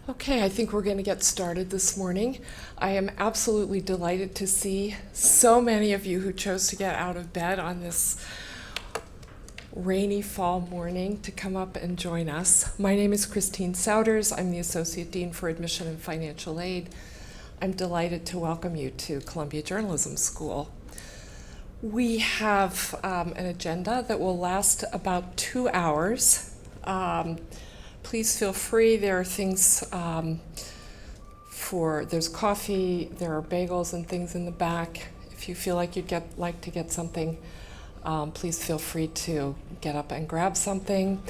Okay, I think we're going to get started this morning. I am absolutely delighted to see so many of you who chose to get out of bed on this rainy fall morning to come up and join us. My name is Christine Souders. I'm the Associate Dean for Admission and Financial Aid. I'm delighted to welcome you to Columbia Journalism School. We have an agenda that will last about 2 hours. Please feel free. There are things there's coffee, there are bagels and things in the back. If you feel like you'd like to get something, please feel free to get up and grab something.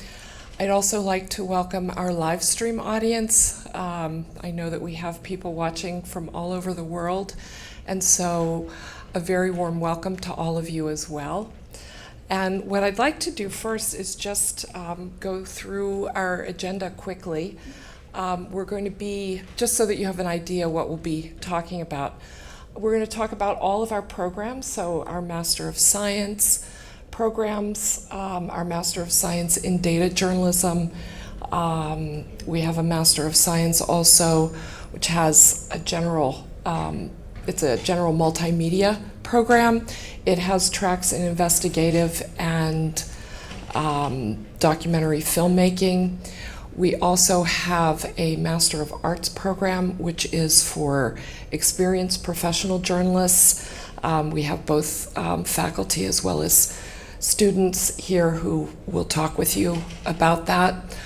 I'd also like to welcome our live stream audience. I know that we have people watching from all over the world, and so a very warm welcome to all of you as well. And what I'd like to do first is just go through our agenda quickly. We're going to be, just so that you have an idea what we'll be talking about, we're going to talk about all of our programs, so our Master of Science programs, our Master of Science in Data Journalism. We have a Master of Science also, which has a general, it's a general multimedia program. It has tracks in investigative and documentary filmmaking. We also have a Master of Arts program, which is for experienced professional journalists. We have both faculty as well as students here who will talk with you about that.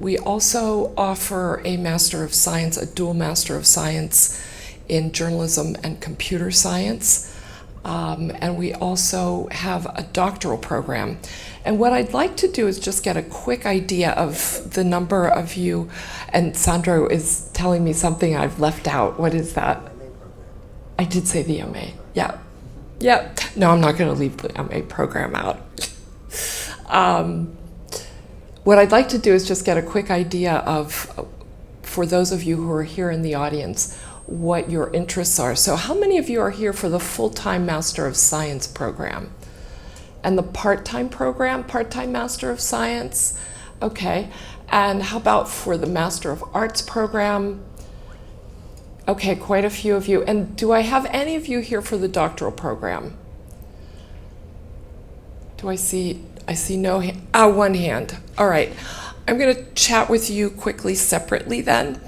We also offer a Master of Science, a dual Master of Science in journalism and computer science. And we also have a doctoral program. And what I'd like to do is just get a quick idea of the number of you, and Sandro is telling me something I've left out. What is that? I did say the MA, yeah. Yeah, no, I'm not gonna leave the MA program out. What I'd like to do is just get a quick idea of, for those of you who are here in the audience, what your interests are. So how many of you are here for the full-time Master of Science program? And the part-time program, part-time Master of Science? Okay, and how about for the Master of Arts program? Okay, quite a few of you. And do I have any of you here for the doctoral program? Do I see no hand? One hand. All right, I'm gonna chat with you quickly separately then.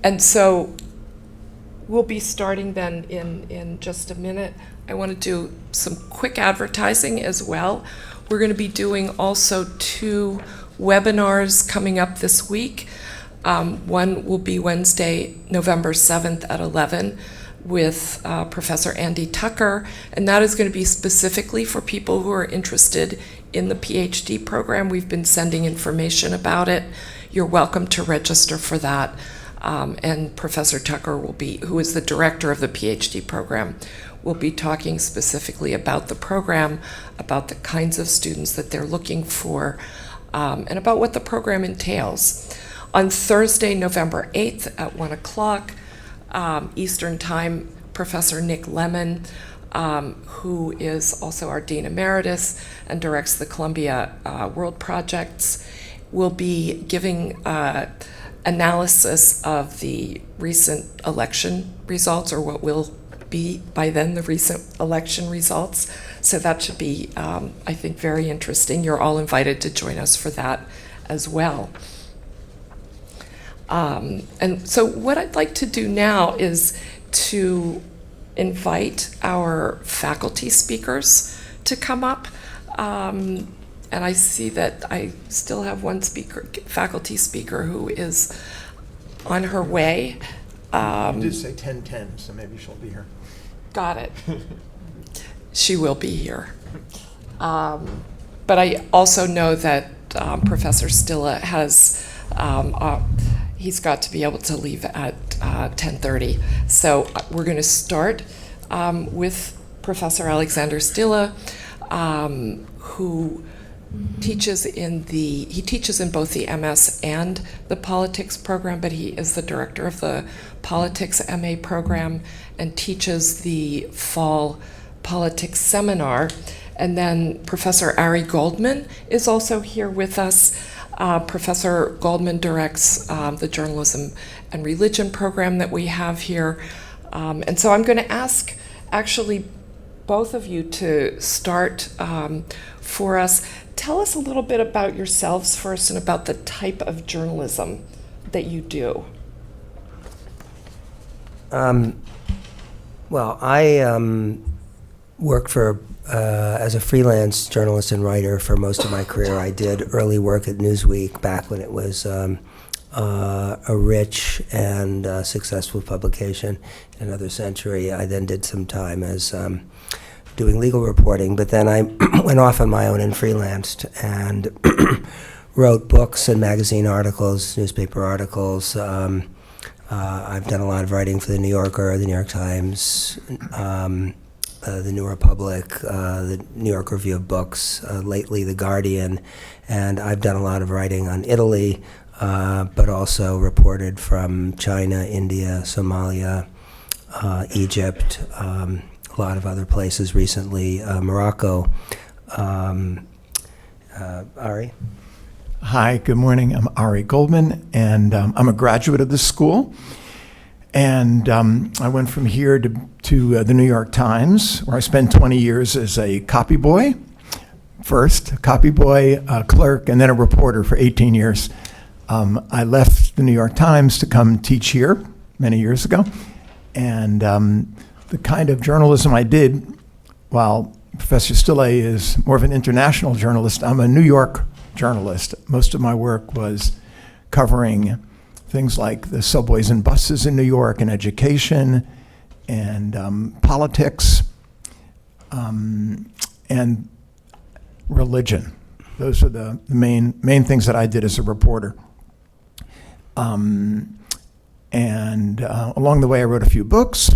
And so we'll be starting then in just a minute. I want to do some quick advertising as well. We're going to be doing also 2 webinars coming up this week. One will be Wednesday, November 7th at 11 with Professor Andy Tucker, and that is going to be specifically for people who are interested in the PhD program. We've been sending information about it. You're welcome to register for that. And Professor Tucker will be, who is the director of the PhD program, will be talking specifically about the program, about the kinds of students that they're looking for, and about what the program entails. On Thursday, November 8th at 1 o'clock Eastern Time, Professor Nick Lemon, who is also our Dean Emeritus and directs the Columbia World Projects, will be giving analysis of the recent election results, or what will be by then the recent election results. So that should be, I think, very interesting. You're all invited to join us for that as well. And so what I'd like to do now is to invite our faculty speakers to come up. And I see that I still have one faculty speaker who is on her way. You did say 10:10, so maybe she'll be here. Got it. She will be here. But I also know that Professor Stilla has, he's got to be able to leave at 10:30. So we're going to start with Professor Alexander Stilla, who teaches in both the MS and the politics program, but he is the director of the politics MA program and teaches the fall politics seminar. And then Professor Ari Goldman is also here with us. Professor Goldman directs the journalism and religion program that we have here. And so I'm going to ask actually both of you to start for us. Tell us a little bit about yourselves first and about the type of journalism that you do. Well, I worked for as a freelance journalist and writer for most of my career. I did early work at Newsweek back when it was a rich and successful publication in another century. I then did some time as doing legal reporting, but then I went off on my own and freelanced and wrote books and magazine articles, newspaper articles. I've done a lot of writing for the New Yorker, the New York Times, the New Republic, the New York Review of Books, lately The Guardian, and I've done a lot of writing on Italy, but also reported from China, India, Somalia, Egypt, a lot of other places recently, Morocco. Ari? Hi, good morning. I'm Ari Goldman, and I'm a graduate of this school. And I went from here to the New York Times, where I spent 20 years as a copy boy. First, a copy boy, a clerk, and then a reporter for 18 years. I left the New York Times to come teach here many years ago. And the kind of journalism I did, while Professor Stille is more of an international journalist, I'm a New York journalist. Most of my work was covering things like the subways and buses in New York, and education, and politics, and religion. Those are the main things that I did as a reporter. And along the way, I wrote a few books,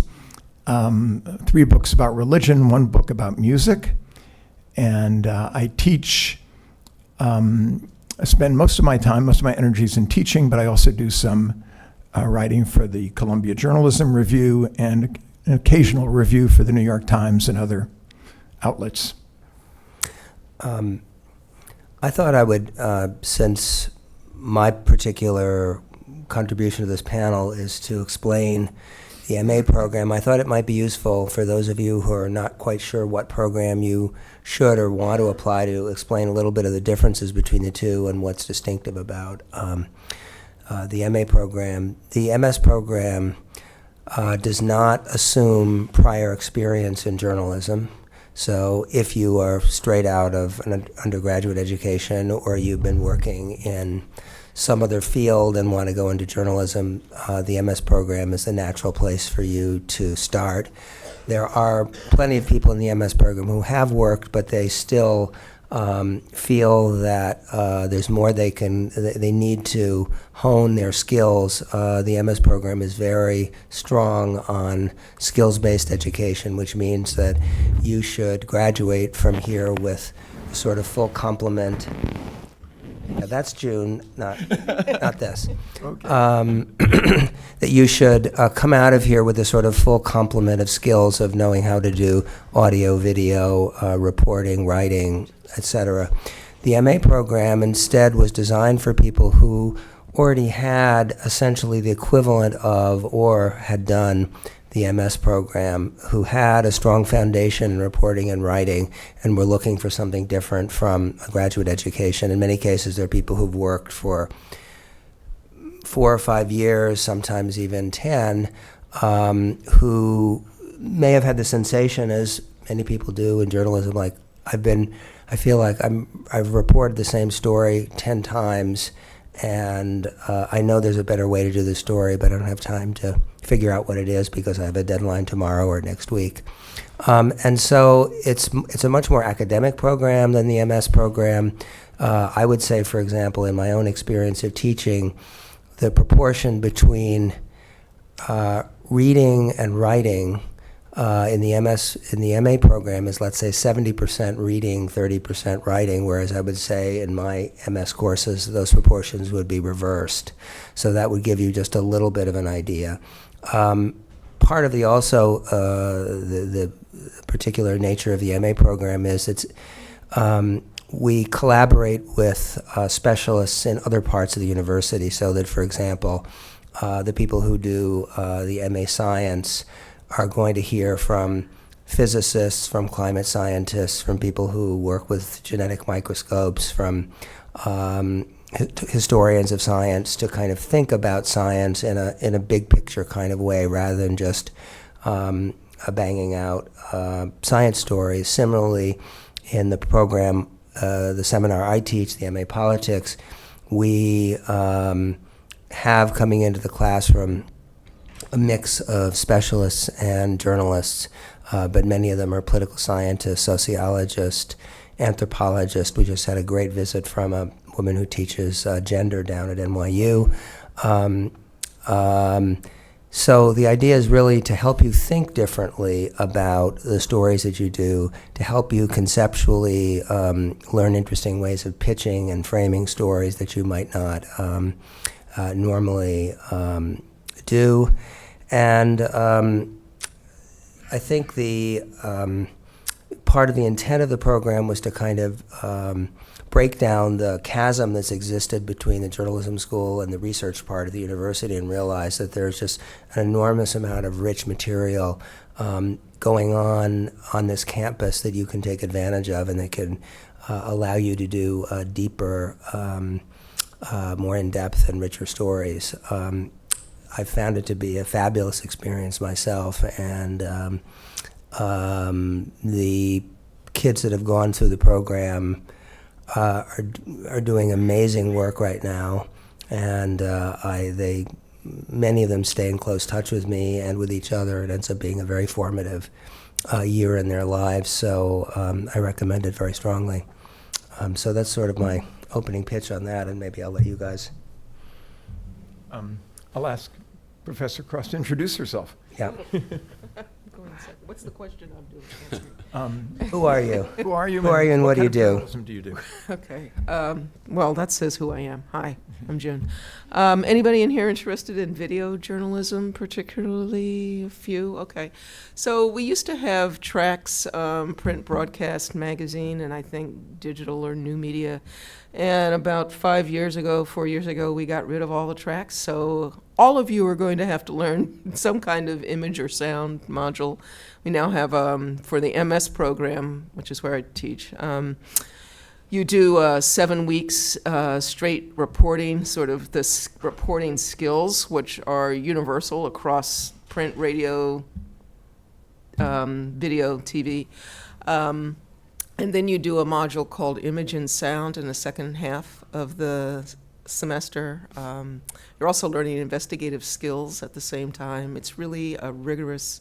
3 books about religion, 1 book about music, and I teach. I spend most of my time, most of my energies in teaching, but I also do some writing for the Columbia Journalism Review and an occasional review for the New York Times and other outlets. I thought I would, since my particular contribution to this panel is to explain the MA program, I thought it might be useful for those of you who are not quite sure what program you should or want to apply to explain a little bit of the differences between the two and what's distinctive about the MA program. The MS program does not assume prior experience in journalism. So if you are straight out of an undergraduate education or you've been working in some other field and want to go into journalism, the MS program is the natural place for you to start. There are plenty of people in the MS program who have worked, but they still feel that there's more they need to hone their skills. The MS program is very strong on skills-based education, which means that you should graduate from here with a sort of full complement. Yeah, that's June, not this. Okay. That you should come out of here with a sort of full complement of skills of knowing how to do audio, video, reporting, writing, etc. The MA program instead was designed for people who already had essentially the equivalent of or had done the MS program, who had a strong foundation in reporting and writing and were looking for something different from a graduate education. In many cases, there are people who've worked for 4 or 5 years, sometimes even 10, who may have had the sensation, as many people do in journalism, like I feel like I've reported the same story 10 times, and I know there's a better way to do the story, but I don't have time to figure out what it is because I have a deadline tomorrow or next week. And so it's a much more academic program than the MS program. I would say, for example, in my own experience of teaching, the proportion between reading and writing in the MA program is, let's say, 70% reading, 30% writing, whereas I would say in my MS courses those proportions would be reversed. So that would give you just a little bit of an idea. Part of the also the particular nature of the MA program is it's we collaborate with specialists in other parts of the university, so that, for example, the people who do the MA Science are going to hear from physicists, from climate scientists, from people who work with genetic microscopes, from historians of science, to kind of think about science in a big picture kind of way, rather than just banging out science stories. Similarly, in the program, the seminar I teach, the MA Politics, we have coming into the classroom a mix of specialists and journalists, but many of them are political scientists, sociologists, anthropologists. We just had a great visit from a woman who teaches gender down at NYU. So the idea is really to help you think differently about the stories that you do, to help you conceptually learn interesting ways of pitching and framing stories that you might not normally do. And I think the part of the intent of the program was to kind of break down the chasm that's existed between the journalism school and the research part of the university, and realize that there's just an enormous amount of rich material going on this campus that you can take advantage of, and that can allow you to do deeper, more in-depth and richer stories. I've found it to be a fabulous experience myself, and the kids that have gone through the program are doing amazing work right now, and many of them stay in close touch with me and with each other. It ends up being a very formative year in their lives, so I recommend it very strongly. So that's sort of my opening pitch on that, and maybe I'll let you guys. I'll ask Professor Cross to introduce herself. Yeah. What's the question I'm doing? Who are you? Who are you? Who are you, and what do you do? What kind of journalism do you do? Okay. Well, that says who I am. Hi, I'm June. Anybody in here interested in video journalism, particularly? A few? Okay. So we used to have tracks, print, broadcast, magazine, and I think digital or new media. And about 4 years ago, we got rid of all the tracks. So all of you are going to have to learn some kind of image or sound module. We now have, for the MS program, which is where I teach, you do 7 weeks straight reporting, sort of this reporting skills, which are universal across print, radio, video, TV. And then you do a module called Image and Sound in the second half of the semester. You're also learning investigative skills at the same time. It's really a rigorous,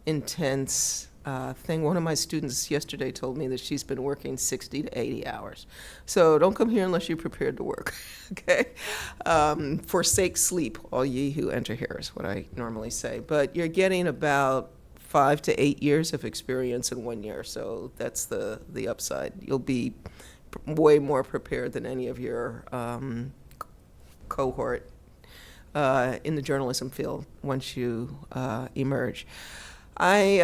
intense thing. One of my students yesterday told me that she's been working 60 to 80 hours. So don't come here unless you're prepared to work, okay? Forsake sleep, all ye who enter here, is what I normally say. But you're getting about 5 to 8 years of experience in 1 year, so that's the upside. You'll be way more prepared than any of your cohort in the journalism field once you emerge. I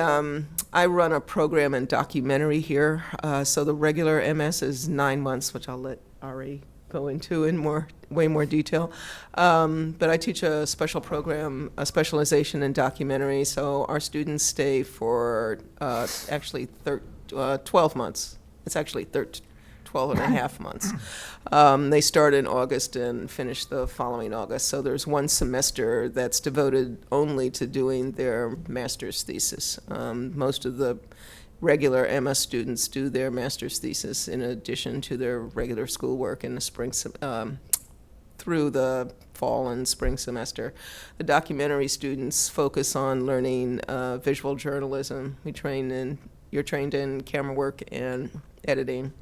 run a program in documentary here, so the regular MS is 9 months, which I'll let Ari go into in way more detail. But I teach a special program, a specialization in documentary, so our students stay for actually 12 months. It's actually 12 and a half months. They start in August and finish the following August. So there's one semester that's devoted only to doing their master's thesis. Most of the regular MS students do their master's thesis in addition to their regular schoolwork in the spring, through the fall and spring semester. The documentary students focus on learning visual journalism. You're trained in camera work and editing,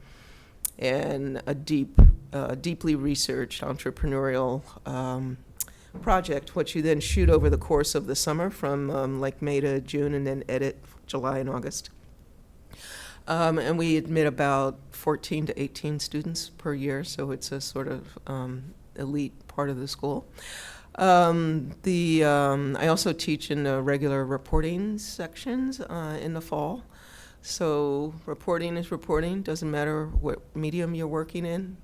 and a deeply researched entrepreneurial project, which you then shoot over the course of the summer from like May to June, and then edit July and August. And we admit about 14 to 18 students per year, so it's a sort of elite part of the school. I also teach in the regular reporting sections in the fall. So reporting is reporting, doesn't matter what medium you're working in.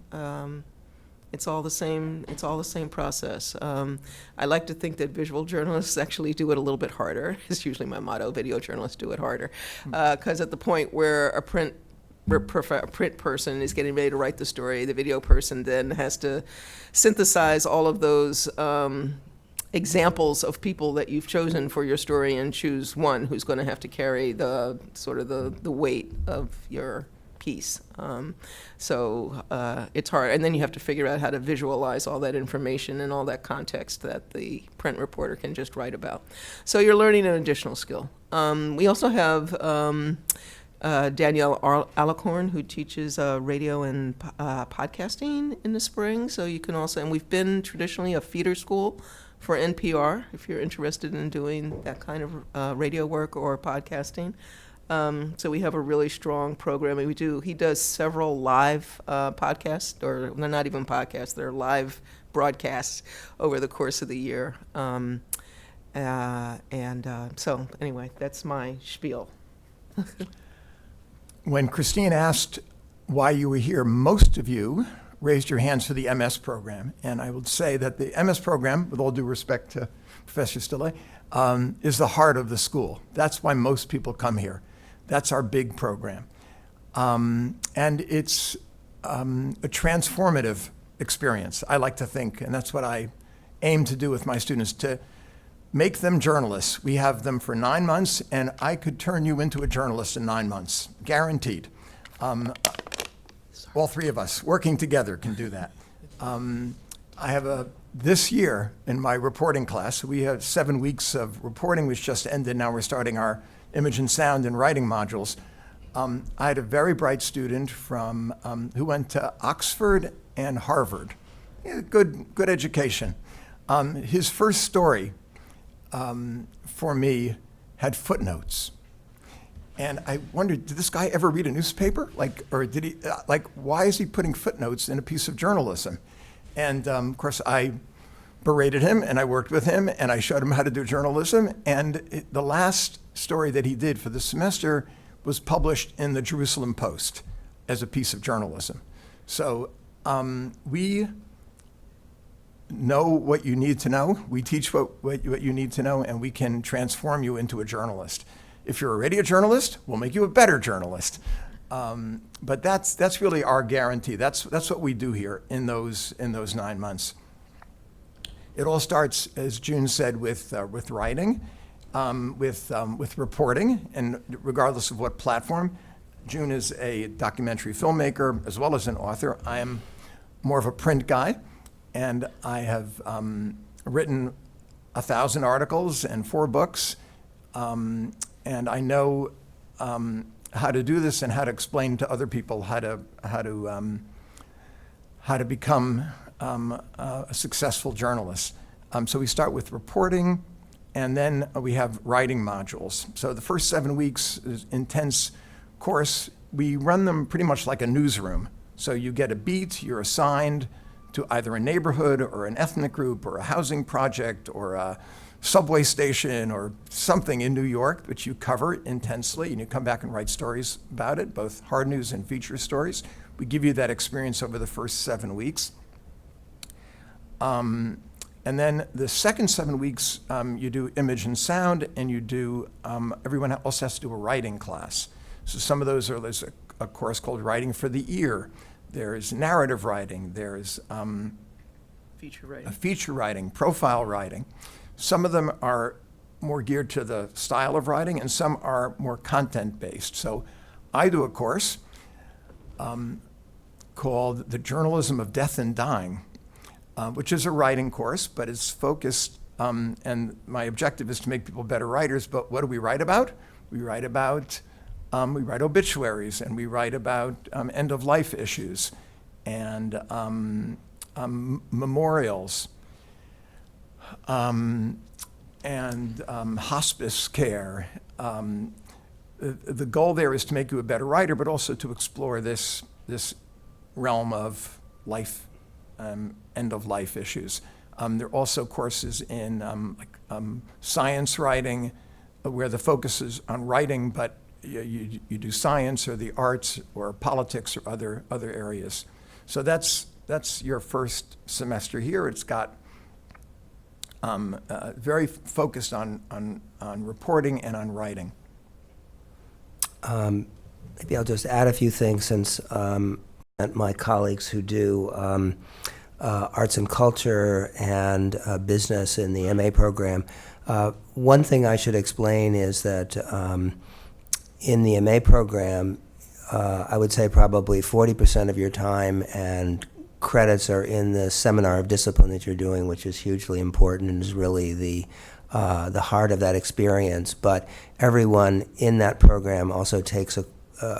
It's all the same. It's all the same process. I like to think that visual journalists actually do it a little bit harder. It's usually my motto: video journalists do it harder, because at the point where a print person is getting ready to write the story, the video person then has to synthesize all of those examples of people that you've chosen for your story and choose one who's going to have to carry the sort of the weight of your piece. So it's hard. And then you have to figure out how to visualize all that information and all that context that the print reporter can just write about. So you're learning an additional skill. We also have Danielle Alicorn, who teaches radio and podcasting in the spring. So you can also, and we've been traditionally a feeder school for NPR, if you're interested in doing that kind of radio work or podcasting. So we have a really strong program. He does several live podcasts, or they're not even podcasts, they're live broadcasts over the course of the year. So anyway, that's my spiel. When Christine asked why you were here, most of you raised your hands for the MS program. And I would say that the MS program, with all due respect to Professor Stille, is the heart of the school. That's why most people come here. That's our big program. And it's a transformative experience, I like to think, and that's what I aim to do with my students, to make them journalists. We have them for 9 months, and I could turn you into a journalist in 9 months, guaranteed. All three of us working together can do that. I have this year in my reporting class, we have 7 weeks of reporting, which just ended. Now we're starting our image and sound and writing modules. I had a very bright student who went to Oxford and Harvard. Yeah, good education. His first story for me had footnotes. And I wondered, did this guy ever read a newspaper? Or did he, why is he putting footnotes in a piece of journalism? And of course, I berated him, and I worked with him, and I showed him how to do journalism. And the last story that he did for the semester was published in the Jerusalem Post as a piece of journalism. So we know what you need to know. We teach what you need to know, and we can transform you into a journalist. If you're already a journalist, we'll make you a better journalist. But that's really our guarantee. That's what we do here in those 9 months. It all starts, as June said, with writing, with reporting, and regardless of what platform. June is a documentary filmmaker as well as an author. I am more of a print guy, and I have written 1,000 articles and 4 books. And I know how to do this and how to explain to other people how to become a successful journalist. So we start with reporting, and then we have writing modules. So the first 7 weeks is intense course. We run them pretty much like a newsroom. So you get a beat, you're assigned to either a neighborhood or an ethnic group or a housing project or a subway station or something in New York, which you cover intensely, and you come back and write stories about it, both hard news and feature stories. We give you that experience over the first 7 weeks. And then the second 7 weeks, you do image and sound, and you do, everyone else has to do a writing class. So some of those there's a course called Writing for the Ear. There's narrative writing, there's feature writing, profile writing. Some of them are more geared to the style of writing, and some are more content-based. So I do a course called The Journalism of Death and Dying, which is a writing course, but it's focused, and my objective is to make people better writers. But what do we write about? We write obituaries, and we write about end-of-life issues and memorials. And hospice care. The goal there is to make you a better writer, but also to explore this realm of life, end-of-life issues. There are also courses in science writing, where the focus is on writing, but you do science or the arts or politics or other areas. So that's your first semester here. It's got very focused on reporting and on writing. Maybe I'll just add a few things since my colleagues who do arts and culture and business in the MA program. One thing I should explain is that in the MA program, I would say probably 40% of your time and credits are in the seminar of discipline that you're doing, which is hugely important and is really the heart of that experience. But everyone in that program also takes a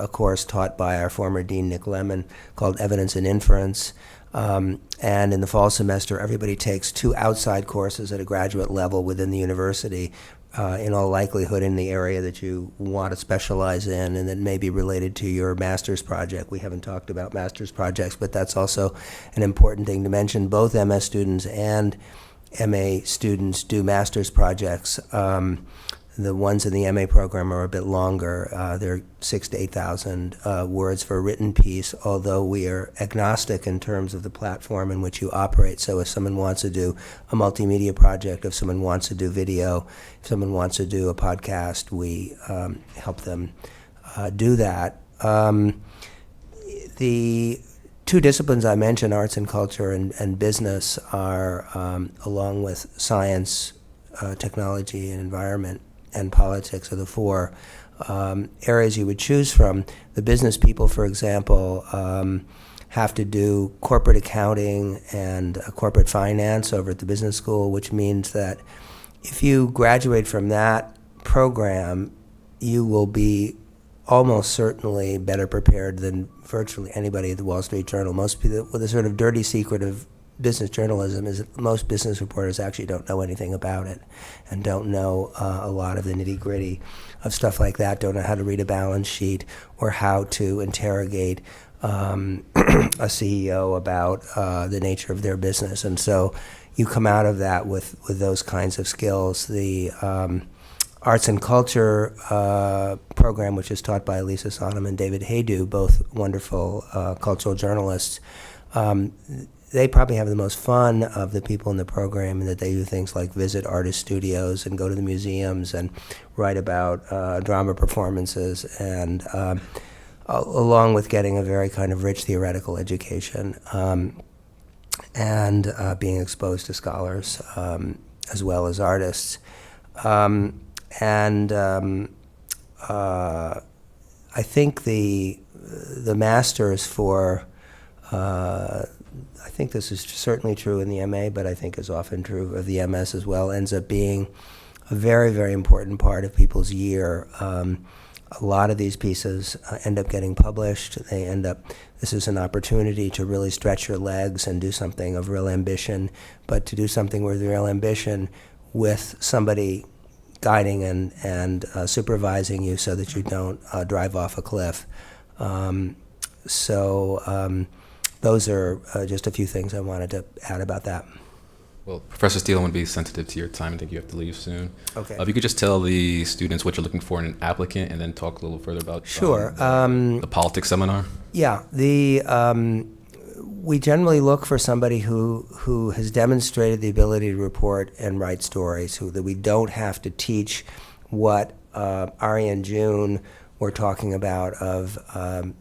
course taught by our former dean, Nick Lemon, called Evidence and Inference. And in the fall semester, everybody takes 2 outside courses at a graduate level within the university, in all likelihood in the area that you want to specialize in and that may be related to your master's project. We haven't talked about master's projects, but that's also an important thing to mention. Both MS students and MA students do master's projects. The ones in the MA program are a bit longer. They're 6,000 to 8,000 words for a written piece, although we are agnostic in terms of the platform in which you operate. So if someone wants to do a multimedia project, if someone wants to do video, if someone wants to do a podcast, we help them do that. The 2 disciplines I mentioned, arts and culture and business, are, along with science, technology, and environment, and politics are the 4 areas you would choose from. The business people, for example, have to do corporate accounting and corporate finance over at the business school, which means that if you graduate from that program, you will be almost certainly better prepared than virtually anybody at the Wall Street Journal. Most people, with a sort of dirty secret of business journalism, is that most business reporters actually don't know anything about it and don't know a lot of the nitty-gritty of stuff like that, don't know how to read a balance sheet or how to interrogate a CEO about the nature of their business. And so you come out of that with those kinds of skills. The arts and culture program, which is taught by Lisa Sonam and David Haydu, both wonderful cultural journalists, they probably have the most fun of the people in the program, in that they do things like visit artist studios and go to the museums and write about drama performances, and along with getting a very kind of rich theoretical education and being exposed to scholars as well as artists. I think the masters for I think this is certainly true in the MA, but I think is often true of the MS as well, ends up being a very, very important part of people's year. A lot of these pieces end up getting published. This is an opportunity to really stretch your legs and do something of real ambition, but to do something with real ambition with somebody guiding and supervising you so that you don't drive off a cliff. Those are just a few things I wanted to add about that. Well, Professor Steele, I want to be sensitive to your time. I think you have to leave soon. Okay. If you could just tell the students what you're looking for in an applicant, and then talk a little further about Sure. The politics seminar. Yeah. We generally look for somebody who has demonstrated the ability to report and write stories, that we don't have to teach what Ari and June were talking about of,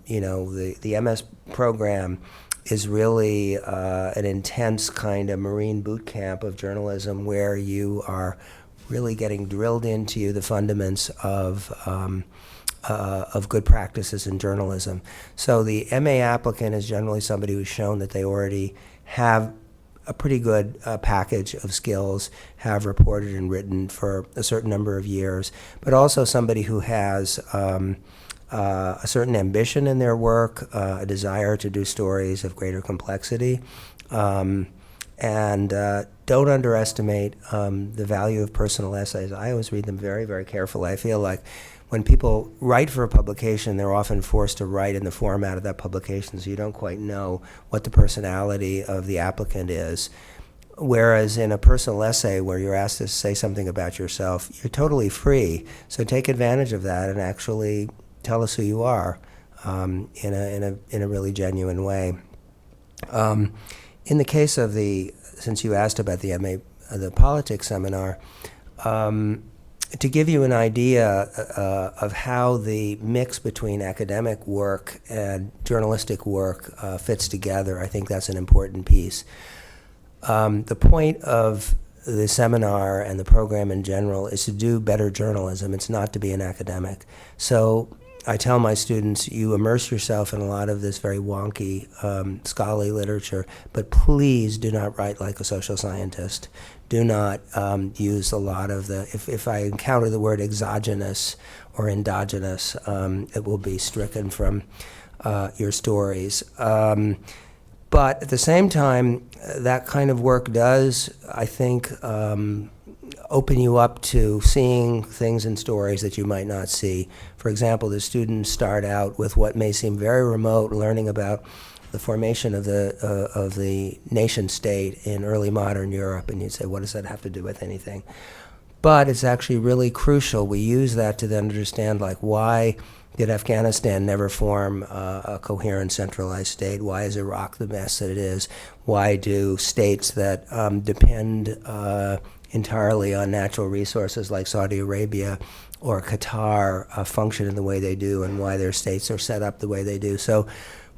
the MS program is really an intense kind of Marine boot camp of journalism, where you are really getting drilled into the fundamentals of good practices in journalism. So the MA applicant is generally somebody who's shown that they already have a pretty good package of skills, have reported and written for a certain number of years, but also somebody who has a certain ambition in their work, a desire to do stories of greater complexity, and don't underestimate the value of personal essays. I always read them very, very carefully. I feel like when people write for a publication, they're often forced to write in the format of that publication, so you don't quite know what the personality of the applicant is. Whereas in a personal essay where you're asked to say something about yourself, you're totally free. So take advantage of that and actually tell us who you are in a really genuine way. In the case of since you asked about the the politics seminar, to give you an idea of how the mix between academic work and journalistic work fits together, I think that's an important piece. The point of the seminar and the program in general is to do better journalism. It's not to be an academic. So I tell my students, you immerse yourself in a lot of this very wonky scholarly literature, but please do not write like a social scientist. Do not use a lot of if I encounter the word exogenous or endogenous, it will be stricken from your stories. But at the same time, that kind of work does, I think, open you up to seeing things in stories that you might not see. For example, the students start out with what may seem very remote, learning about the formation of the nation state in early modern Europe, and you'd say, what does that have to do with anything? But it's actually really crucial. We use that to then understand, like, why did Afghanistan never form a coherent centralized state? Why is Iraq the mess that it is? Why do states that depend entirely on natural resources like Saudi Arabia or Qatar function in the way they do, and why their states are set up the way they do? So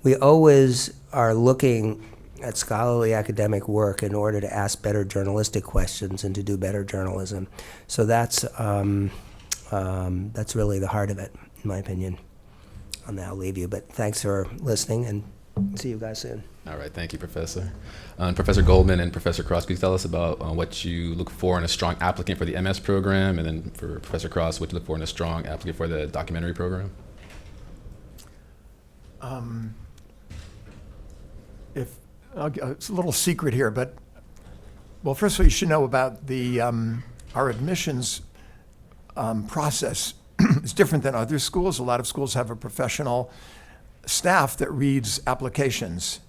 we always are looking at scholarly academic work in order to ask better journalistic questions and to do better journalism. So that's really the heart of it, in my opinion. I'll now leave you, but thanks for listening, and see you guys soon. All right, thank you, Professor. Professor Goldman and Professor Cross, could you tell us about what you look for in a strong applicant for the MS program, and then for Professor Cross, what you look for in a strong applicant for the documentary program? It's a little secret here, but, well, first of all, you should know about our admissions process. It's different than other schools. A lot of schools have a professional staff that reads applications.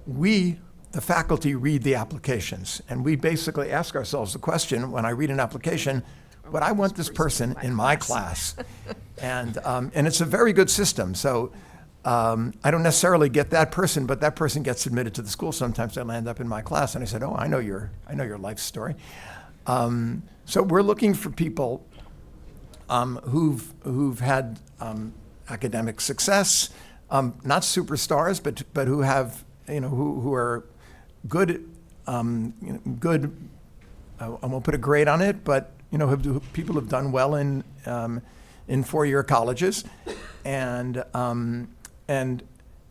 We, the faculty, read the applications, and we basically ask ourselves the question, when I read an application, would I want this person in my class? And it's a very good system. So I don't necessarily get that person, but that person gets admitted to the school. Sometimes they land up in my class, and I said, oh, I know your life story. So we're looking for people who've had academic success, not superstars, but who have, who are good, good. I won't put a grade on it, but people have done well in 4-year colleges, and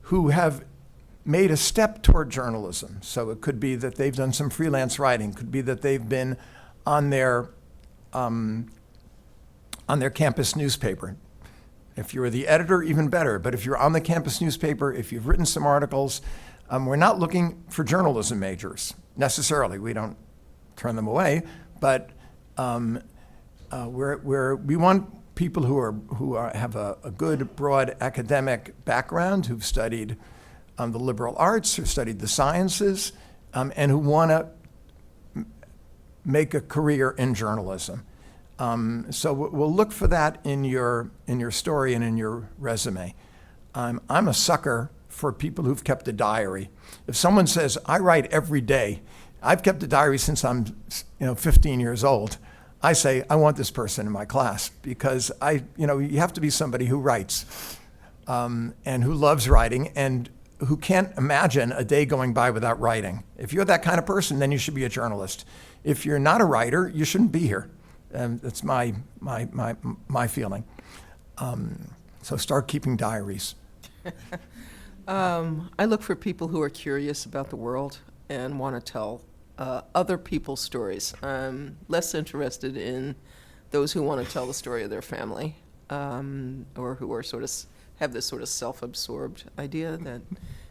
who have made a step toward journalism. So it could be that they've done some freelance writing, could be that they've been on their campus newspaper. If you're the editor, even better. But if you're on the campus newspaper, if you've written some articles, we're not looking for journalism majors necessarily. We don't turn them away, but we want people who have a good, broad academic background, who've studied the liberal arts, who've studied the sciences, and who want to make a career in journalism. So we'll look for that in your story and in your resume. I'm a sucker for people who've kept a diary. If someone says, I write every day, I've kept a diary since I'm 15 years old, I say, I want this person in my class, because you have to be somebody who writes and who loves writing and who can't imagine a day going by without writing. If you're that kind of person, then you should be a journalist. If you're not a writer, you shouldn't be here. That's my feeling. So start keeping diaries. I look for people who are curious about the world and want to tell other people's stories. I'm less interested in those who want to tell the story of their family, or who are have this sort of self-absorbed idea that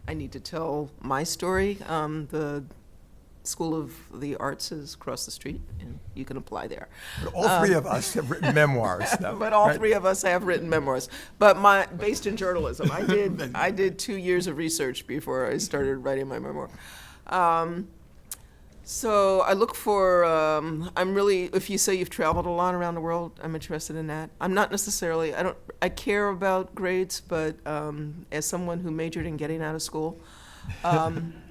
I need to tell my story. The School of the Arts is across the street, and you can apply there. But all three of us have written memoirs. Though, but all right? three of us have written memoirs. But based in journalism, I did 2 years of research before I started writing my memoir. So I look for, I'm really, if you say you've traveled a lot around the world, I'm interested in that. I'm not necessarily, I care about grades, but as someone who majored in getting out of school,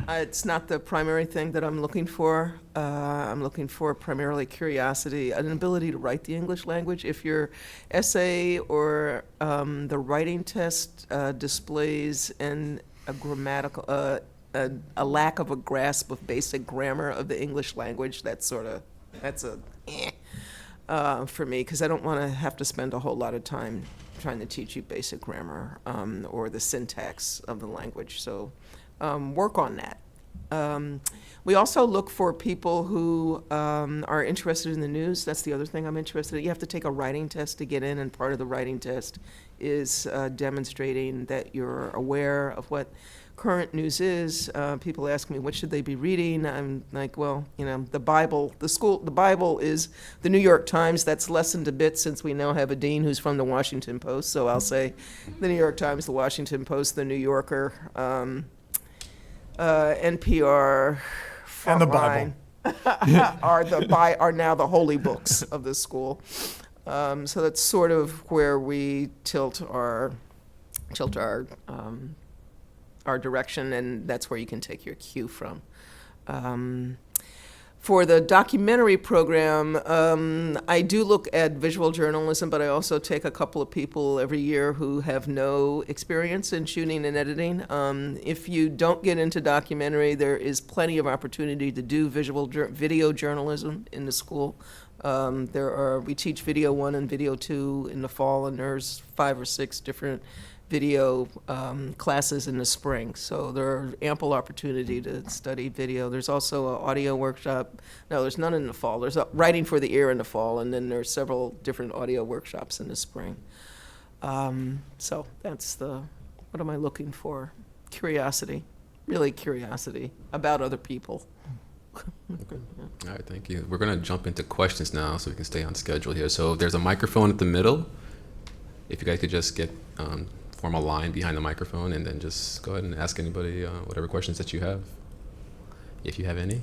it's not the primary thing that I'm looking for. I'm looking for primarily curiosity, an ability to write the English language. If your essay or the writing test displays a grammatical, a lack of a grasp of basic grammar of the English language, that's a for me, because I don't want to have to spend a whole lot of time trying to teach you basic grammar or the syntax of the language. So work on that. We also look for people who are interested in the news. That's the other thing I'm interested in. You have to take a writing test to get in, and part of the writing test is demonstrating that you're aware of what current news is. People ask me, what should they be reading? I'm like, well, the Bible, the Bible is the New York Times. That's lessened a bit since we now have a dean who's from the Washington Post. So I'll say the New York Times, the Washington Post, the New Yorker, NPR, And the Bible. are now the holy books of the school. So that's sort of where we tilt our direction, and that's where you can take your cue from. For the documentary program, I do look at visual journalism, but I also take a couple of people every year who have no experience in shooting and editing. If you don't get into documentary, there is plenty of opportunity to do video journalism in the school. We teach video 1 and video 2 in the fall, and there's 5 or 6 different video classes in the spring. So there are ample opportunity to study video. There's also an audio workshop. No, there's none in the fall. There's a writing for the ear in the fall, and then there's several different audio workshops in the spring. So that's what am I looking for? Curiosity, really curiosity about other people. All right, thank you. We're going to jump into questions now so we can stay on schedule here. So there's a microphone at the middle. If you guys could just form a line behind the microphone and then just go ahead and ask anybody whatever questions that you have, if you have any.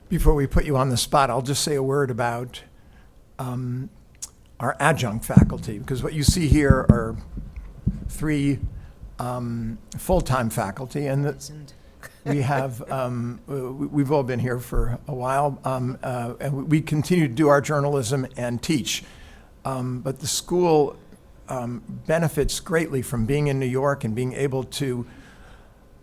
Before we put you on the spot, I'll just say a word about our adjunct faculty, because what you see here are 3 full-time faculty, and we have, we've all been here for a while, and we continue to do our journalism and teach. But the school benefits greatly from being in New York and being able to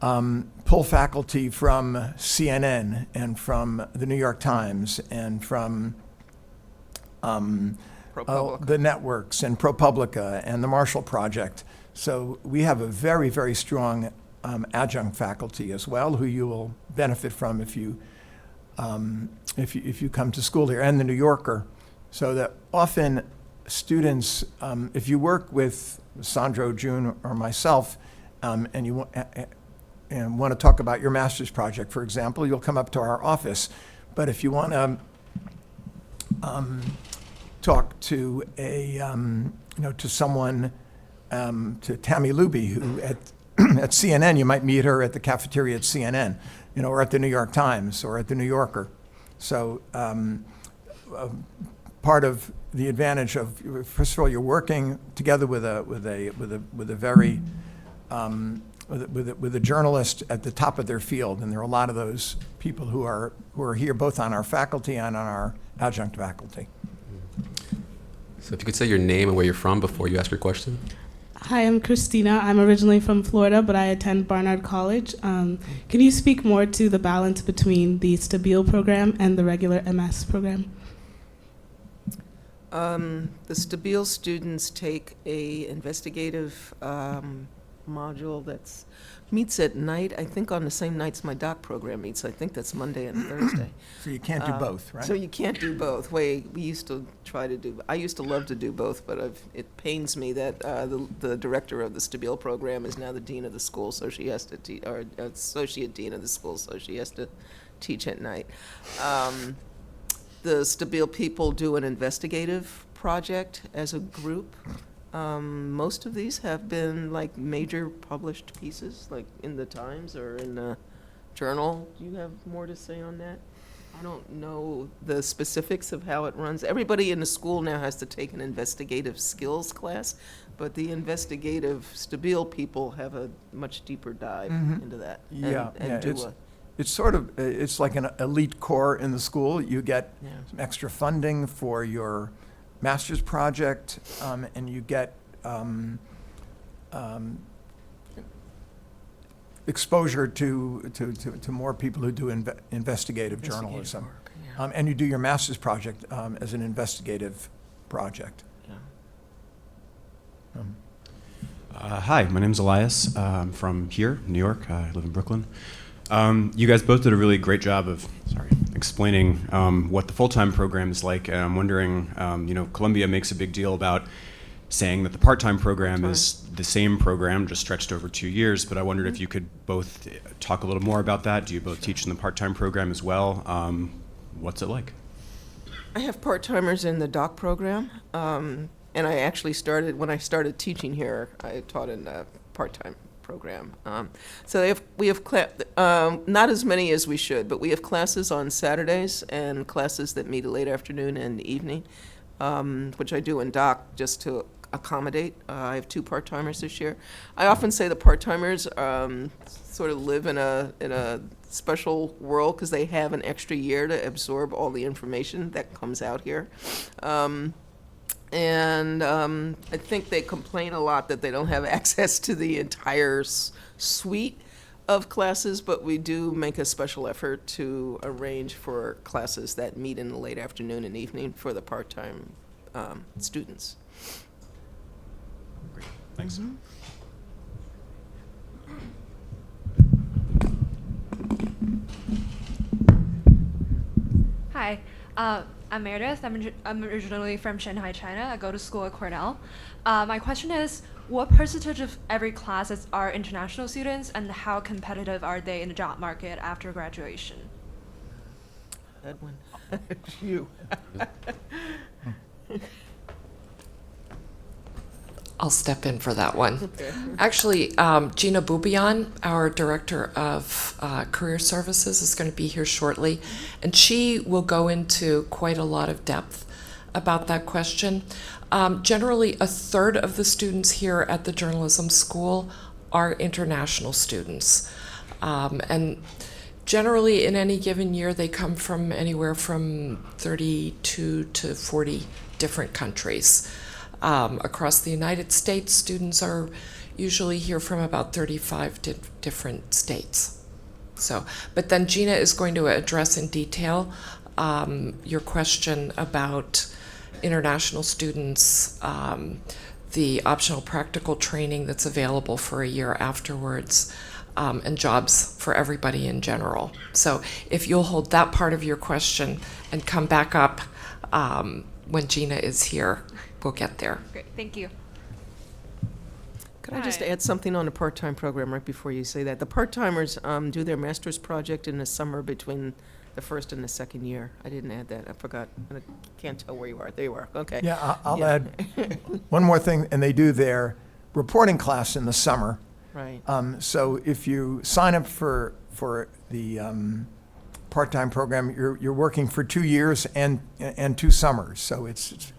pull faculty from CNN and from the New York Times and from the networks and ProPublica and the Marshall Project. So we have a very, very strong adjunct faculty as well, who you will benefit from if you come to school here, and the New Yorker. So that often students, if you work with Sandro, June, or myself, and you want to talk about your master's project, for example, you'll come up to our office. But if you want to talk to to someone, to Tammy Luby, who at CNN, you might meet her at the cafeteria at CNN, or at the New York Times or at the New Yorker. So part of the advantage of, first of all, you're working together with a journalist at the top of their field, and there are a lot of those people who are here both on our faculty and on our adjunct faculty. So if you could say your name and where you're from before you ask your question. Hi, I'm Christina. I'm originally from Florida, but I attend Barnard College. Can you speak more to the balance between the Stabile program and the regular MS program? The Stabile students take a investigative module that meets at night, I think on the same nights my doc program meets. I think that's Monday and Thursday. So you can't do both, right? So you can't do both. We used to try to do, I used to love to do both, but it pains me that the director of the Stabile program is now the dean of the school, so she has to teach, or associate dean of the school, so she has to teach at night. The Stabile people do an investigative project as a group. Most of these have been like major published pieces, like in the Times or in the Journal. Do you have more to say on that? I don't know the specifics of how it runs. Everybody in the school now has to take an investigative skills class, but the investigative Stabile people have a much deeper dive into that. And do It's sort of, it's like an elite core in the school. You get some extra funding for your master's project, and you get exposure to more people who do investigative journalism. work, yeah. And you do your master's project as an investigative project. Hi, my name's Elias. I'm from here, New York. I live in Brooklyn. You guys both did a really great job of explaining what the full-time program is like. And I'm wondering, Columbia makes a big deal about saying that the part-time program is the same program, just stretched over 2 years. But I wondered if you could both talk a little more about that. Do you both teach in the part-time program as well? What's it like? I have part-timers in the doc program, and I actually started, when I started teaching here, I taught in a part-time program. So we have not as many as we should, but we have classes on Saturdays and classes that meet late afternoon and evening, which I do in doc just to accommodate. I have 2 part-timers this year. I often say the part-timers sort of live in a special world because they have an extra year to absorb all the information that comes out here. And I think they complain a lot that they don't have access to the entire suite of classes, but we do make a special effort to arrange for classes that meet in the late afternoon and evening for the part-time students. Great, thanks. Hi, I'm Meredith. I'm originally from Shanghai, China. I go to school at Cornell. My question is, what percentage of every classes are international students, and how competitive are they in the job market after graduation? Edwin, you. I'll step in for that one. Okay. Actually, Gina Bubian, our Director of Career Services, is going to be here shortly, and she will go into quite a lot of depth about that question. Generally, a third of the students here at the journalism school are international students. And generally, in any given year, they come from anywhere from 32 to 40 different countries. Across the United States, students are usually here from about 35 different states. So, but then Gina is going to address in detail your question about international students, the optional practical training that's available for a year afterwards, and jobs for everybody in general. So if you'll hold that part of your question and come back up when Gina is here, we'll get there. Great, thank you. Could I just add something on the part-time program right before you say that? The part-timers do their master's project in the summer between the first and the second year. I didn't add that. I forgot. I can't tell where you are. There you are. Okay. Yeah, I'll add one more thing, and they do their reporting class in the summer. Right. So if you sign up for the part-time program, you're working for 2 years and 2 summers. So it's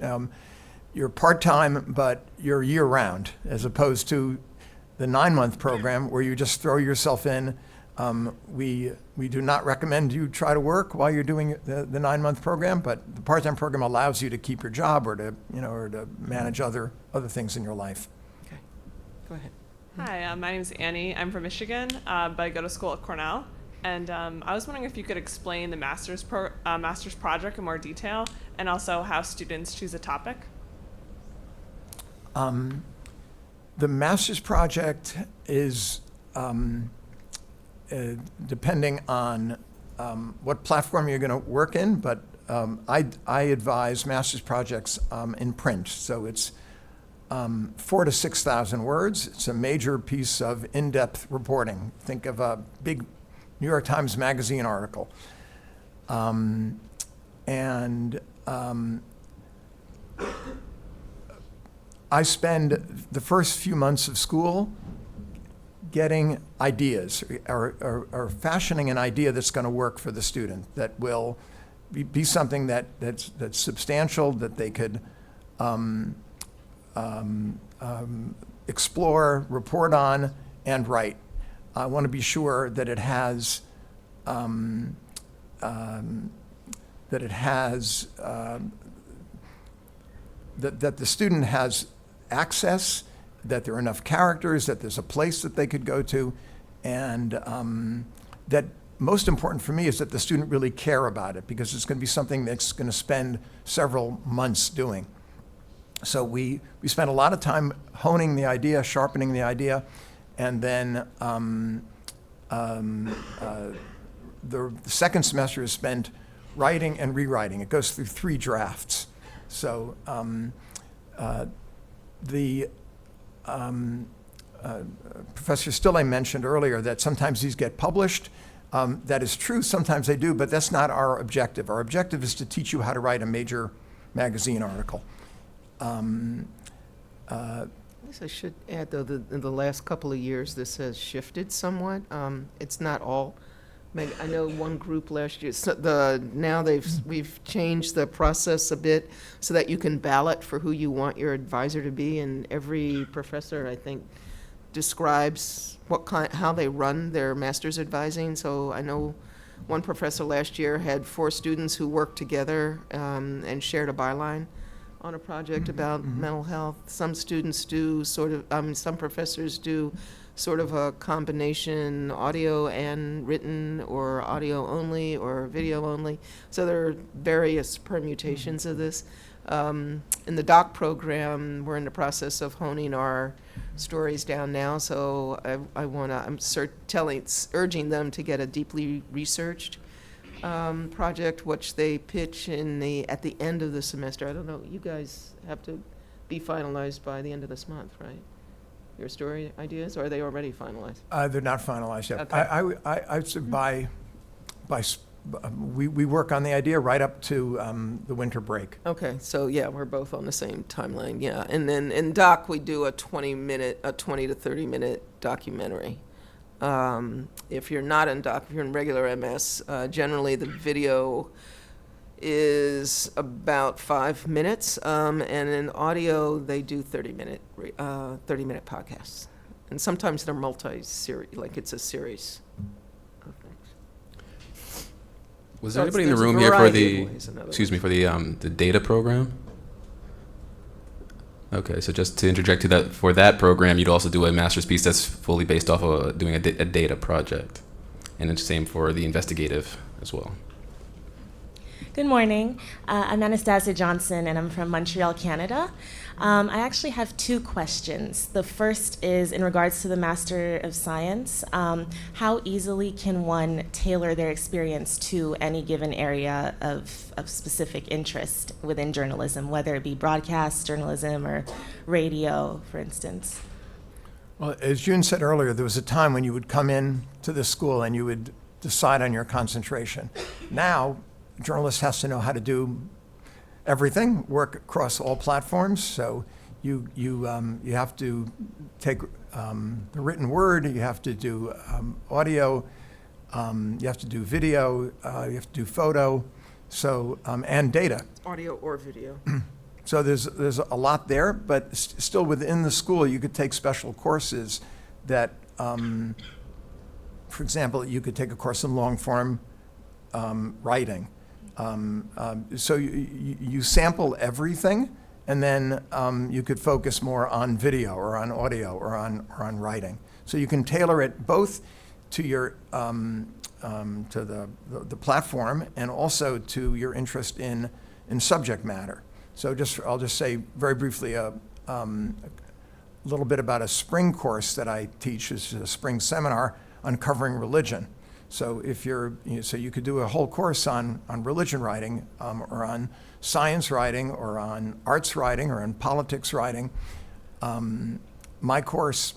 you're part-time, but you're year-round, as opposed to the 9-month program where you just throw yourself in. We do not recommend you try to work while you're doing the 9-month program, but the part-time program allows you to keep your job or to manage other things in your life. Okay. Go ahead. Hi, my name is Annie. I'm from Michigan, but I go to school at Cornell. And I was wondering if you could explain the master's project in more detail, and also how students choose a topic. The master's project is depending on what platform you're going to work in, but I advise master's projects in print. So it's 4,000 to 6,000 words. It's a major piece of in-depth reporting. Think of a big New York Times Magazine article. I spend the first few months of school getting ideas or fashioning an idea that's going to work for the student, that will be something that's substantial, that they could explore, report on, and write. I want to be sure that it has that the student has access, that there are enough characters, that there's a place that they could go to, and that most important for me is that the student really care about it, because it's going to be something that's going to spend several months doing. So we spent a lot of time honing the idea, sharpening the idea, and then the second semester is spent writing and rewriting. It goes through 3 drafts. So Professor Stille mentioned earlier that sometimes these get published. That is true, sometimes they do, but that's not our objective. Our objective is to teach you how to write a major magazine article. I guess I should add, though, that in the last couple of years, this has shifted somewhat. It's not all. I know one group last year. Now we've changed the process a bit so that you can ballot for who you want your advisor to be, and every professor, I think, describes how they run their master's advising. So I know one professor last year had 4 students who worked together and shared a byline on a project about mental health. Some students do some professors do sort of a combination, audio and written, or audio only, or video only. So there are various permutations of this. In the doc program, we're in the process of honing our stories down now, so I'm urging them to get a deeply researched project, which they pitch at the end of the semester. I don't know, you guys have to be finalized by the end of this month, right? Your story ideas, or are they already finalized? They're not finalized yet. Okay. I'd say we work on the idea right up to the winter break. Okay, so yeah, we're both on the same timeline, yeah. And then in doc, we do a 20 to 30 minute documentary. If you're not in doc, if you're in regular MS, generally the video is about 5 minutes, and in audio they do 30-minute podcasts, and sometimes they're multi-series, like it's a series of things. Was So there anybody in the there's a room here for variety of ways, in other the data program? Okay, so just to interject to that, for that program, you'd also do a master's piece that's fully based off of doing a data project, and it's the same for the investigative as well. Good morning. I'm Anastasia Johnson, and I'm from Montreal, Canada. I actually have 2 questions. The first is in regards to the Master of Science. How easily can one tailor their experience to any given area of specific interest within journalism, whether it be broadcast journalism or radio, for instance? Well, as June said earlier, there was a time when you would come in to this school and you would decide on your concentration. Now, a journalist has to know how to do everything, work across all platforms. So you have to take the written word, you have to do audio, you have to do video, you have to do photo, so and data. Audio or video. So there's a lot there, but still within the school you could take special courses that, for example, you could take a course in long form writing. So you sample everything, and then you could focus more on video or on audio or on writing. So you can tailor it both to your to the platform and also to your interest in subject matter. So I'll just say very briefly a little bit about a spring course that I teach. It's a spring seminar uncovering religion. So so you could do a whole course on religion writing, or on science writing, or on arts writing, or on politics writing. My course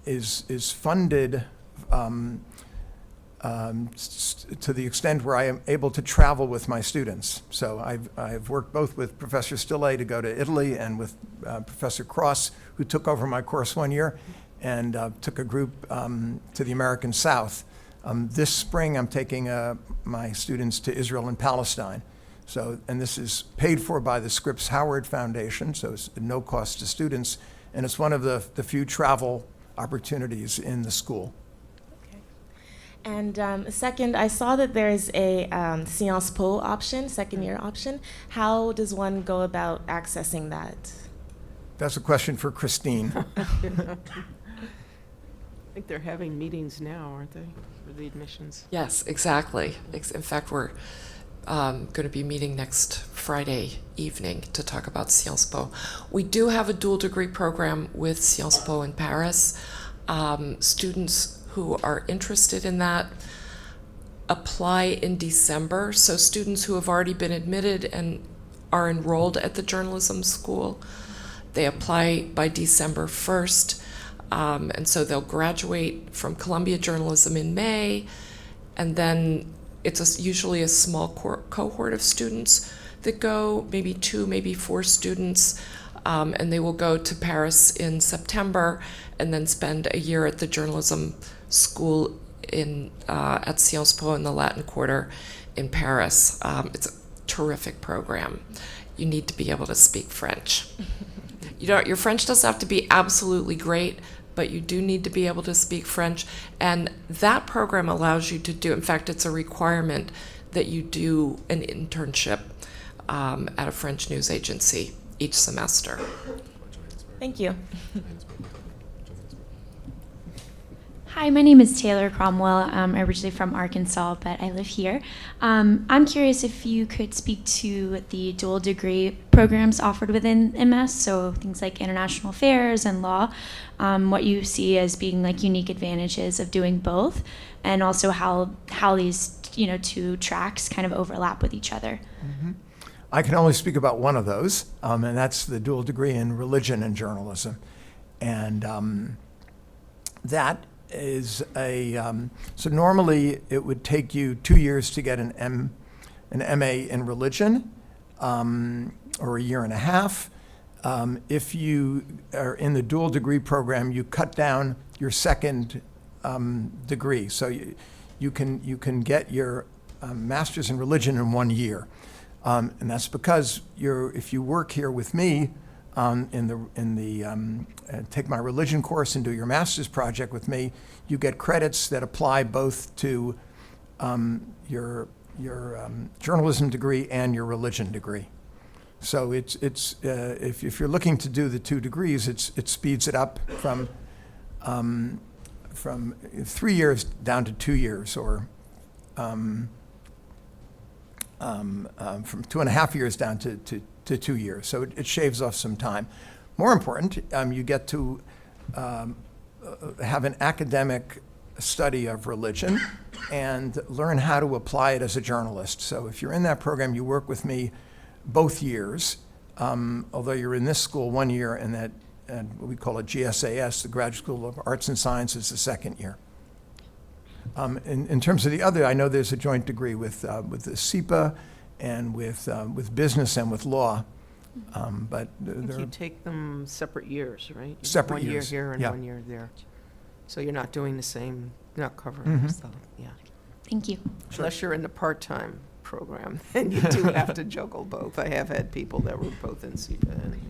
is funded to the extent where I am able to travel with my students. So I've worked both with Professor Stille to go to Italy and with Professor Cross, who took over my course one year and took a group to the American South. This spring, I'm taking my students to Israel and Palestine. So, and this is paid for by the Scripps Howard Foundation, so it's at no cost to students, and it's one of the few travel opportunities in the school. And second, I saw that there's a Sciences Po option, second year option. How does one go about accessing that? That's a question for Christine. I think they're having meetings now, aren't they, for the admissions? Yes, exactly. In fact, we're going to be meeting next Friday evening to talk about Sciences Po. We do have a dual degree program with Sciences Po in Paris. Students who are interested in that apply in December. So students who have already been admitted and are enrolled at the journalism school, they apply by December 1st. And so they'll graduate from Columbia Journalism in May, and then it's usually a small cohort of students that go, maybe 2, maybe 4 students, and they will go to Paris in September and then spend a year at the journalism school at Sciences Po in the Latin Quarter in Paris. It's a terrific program. You need to be able to speak French. Your French doesn't have to be absolutely great, but you do need to be able to speak French. And that program allows you to do, in fact, it's a requirement that you do an internship at a French news agency each semester. Thank you. Hi, my name is Taylor Cromwell. I'm originally from Arkansas, but I live here. I'm curious if you could speak to the dual degree programs offered within MS, so things like international affairs and law, what you see as being like unique advantages of doing both, and also how these two tracks kind of overlap with each other. Mm-hmm. I can only speak about one of those, and that's the dual degree in religion and journalism. And that is so normally it would take you 2 years to get an MA in religion, or a year and a half. If you are in the dual degree program, you cut down your second degree. So you can get your master's in religion in 1 year. And that's because if you work here with me, take my religion course and do your master's project with me, you get credits that apply both to your journalism degree and your religion degree. So if you're looking to do the 2 degrees, it speeds it up from 3 years down to 2 years, or from 2.5 years down to 2 years. So it shaves off some time. More important, you get to have an academic study of religion and learn how to apply it as a journalist. So if you're in that program, you work with me both years, although you're in this school 1 year, and what we call a GSAS, the Graduate School of Arts and Sciences, the second year. In terms of the other, I know there's a joint degree with the SEPA and with business and with law, but You take them separate years, right? Separate 1 years, year here and yeah. 1 year there. So you're not doing the same, not covering stuff, yeah. Thank you. Unless you're in the part-time program, then you do have to juggle both. I have had people that were both in SEPA and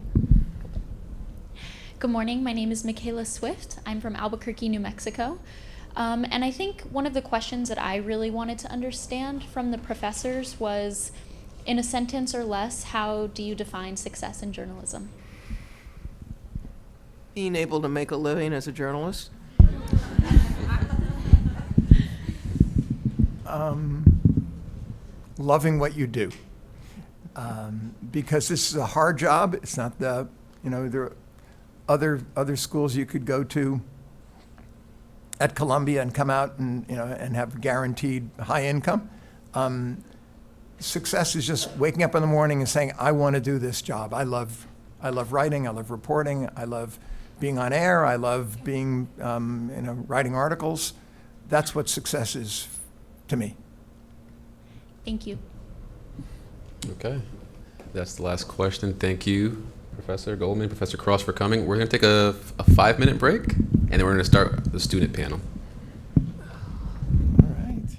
Good morning. My name is Michaela Swift. I'm from Albuquerque, New Mexico. And I think one of the questions that I really wanted to understand from the professors was, in a sentence or less, how do you define success in journalism? being able to make a living as a journalist. Loving what you do, because this is a hard job. It's not there are other schools you could go to at Columbia and come out and have guaranteed high income. Success is just waking up in the morning and saying, I want to do this job. I love writing. I love reporting. I love being on air. I love being writing articles. that's what success is to me. Thank you. Okay. That's the last question. Thank you, Professor Goldman, Professor Cross, for coming. We're going to take a 5-minute break, and then we're going to start the student panel. All right.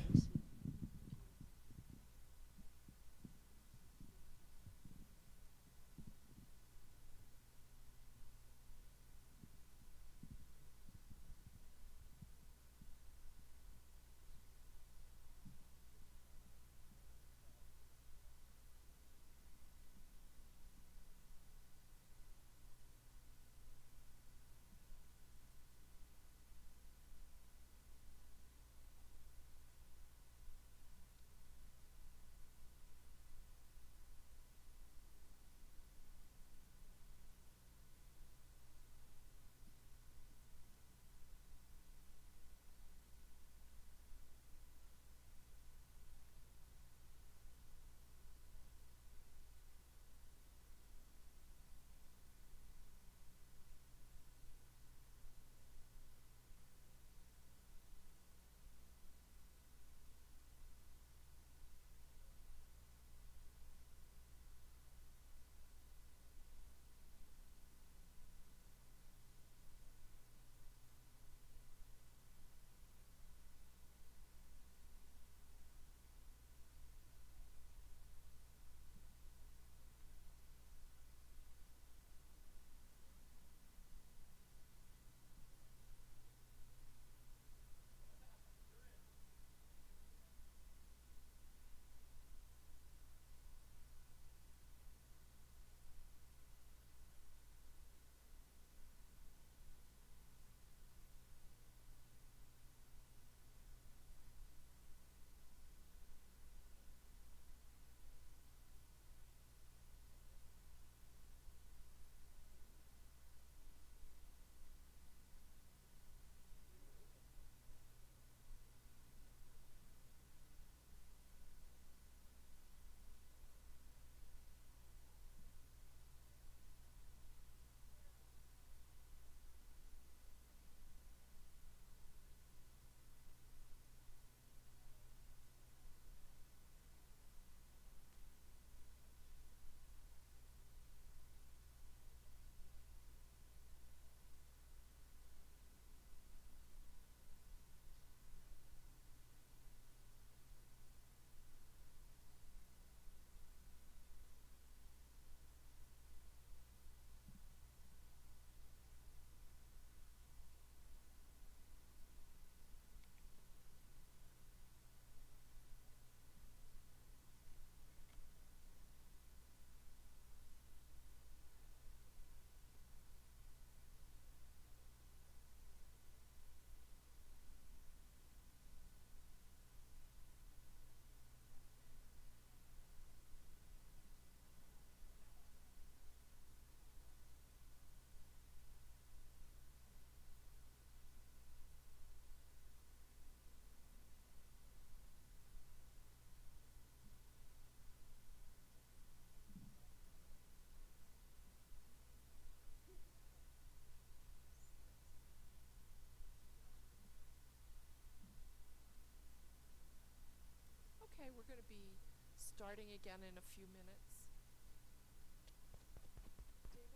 Okay, we're going to be starting again in a few minutes. David?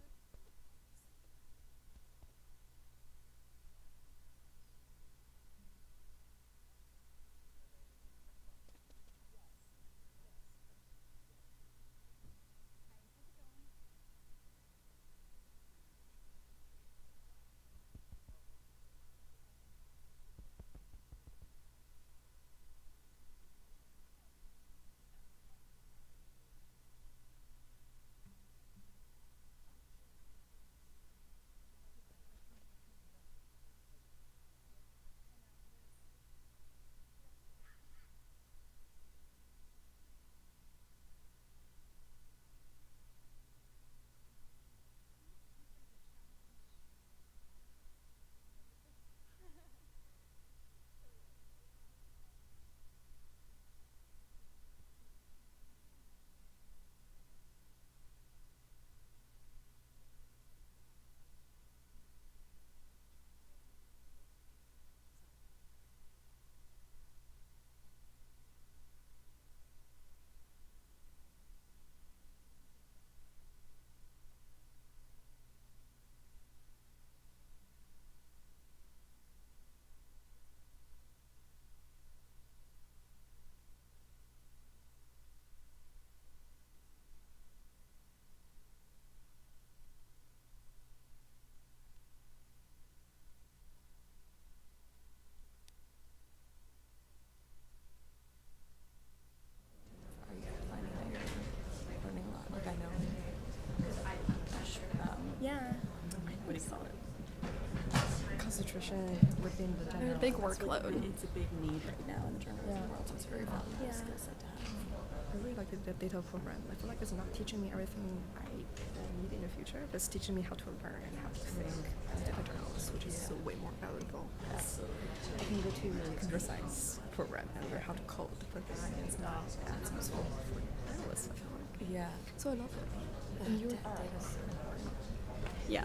within the A big workload. It's a big need right now in the journalism world, so it's very valuable skill set to have. I really like the data program. I feel like it's not teaching me everything I need in the future, but it's teaching me how to learn and how to think as a data journalist, which is way more valuable. I can go to a computer science program and learn how to code, but that is not as useful for journalists. I feel like. Yeah. So I love it. And your data is so important. Yeah.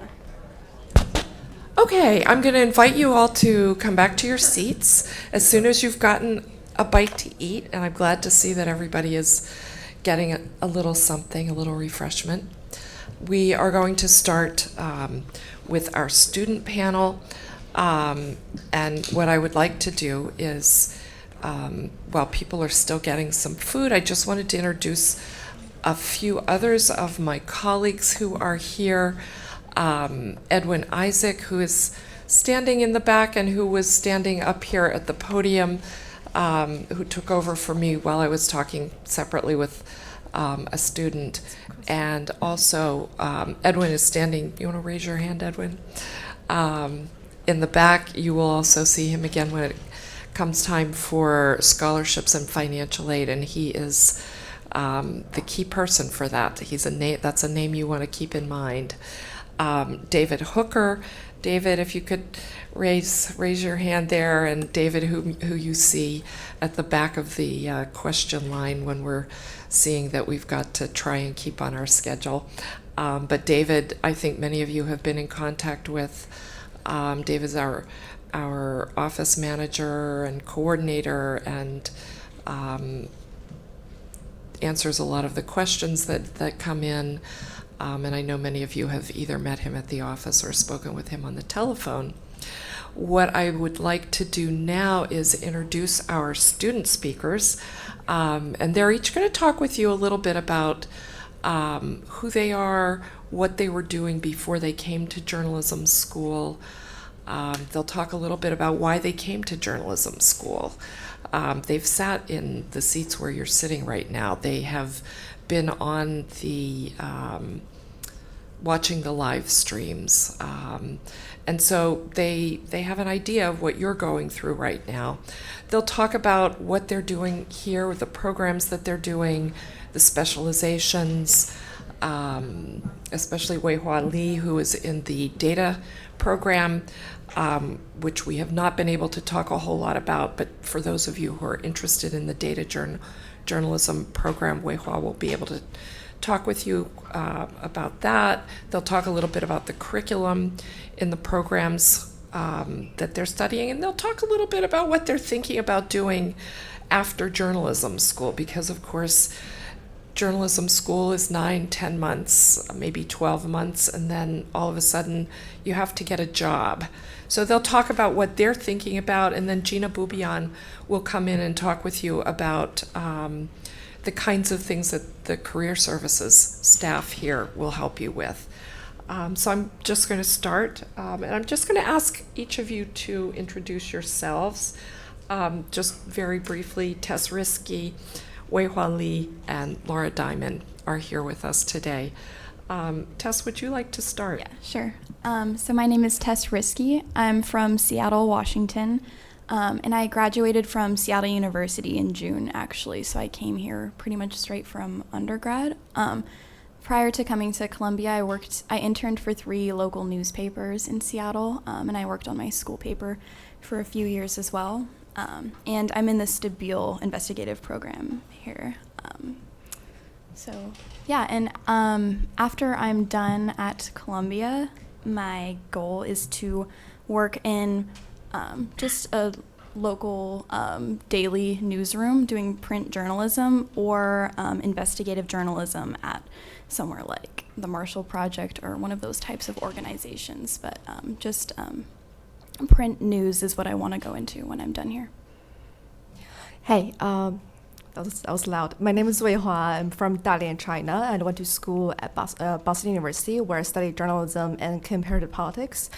Okay, I'm going to invite you all to come back to your seats as soon as you've gotten a bite to eat, and I'm glad to see that everybody is getting a little something, a little refreshment. We are going to start with our student panel, and what I would like to do is, while people are still getting some food, I just wanted to introduce a few others of my colleagues who are here. Edwin Isaac, who is standing in the back and who was standing up here at the podium, who took over for me while I was talking separately with a student. And also, Edwin is standing, you want to raise your hand, Edwin? In the back, you will also see him again when it comes time for scholarships and financial aid, and he is the key person for that. He's that's a name you want to keep in mind. David Hooker. David, if you could raise your hand there, and David, who you see at the back of the question line when we're seeing that we've got to try and keep on our schedule. But David, I think many of you have been in contact with. David's our office manager and coordinator, and answers a lot of the questions that come in. And I know many of you have either met him at the office or spoken with him on the telephone. What I would like to do now is introduce our student speakers. And they're each going to talk with you a little bit about who they are, what they were doing before they came to journalism school. They'll talk a little bit about why they came to journalism school. They've sat in the seats where you're sitting right now. They have been on the watching the live streams, and so they have an idea of what you're going through right now. They'll talk about what they're doing here with the programs that they're doing, the specializations, especially Weihua Li, who is in the data program, which we have not been able to talk a whole lot about, but for those of you who are interested in the data journalism program, Weihua will be able to talk with you about that. They'll talk a little bit about the curriculum in the programs that they're studying, and they'll talk a little bit about what they're thinking about doing after journalism school, because of course journalism school is 9-10 months, maybe 12 months, and then all of a sudden you have to get a job. So they'll talk about what they're thinking about, and then Gina Bubian will come in and talk with you about the kinds of things that the career services staff here will help you with. So I'm just going to start, and I'm just going to ask each of you to introduce yourselves. Just very briefly, Tess Risky, Weihua Li, and Laura Diamond are here with us today. Tess, would you like to start? Yeah, sure. So my name is Tess Risky. I'm from Seattle, Washington, and I graduated from Seattle University in June, actually, so I came here pretty much straight from undergrad. Prior to coming to Columbia, I interned for 3 local newspapers in Seattle, and I worked on my school paper for a few years as well. And I'm in the Stabile investigative program here. So yeah, and after I'm done at Columbia, my goal is to work in just a local daily newsroom doing print journalism or investigative journalism at somewhere like the Marshall Project or one of those types of organizations. But just print news is what I want to go into when I'm done here. Hey, that was loud. My name is Weihua. I'm from Dalian, China, and went to school at Boston University, where I studied journalism and comparative politics.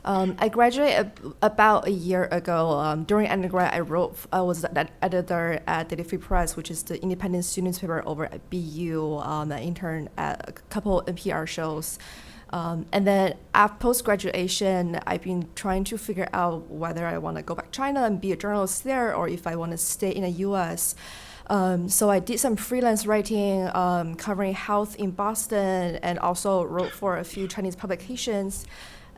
I graduated about a year ago. During undergrad, I was an editor at Daily Free Press, which is the independent student newspaper over at BU. I interned at a couple NPR shows. And then after post-graduation, I've been trying to figure out whether I want to go back to China and be a journalist there, or if I want to stay in the US. So I did some freelance writing covering health in Boston, and also wrote for a few Chinese publications.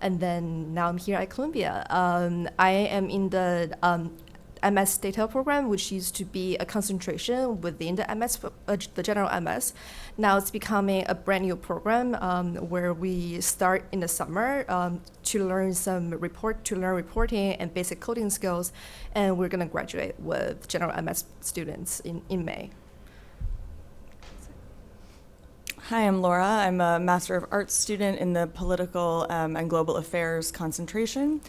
And then now I'm here at Columbia. I am in the MS data program, which used to be a concentration within the MS, the general MS. Now it's becoming a brand new program where we start in the summer to learn reporting and basic coding skills, and we're going to graduate with general MS students in May. Hi, I'm Laura. I'm a Master of Arts student in the Political and Global Affairs concentration.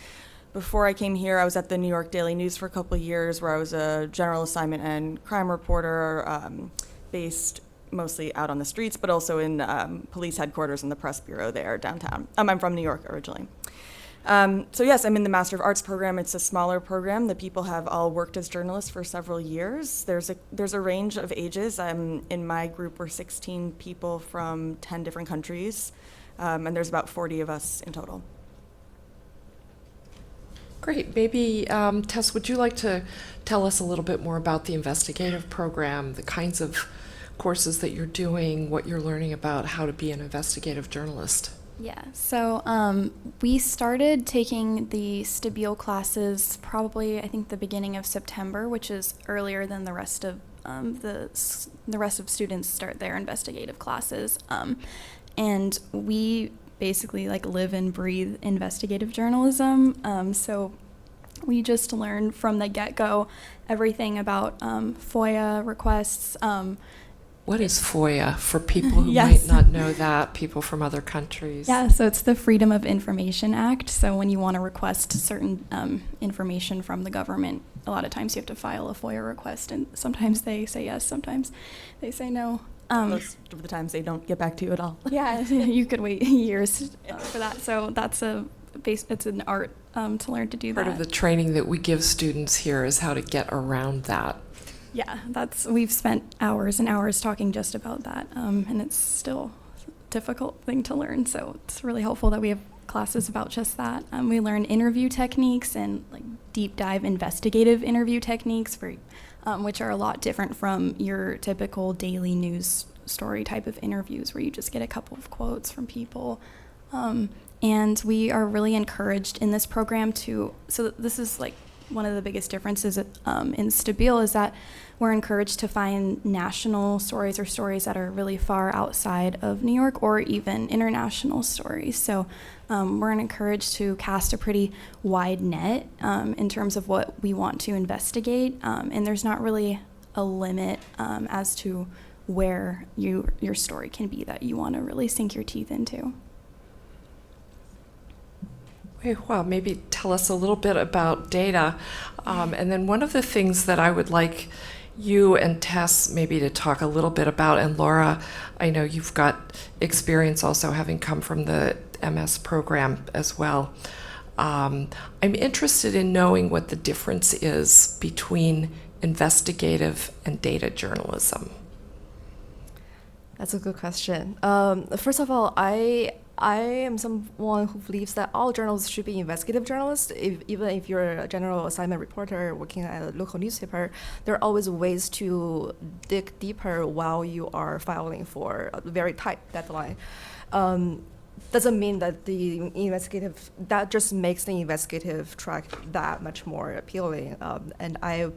Before I came here, I was at the New York Daily News for a couple of years, where I was a general assignment and crime reporter, based mostly out on the streets, but also in police headquarters and the press bureau there downtown. I'm from New York originally. So yes, I'm in the Master of Arts program. It's a smaller program. The people have all worked as journalists for several years. There's a range of ages. In my group, we're 16 people from 10 different countries, and there's about 40 of us in total. Great. Maybe, Tess, would you like to tell us a little bit more about the investigative program, the kinds of courses that you're doing, what you're learning about how to be an investigative journalist? Yeah, so we started taking the Stabile classes probably, I think, the beginning of September, which is earlier than the rest of the rest of students start their investigative classes. And we basically live and breathe investigative journalism. So we just learned from the get-go everything about FOIA requests. What is FOIA for people who Yes. might not know that, people from other countries? Yeah, so it's the Freedom of Information Act. So when you want to request certain information from the government, a lot of times you have to file a FOIA request, and sometimes they say yes, sometimes they say no. Most of the times they don't get back to you at all. Yeah, you could wait years for that. So that's it's an art to learn to do that. Part of the training that we give students here is how to get around that. Yeah, we've spent hours and hours talking just about that, and it's still a difficult thing to learn. So it's really helpful that we have classes about just that. We learn interview techniques and deep dive investigative interview techniques, which are a lot different from your typical daily news story type of interviews where you just get a couple of quotes from people. And we are really encouraged in this program so this is one of the biggest differences in Stabile is that we're encouraged to find national stories or stories that are really far outside of New York, or even international stories. So we're encouraged to cast a pretty wide net in terms of what we want to investigate, and there's not really a limit as to where your story can be that you want to really sink your teeth into. Well, maybe tell us a little bit about data. And then one of the things that I would like you and Tess maybe to talk a little bit about, and Laura, I know you've got experience also having come from the MS program as well. I'm interested in knowing what the difference is between investigative and data journalism. That's a good question. First of all, I am someone who believes that all journalists should be investigative journalists. Even if you're a general assignment reporter working at a local newspaper, there are always ways to dig deeper while you are filing for a very tight deadline. Doesn't mean that that just makes the investigative track that much more appealing. And I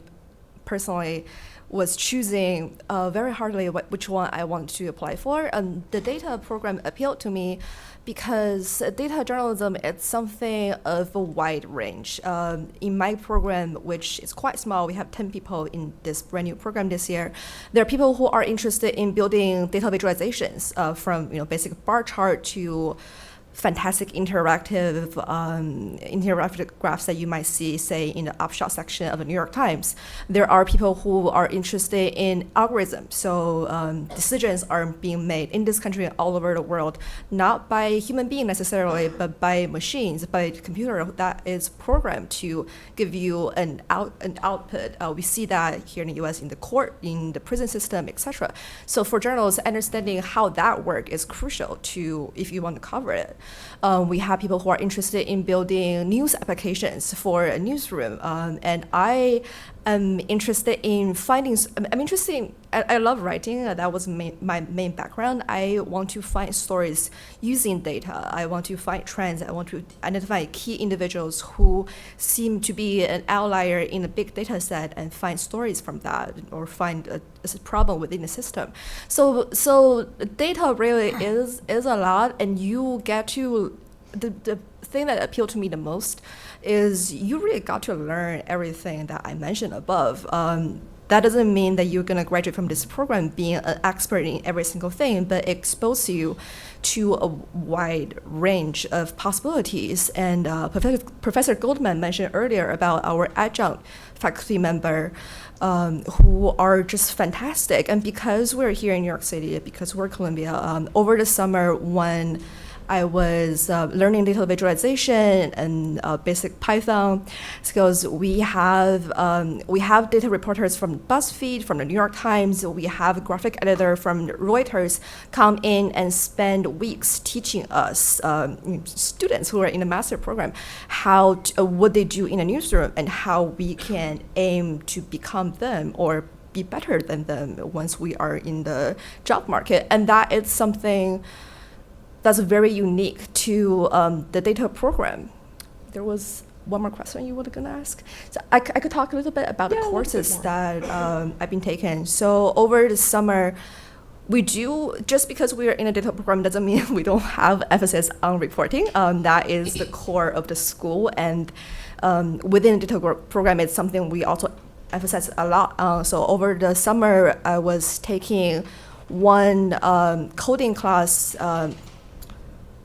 personally was choosing very hardly which one I want to apply for. And the data program appealed to me because data journalism is something of a wide range. In my program, which is quite small, we have 10 people in this brand new program this year. There are people who are interested in building data visualizations from basic bar chart to fantastic interactive graphs that you might see, say, in the upshot section of the New York Times. There are people who are interested in algorithms. So decisions are being made in this country and all over the world, not by human beings necessarily, but by machines, by the computer that is programmed to give you an output. We see that here in the US in the court, in the prison system, etc. So for journalists, understanding how that works is crucial to if you want to cover it. We have people who are interested in building news applications for a newsroom, and I am interested in finding. I love writing. That was my main background. I want to find stories using data. I want to find trends. I want to identify key individuals who seem to be an outlier in a big data set and find stories from that, or find a problem within the system. So data really is a lot, and you get to the thing that appealed to me the most is you really got to learn everything that I mentioned above. That doesn't mean that you're going to graduate from this program being an expert in every single thing, but it exposes you to a wide range of possibilities. And Professor Goldman mentioned earlier about our adjunct faculty member who are just fantastic. And because we're here in New York City, because we're Columbia, over the summer when I was learning data visualization and basic Python skills. We have data reporters from BuzzFeed, from the New York Times. We have a graphic editor from Reuters come in and spend weeks teaching us students who are in the master program what they do in a newsroom and how we can aim to become them or be better than them once we are in the job market. And that is something that's very unique to the data program. There was one more question you were going to ask. So I could talk a little bit about the courses that I've been taking. So over the summer, we do, just because we are in a data program doesn't mean we don't have emphasis on reporting. That is the core of the school. And within the data program, it's something we also emphasize a lot on. So over the summer, I was taking one coding class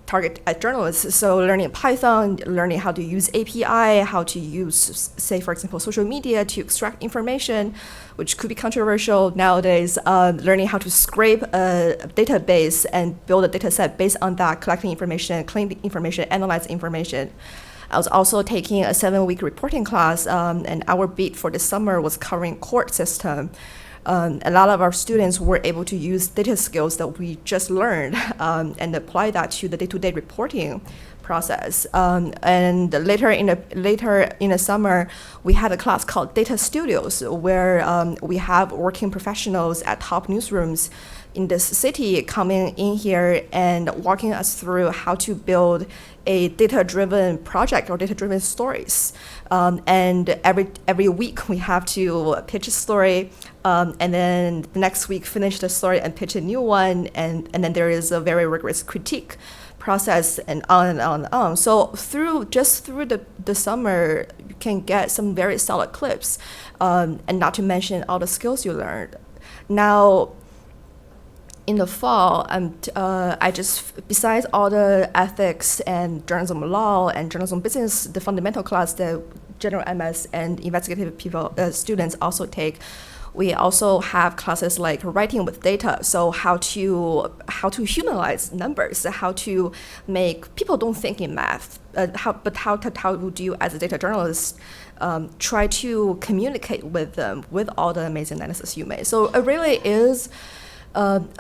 target at journalists. So learning Python, learning how to use API, how to use, say, for example, social media to extract information, which could be controversial nowadays, learning how to scrape a database and build a data set based on that, collecting information, cleaning information, analyze information. I was also taking a 7-week reporting class, and our beat for the summer was covering court system. A lot of our students were able to use data skills that we just learned and apply that to the day-to-day reporting process. And later in the summer, we had a class called Data Studios, where we have working professionals at top newsrooms in this city coming in here and walking us through how to build a data-driven project or data-driven stories. And every week we have to pitch a story, and then the next week finish the story and pitch a new one, and then there is a very rigorous critique process, and on and on and on. So through the summer, you can get some very solid clips, and not to mention all the skills you learned. Now, in the fall, I just, besides all the ethics and journalism law and journalism business, the fundamental class that general MS and investigative students also take, we also have classes like writing with data. So how to humanize numbers, how to make people don't think in math, how would you as a data journalist try to communicate with them with all the amazing analysis you made. So it really is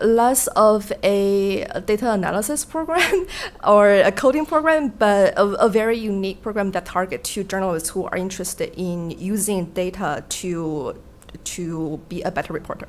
less of a data analysis program or a coding program, but a very unique program that targets to journalists who are interested in using data to be a better reporter.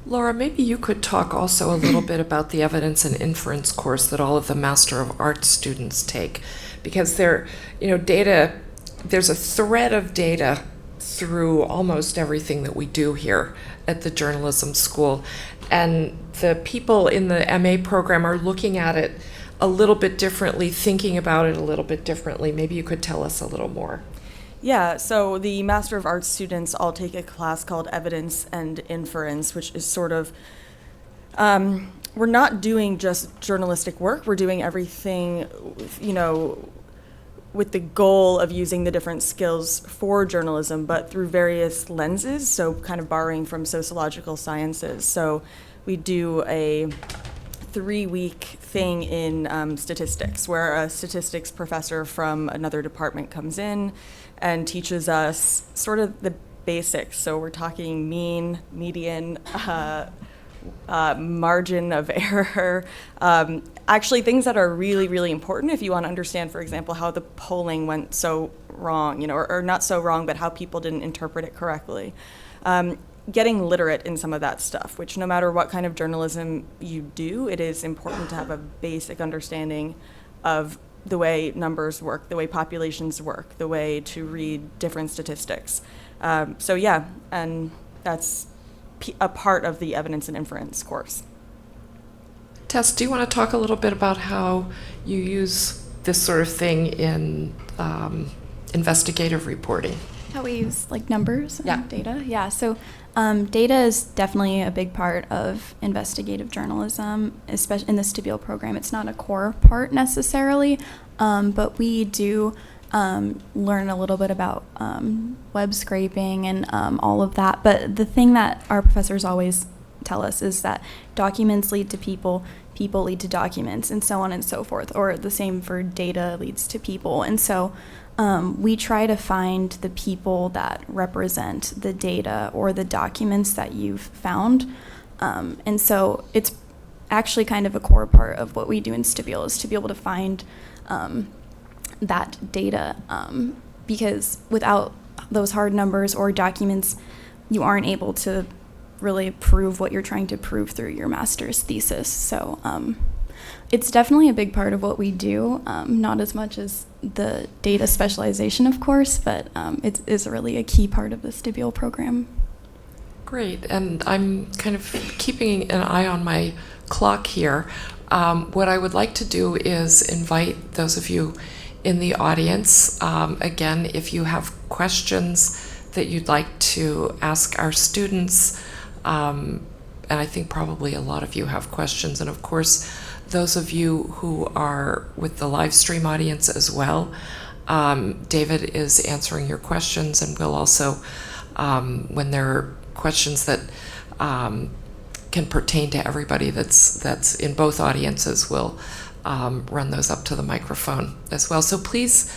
Laura, maybe you could talk also a little bit about the evidence and inference course that all of the Master of Arts students take, because data, there's a thread of data through almost everything that we do here at the journalism school. And the people in the MA program are looking at it a little bit differently, thinking about it a little bit differently. Maybe you could tell us a little more. Yeah, so the Master of Arts students all take a class called Evidence and Inference, which is sort of we're not doing just journalistic work. We're doing everything, with the goal of using the different skills for journalism, but through various lenses, so kind of borrowing from sociological sciences. So we do a 3-week thing in statistics, where a statistics professor from another department comes in and teaches us sort of the basics. So we're talking mean, median, margin of error, actually things that are really, really important if you want to understand, for example, how the polling went so wrong, or not so wrong, but how people didn't interpret it correctly. Getting literate in some of that stuff, which no matter what kind of journalism you do, it is important to have a basic understanding of the way numbers work, the way populations work, the way to read different statistics. So yeah, and that's a part of the evidence and inference course. Tess, do you want to talk a little bit about how you use this sort of thing in investigative reporting? How we use like numbers and data? Yeah, so data is definitely a big part of investigative journalism, especially in the Stabile program. It's not a core part necessarily, but we do learn a little bit about web scraping and all of that. But the thing that our professors always tell us is that documents lead to people, people lead to documents, and so on and so forth. Or the same for data leads to people. And so we try to find the people that represent the data or the documents that you've found. And so it's actually kind of a core part of what we do in Stabile, is to be able to find that data, because without those hard numbers or documents, you aren't able to really prove what you're trying to prove through your master's thesis. So it's definitely a big part of what we do, not as much as the data specialization, of course, but it is really a key part of the Stabile program. Great, and I'm kind of keeping an eye on my clock here. What I would like to do is invite those of you in the audience, again, if you have questions that you'd like to ask our students, and I think probably a lot of you have questions, and of course, those of you who are with the live stream audience as well, David is answering your questions, and we'll also, when there are questions that can pertain to everybody that's in both audiences, we'll run those up to the microphone as well. So please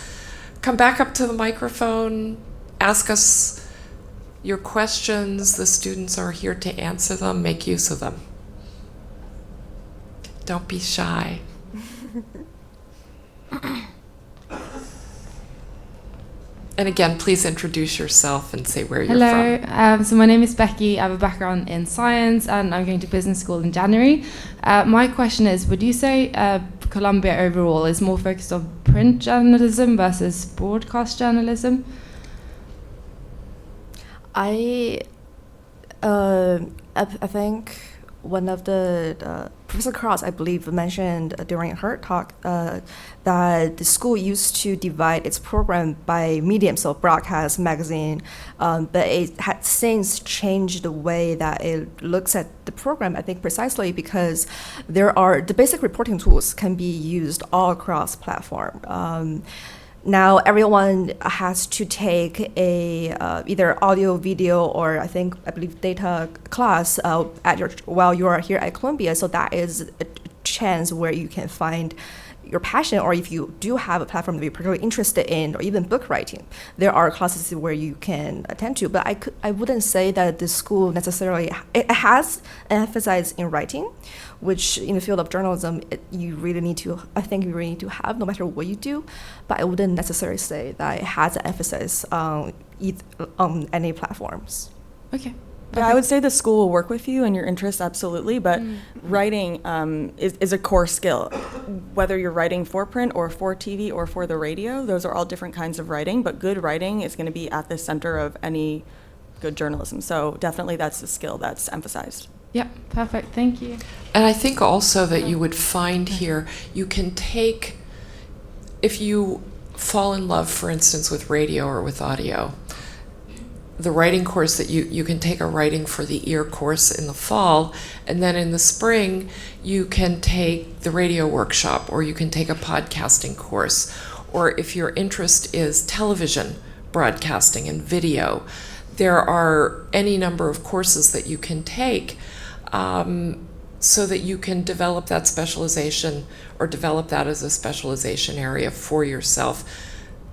come back up to the microphone, ask us your questions. The students are here to answer them. Make use of them. Don't be shy. And again, please introduce yourself and say where you're from. Hello, so my name is Becky. I have a background in science and I'm going to business school in January. My question is, would you say Columbia overall is more focused on print journalism versus broadcast journalism? I think one of the Professor Cross, I believe, mentioned during her talk that the school used to divide its program by medium, so broadcast, magazine, but it had since changed the way that it looks at the program, I think precisely because the basic reporting tools can be used all across platform. Now everyone has to take a either audio, video, or I believe data class while you are here at Columbia. So that is a chance where you can find your passion, or if you do have a platform that you're particularly interested in, or even book writing, there are classes where you can attend to. But I wouldn't say that the school necessarily, it has an emphasis in writing, which in the field of journalism, you really need to have no matter what you do. But I wouldn't necessarily say that it has an emphasis on any platforms. Okay. Yeah, I would say the school will work with you and your interests, absolutely, but writing is a core skill. Whether you're writing for print or for TV or for the radio, those are all different kinds of writing, but good writing is going to be at the center of any good journalism. So definitely that's a skill that's emphasized. Yeah, perfect. Thank you. And I think also that you would find here, you can take, if you fall in love, for instance, with radio or with audio, the writing course that you can take a writing for the ear course in the fall, and then in the spring you can take the radio workshop, or you can take a podcasting course, or if your interest is television broadcasting and video, there are any number of courses that you can take so that you can develop that specialization or develop that as a specialization area for yourself.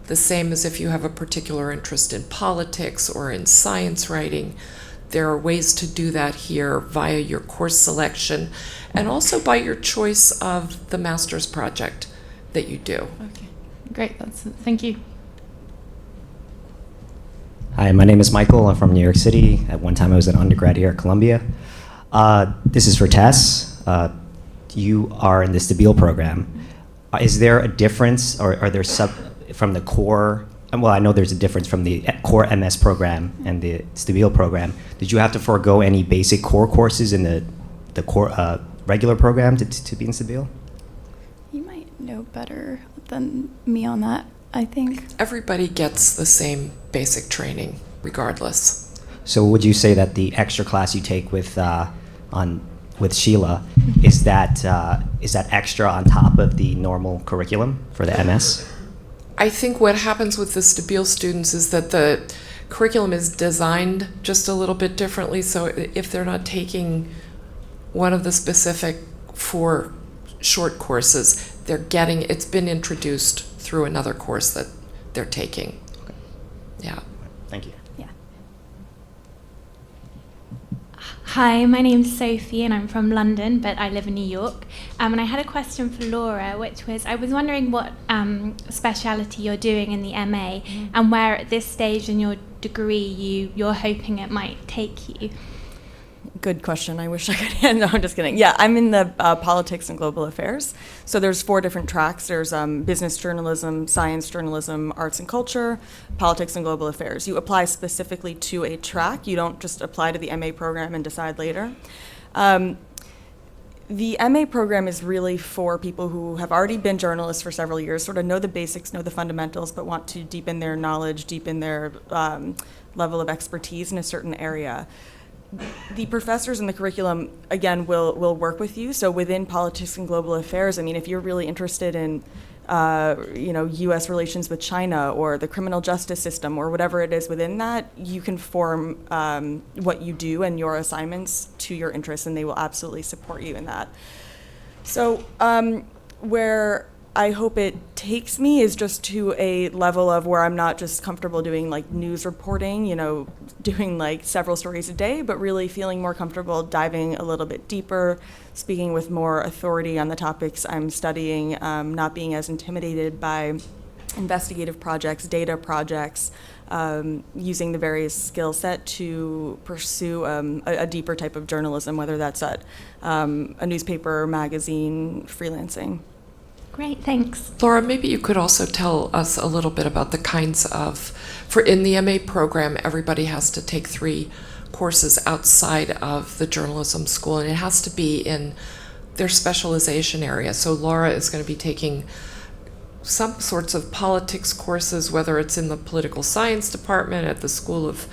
The same as if you have a particular interest in politics or in science writing. There are ways to do that here via your course selection and also by your choice of the master's project that you do. Okay, great. Thank you. Hi, my name is Michael. I'm from New York City. At one time, I was an undergrad here at Columbia. This is for Tess. You are in the Stabile program. Is there a difference, or are there from the core? Well, I know there's a difference from the core MS program and the Stabile program. Did you have to forego any basic core courses in the core regular program to be in Stabile? You might know better than me on that, I think. Everybody gets the same basic training, regardless. So would you say that the extra class you take with Sheila is that extra on top of the normal curriculum for the MS? I think what happens with the Stabile students is that the curriculum is designed just a little bit differently. So if they're not taking one of the specific 4 short courses, it's been introduced through another course that they're taking. Okay. Yeah. Thank you. Yeah. Hi, my name's Sophie and I'm from London, but I live in New York. And I had a question for Laura, which was, I was wondering what speciality you're doing in the MA and where at this stage in your degree you're hoping it might take you. Good question. I wish I could. No, I'm just kidding. Yeah, I'm in the politics and global affairs. So there's 4 different tracks. There's business journalism, science journalism, arts and culture, politics and global affairs. You apply specifically to a track. You don't just apply to the MA program and decide later. The MA program is really for people who have already been journalists for several years, sort of know the basics, know the fundamentals, but want to deepen their knowledge, deepen their level of expertise in a certain area. The professors in the curriculum, again, will work with you. So within politics and global affairs, I mean, if you're really interested in, U.S. relations with China or the criminal justice system or whatever it is within that, you can form what you do and your assignments to your interests, and they will absolutely support you in that. So where I hope it takes me is just to a level of where I'm not just comfortable doing like news reporting, doing like several stories a day, but really feeling more comfortable diving a little bit deeper, speaking with more authority on the topics I'm studying, not being as intimidated by investigative projects, data projects, using the various skill set to pursue a deeper type of journalism, whether that's at a newspaper, magazine, freelancing. Great, thanks. Laura, maybe you could also tell us a little bit about the kinds of, in the MA program, everybody has to take 3 courses outside of the journalism school, and it has to be in their specialization area. So Laura is going to be taking some sorts of politics courses, whether it's in the political science department at the School of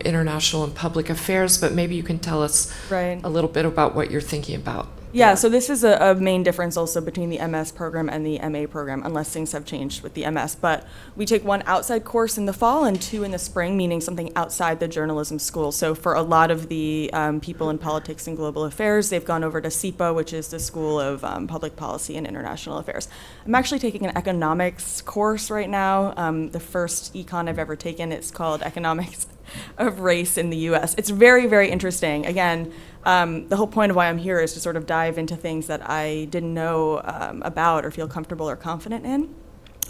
International and Public Affairs, but maybe you can tell us a little bit about what you're thinking about. Yeah, so this is a main difference also between the MS program and the MA program, unless things have changed with the MS. But we take 1 outside course in the fall and 2 in the spring, meaning something outside the journalism school. So for a lot of the people in politics and global affairs, they've gone over to SIPA, which is the School of Public Policy and International Affairs. I'm actually taking an economics course right now. The first econ I've ever taken, it's called Economics of Race in the U.S. It's very, very interesting. Again, the whole point of why I'm here is to sort of dive into things that I didn't know about or feel comfortable or confident in.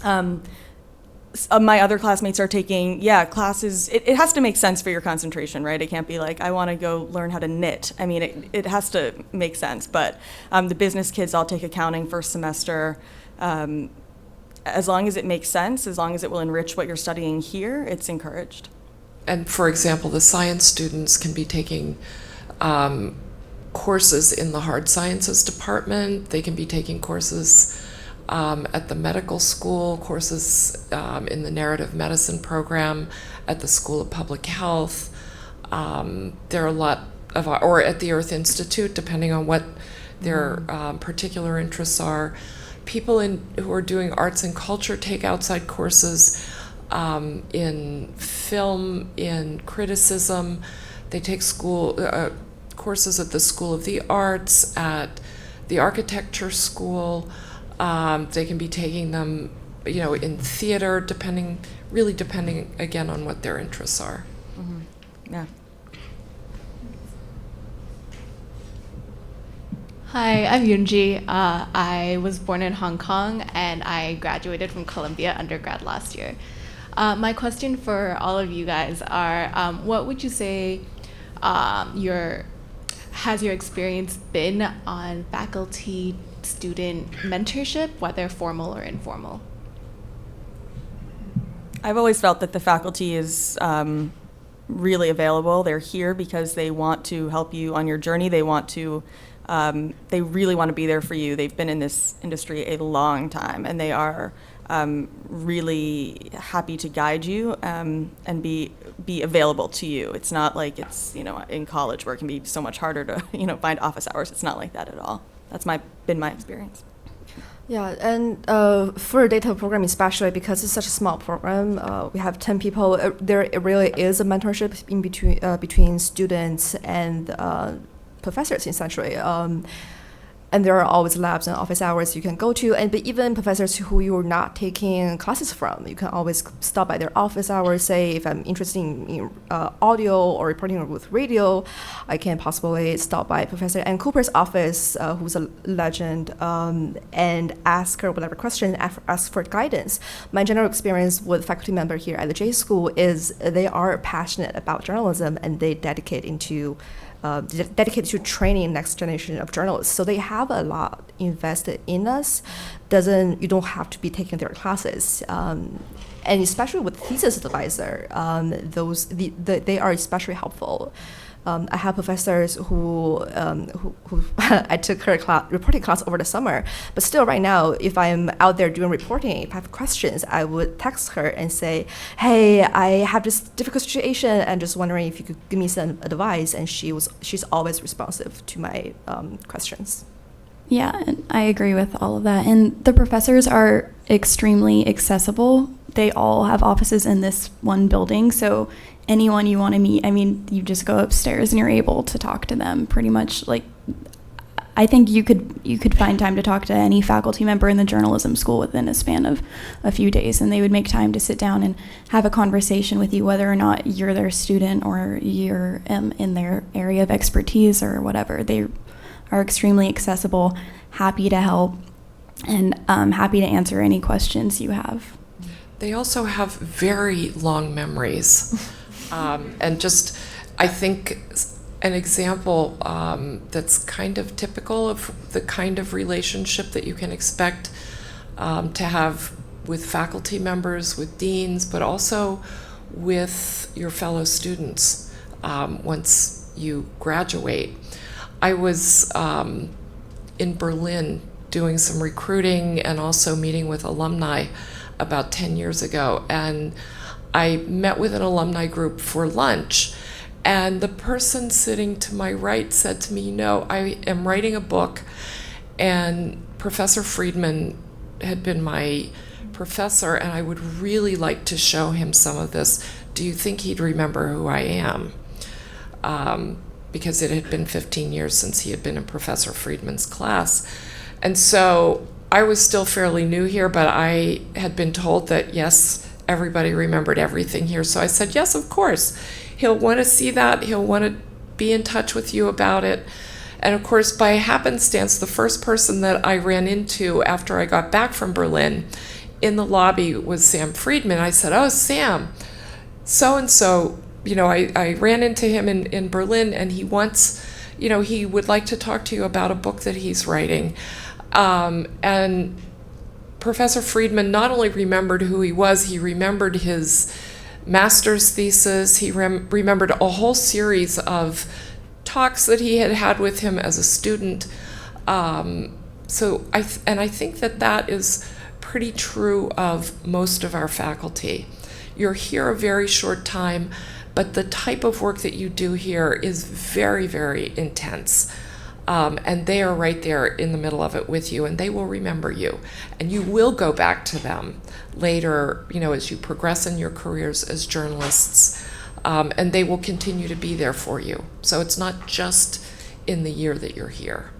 My other classmates are taking, classes. It has to make sense for your concentration, right? It can't be like, I want to go learn how to knit. I mean, it has to make sense. But the business kids all take accounting first semester. As long as it makes sense, as long as it will enrich what you're studying here, it's encouraged. And for example, the science students can be taking courses in the hard sciences department. They can be taking courses at the medical school, courses in the narrative medicine program, at the School of Public Health. There are a lot of, or at the Earth Institute, depending on what their particular interests are. People who are doing arts and culture take outside courses in film, in criticism. They take courses at the School of the Arts, at the Architecture School. They can be taking them, in theater, depending again on what their interests are. Mm-hmm. Yeah. Hi, I'm Yoonji. I was born in Hong Kong and I graduated from Columbia undergrad last year. My question for all of you guys are, what would you say has your experience been on faculty-student mentorship, whether formal or informal? I've always felt that the faculty is really available. They're here because they want to help you on your journey. They really want to be there for you. They've been in this industry a long time, and they are really happy to guide you and be available to you. It's not like it's in college where it can be so much harder to find office hours. It's not like that at all. That's been my experience. Yeah, and for a data program especially, because it's such a small program, we have 10 people. There really is a mentorship in between students and professors, essentially. And there are always labs and office hours you can go to, but even professors who you're not taking classes from, you can always stop by their office hours. Say, if I'm interested in audio or reporting with radio, I can possibly stop by Professor Ann Cooper's office, who's a legend, and ask her whatever question, ask for guidance. My general experience with faculty member here at the J School is they are passionate about journalism, and they dedicated to training next generation of journalists. So they have a lot invested in us. You don't have to be taking their classes. And especially with thesis advisor, they are especially helpful. I have professors who I took her reporting class over the summer, but still right now, if I'm out there doing reporting, if I have questions, I would text her and say, hey, I have this difficult situation and just wondering if you could give me some advice, and she's always responsive to my questions. Yeah, and I agree with all of that. And the professors are extremely accessible. They all have offices in this one building, so anyone you want to meet, you just go upstairs and you're able to talk to them pretty much. Like, I think you could find time to talk to any faculty member in the journalism school within a span of a few days, and they would make time to sit down and have a conversation with you, whether or not you're their student or you're in their area of expertise or whatever. They are extremely accessible, happy to help, and happy to answer any questions you have. They also have very long memories. And just, I think, an example that's kind of typical of the kind of relationship that you can expect to have with faculty members, with deans, but also with your fellow students once you graduate. I was in Berlin doing some recruiting and also meeting with alumni about 10 years ago, and I met with an alumni group for lunch, and the person sitting to my right said to me, I am writing a book, and Professor Friedman had been my professor, and I would really like to show him some of this. Do you think he'd remember who I am? Because it had been 15 years since he had been in Professor Friedman's class. And so I was still fairly new here, but I had been told that, yes, everybody remembered everything here. So I said, yes, of course. He'll want to see that. He'll want to be in touch with you about it. And of course, by happenstance, the first person that I ran into after I got back from Berlin in the lobby was Sam Friedman. I said, oh, Sam, so-and-so, I ran into him in Berlin, and he wants, he would like to talk to you about a book that he's writing. And Professor Friedman not only remembered who he was, he remembered his master's thesis, he remembered a whole series of talks that he had had with him as a student. I think that is pretty true of most of our faculty. You're here a very short time, but the type of work that you do here is very, very intense. And they are right there in the middle of it with you, and they will remember you. And you will go back to them later, as you progress in your careers as journalists, and they will continue to be there for you. So it's not just in the year that you're here.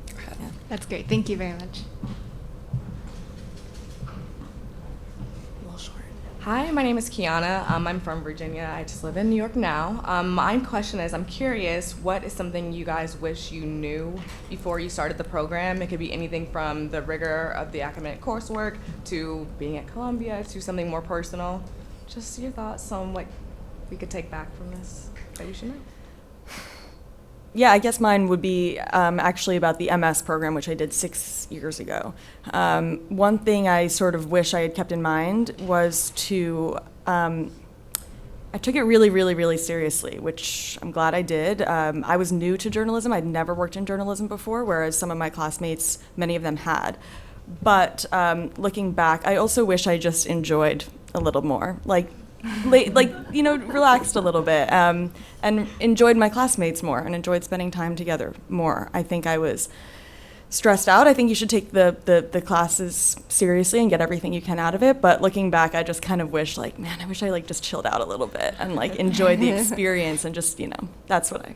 Yeah, that's great. Thank you very much. Hi, my name is Kiana. I'm from Virginia. I just live in New York now. My question is, I'm curious, what is something you guys wish you knew before you started the program? It could be anything from the rigor of the academic coursework to being at Columbia to something more personal. Just your thoughts on what we could take back from this that you should know. Yeah, I guess mine would be actually about the MS program, which I did 6 years ago. One thing I sort of wish I had kept in mind was I took it really, really, really seriously, which I'm glad I did. I was new to journalism. I'd never worked in journalism before, whereas some of my classmates, many of them had. But looking back, I also wish I just enjoyed a little more. Relaxed a little bit and enjoyed my classmates more and enjoyed spending time together more. I think I was stressed out. I think you should take the classes seriously and get everything you can out of it. But looking back, I just kind of wish, I wish I just chilled out a little bit and enjoyed the experience and just, that's what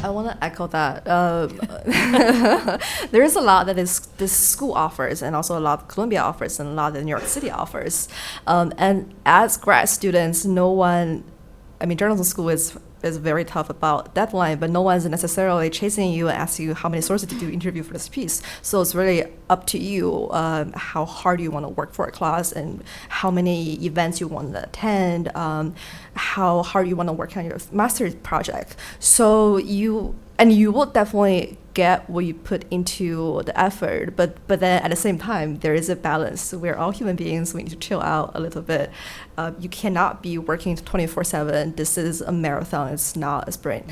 I want to echo that. There is a lot that this school offers, and also a lot Columbia offers, and a lot that New York City offers. And as grad students, journalism school is very tough about deadline, but no one's necessarily chasing you and asking you how many sources did you interview for this piece. So it's really up to you how hard you want to work for a class and how many events you want to attend, how hard you want to work on your master's project. So you will definitely get what you put into the effort, but then at the same time, there is a balance. We're all human beings. We need to chill out a little bit. You cannot be working 24/7. This is a marathon. It's not a sprint.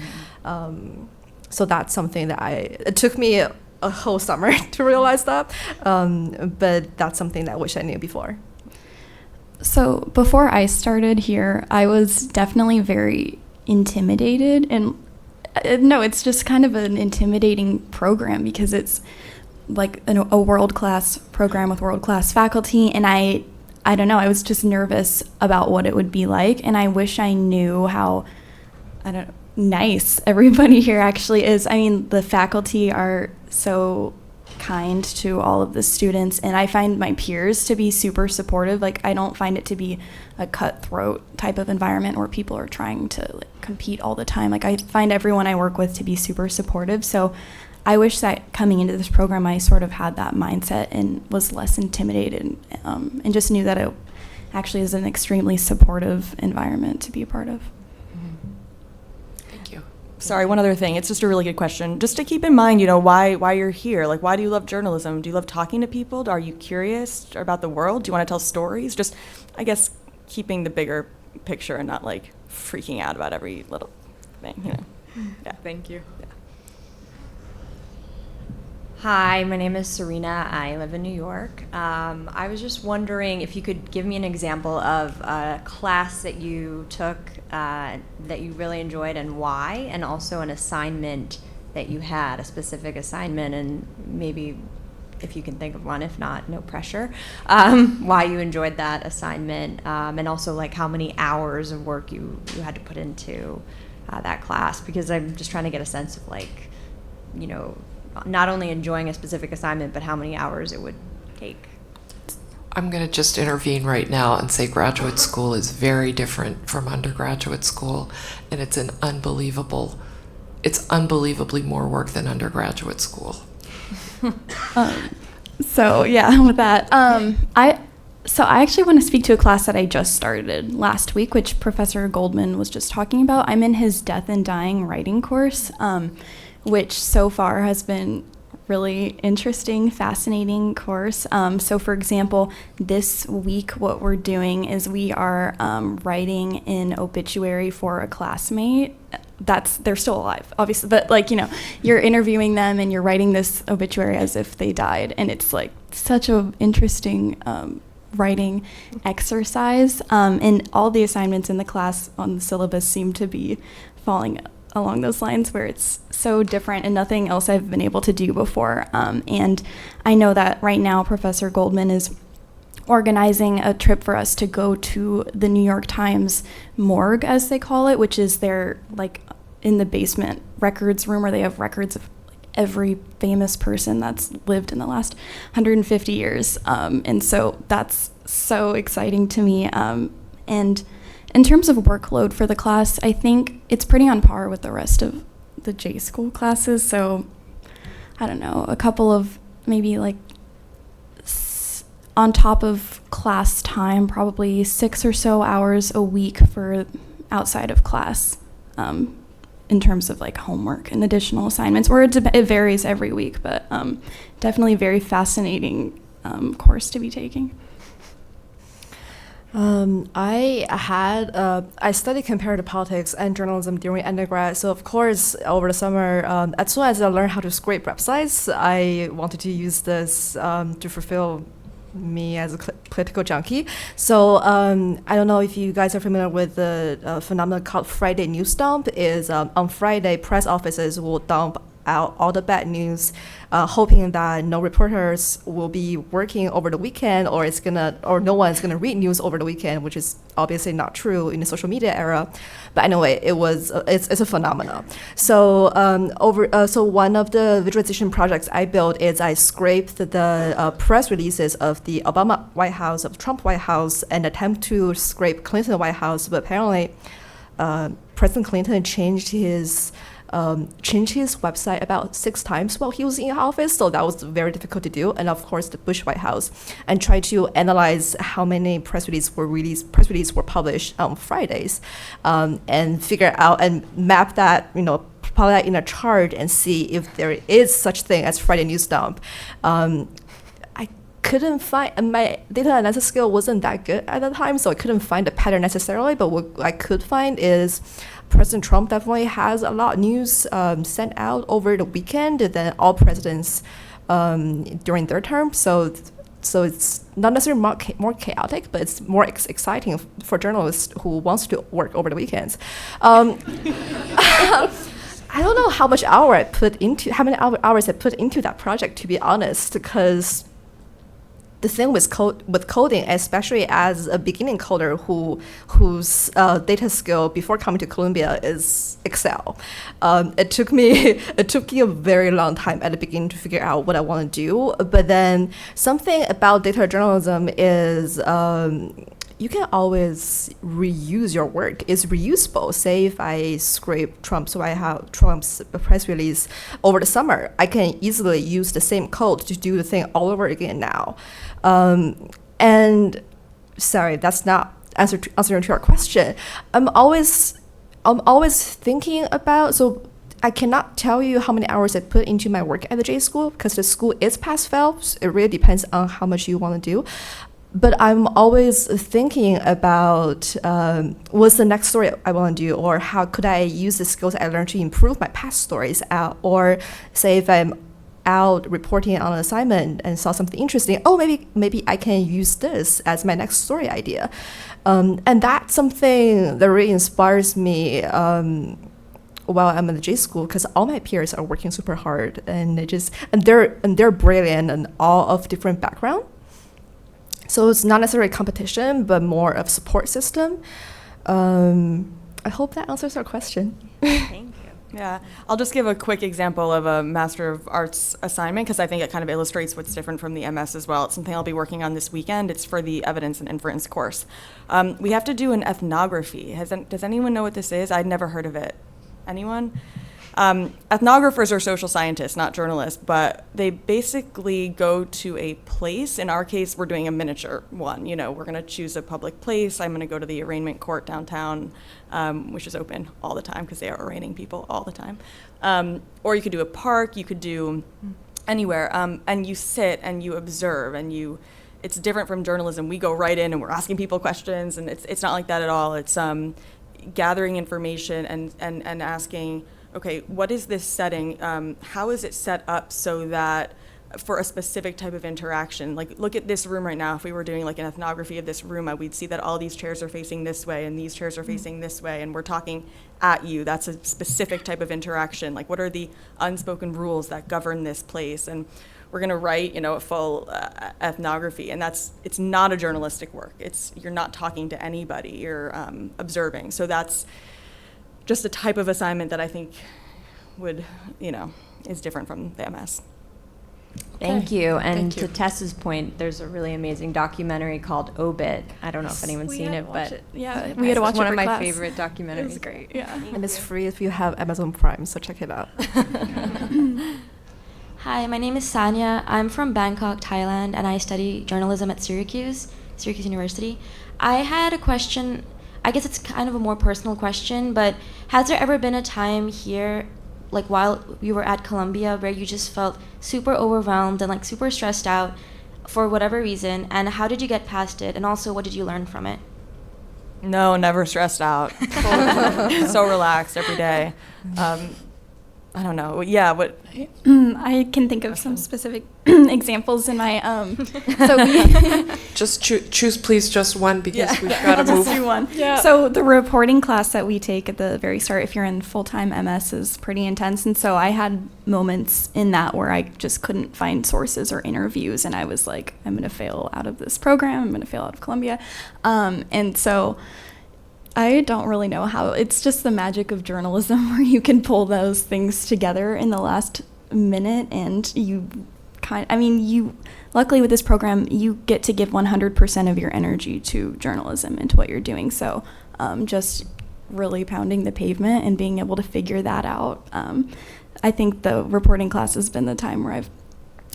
So that's something that it took me a whole summer to realize that, but that's something that I wish I knew before. So before I started here, I was definitely very intimidated, and no, it's just kind of an intimidating program because it's like a world-class program with world-class faculty, and I don't know, I was just nervous about what it would be like, and I wish I knew how nice everybody here actually is. I mean, the faculty are so kind to all of the students, and I find my peers to be super supportive. I don't find it to be a cutthroat type of environment where people are trying to compete all the time. I find everyone I work with to be super supportive. So I wish that coming into this program I sort of had that mindset and was less intimidated, and just knew that it actually is an extremely supportive environment to be a part of. Sorry, one other thing. It's just a really good question. Just to keep in mind, why you're here. Why do you love journalism? Do you love talking to people? Are you curious about the world? Do you want to tell stories? Just, I guess, keeping the bigger picture and not freaking out about every little thing. Yeah. Thank you. Yeah. Hi, my name is Serena. I live in New York. I was just wondering if you could give me an example of a class that you took that you really enjoyed and why, and also an assignment that you had, a specific assignment, and maybe if you can think of one, if not, no pressure, why you enjoyed that assignment, and also how many hours of work you had to put into that class, because I'm just trying to get a sense of not only enjoying a specific assignment, but how many hours it would take. I'm going to just intervene right now and say graduate school is very different from undergraduate school, and it's unbelievably more work than undergraduate school. So yeah, with that, I actually want to speak to a class that I just started last week, which Professor Goldman was just talking about. I'm in his Death and Dying writing course, which so far has been really interesting, fascinating course. So for example, this week what we're doing is we are writing an obituary for a classmate they're still alive, obviously, but like, you know, you're interviewing them and you're writing this obituary as if they died, and it's like such a interesting writing exercise, and all the assignments in the class on the syllabus seem to be falling along those lines, where it's so different and nothing else I've been able to do before. And I know that right now Professor Goldman is organizing a trip for us to go to the New York Times morgue, as they call it, which is their, like, in the basement records room where they have records of every famous person that's lived in the last 150 years. And so that's so exciting to me. And in terms of workload for the class, I think it's pretty on par with the rest of the J School classes. So I don't know, a couple of maybe like on top of class time, probably 6 or so hours a week for outside of class, in terms of like homework and additional assignments, or it varies every week, but definitely a very fascinating course to be taking. I studied comparative politics and journalism during undergrad. So of course, over the summer, as soon as I learned how to scrape websites, I wanted to use this to fulfill me as a political junkie. So I don't know if you guys are familiar with the phenomenon called Friday news dump. Is on Friday, press offices will dump out all the bad news, hoping that no reporters will be working over the weekend, or no one's gonna read news over the weekend, which is obviously not true in the social media era. But anyway, it's a phenomenon. So so one of the visualization projects I built is I scraped the press releases of the Obama White House, of Trump White House, and attempt to scrape Clinton White House, but apparently President Clinton changed his website about 6 times while he was in office, so that was very difficult to do. And of course, the Bush White House, and try to analyze how many press releases were published on Fridays, and figure out and map that, plot that in a chart and see if there is such thing as Friday news dump. I couldn't find, and my data analysis skill wasn't that good at the time, so I couldn't find a pattern necessarily. But what I could find is President Trump definitely has a lot of news sent out over the weekend than all presidents during their term. So it's not necessarily more chaotic, but it's more exciting for journalists who wants to work over the weekends. I don't know how many hours I put into that project, to be honest, because the thing with coding, especially as a beginning coder whose data skill before coming to Columbia is Excel, it took me a very long time at the beginning to figure out what I want to do. But then something about data journalism is you can always reuse your work. It's reusable. Say if I scrape Trump, so I have Trump's press release over the summer, I can easily use the same code to do the thing all over again now. And sorry, that's not answering to your question. I'm always thinking about, so I cannot tell you how many hours I put into my work at the J School, because the school is pass-fail. So it really depends on how much you want to do. But I'm always thinking about what's the next story I want to do, or how could I use the skills I learned to improve my past stories out, or say if I'm out reporting on an assignment and saw something interesting, maybe I can use this as my next story idea. And that's something that really inspires me while I'm at the J School, because all my peers are working super hard, and they're brilliant and all of different background. So it's not necessarily competition, but more of support system. I hope that answers our question. Thank you. Yeah, I'll just give a quick example of a Master of Arts assignment, because I think it kind of illustrates what's different from the MS as well. It's something I'll be working on this weekend. It's for the Evidence and Inference course. We have to do an ethnography. Does anyone know what this is? I'd never heard of it. Anyone? Ethnographers are social scientists, not journalists, but they basically go to a place. In our case, we're doing a miniature one. We're going to choose a public place. I'm going to go to the arraignment court downtown, which is open all the time because they are arraigning people all the time. Or you could do a park. You could do anywhere. And you sit and you observe, and it's different from journalism. We go right in and we're asking people questions, and it's not like that at all. It's gathering information and asking, okay, what is this setting? How is it set up so that for a specific type of interaction? Like, look at this room right now. If we were doing like an ethnography of this room, we'd see that all these chairs are facing this way and these chairs are facing this way, and we're talking at you. That's a specific type of interaction. Like, what are the unspoken rules that govern this place? And we're going to write, a full ethnography, and it's not a journalistic work. You're not talking to anybody. You're observing. So that's just a type of assignment that I think would, is different from the MS. Thank you. And Thank you. to Tess's point, there's a really amazing documentary called Obit. I don't know if anyone's We seen had it, to watch but it. Yeah, we had to watch it's it one of for my class. favorite documentaries. It was great. Yeah. And it's free if you have Amazon Prime, so check it out. Hi, my name is Sanya. I'm from Bangkok, Thailand, and I study journalism at Syracuse University. I had a question. I guess it's kind of a more personal question, but has there ever been a time here, like while you were at Columbia, where you just felt super overwhelmed and like super stressed out for whatever reason, and how did you get past it, and also what did you learn from it? No, never stressed out. So relaxed every day. I don't know. Yeah, what? I can think of some specific examples in my so we Just choose please just one, because we've got to I'll move. just do one. Yeah. So the reporting class that we take at the very start, if you're in full-time MS, is pretty intense. And so I had moments in that where I just couldn't find sources or interviews, and I was like, I'm going to fail out of this program. I'm going to fail out of Columbia. And so I don't really know how. It's just the magic of journalism where you can pull those things together in the last minute, and luckily with this program, you get to give 100% of your energy to journalism and to what you're doing. So just really pounding the pavement and being able to figure that out. I think the reporting class has been the time where I've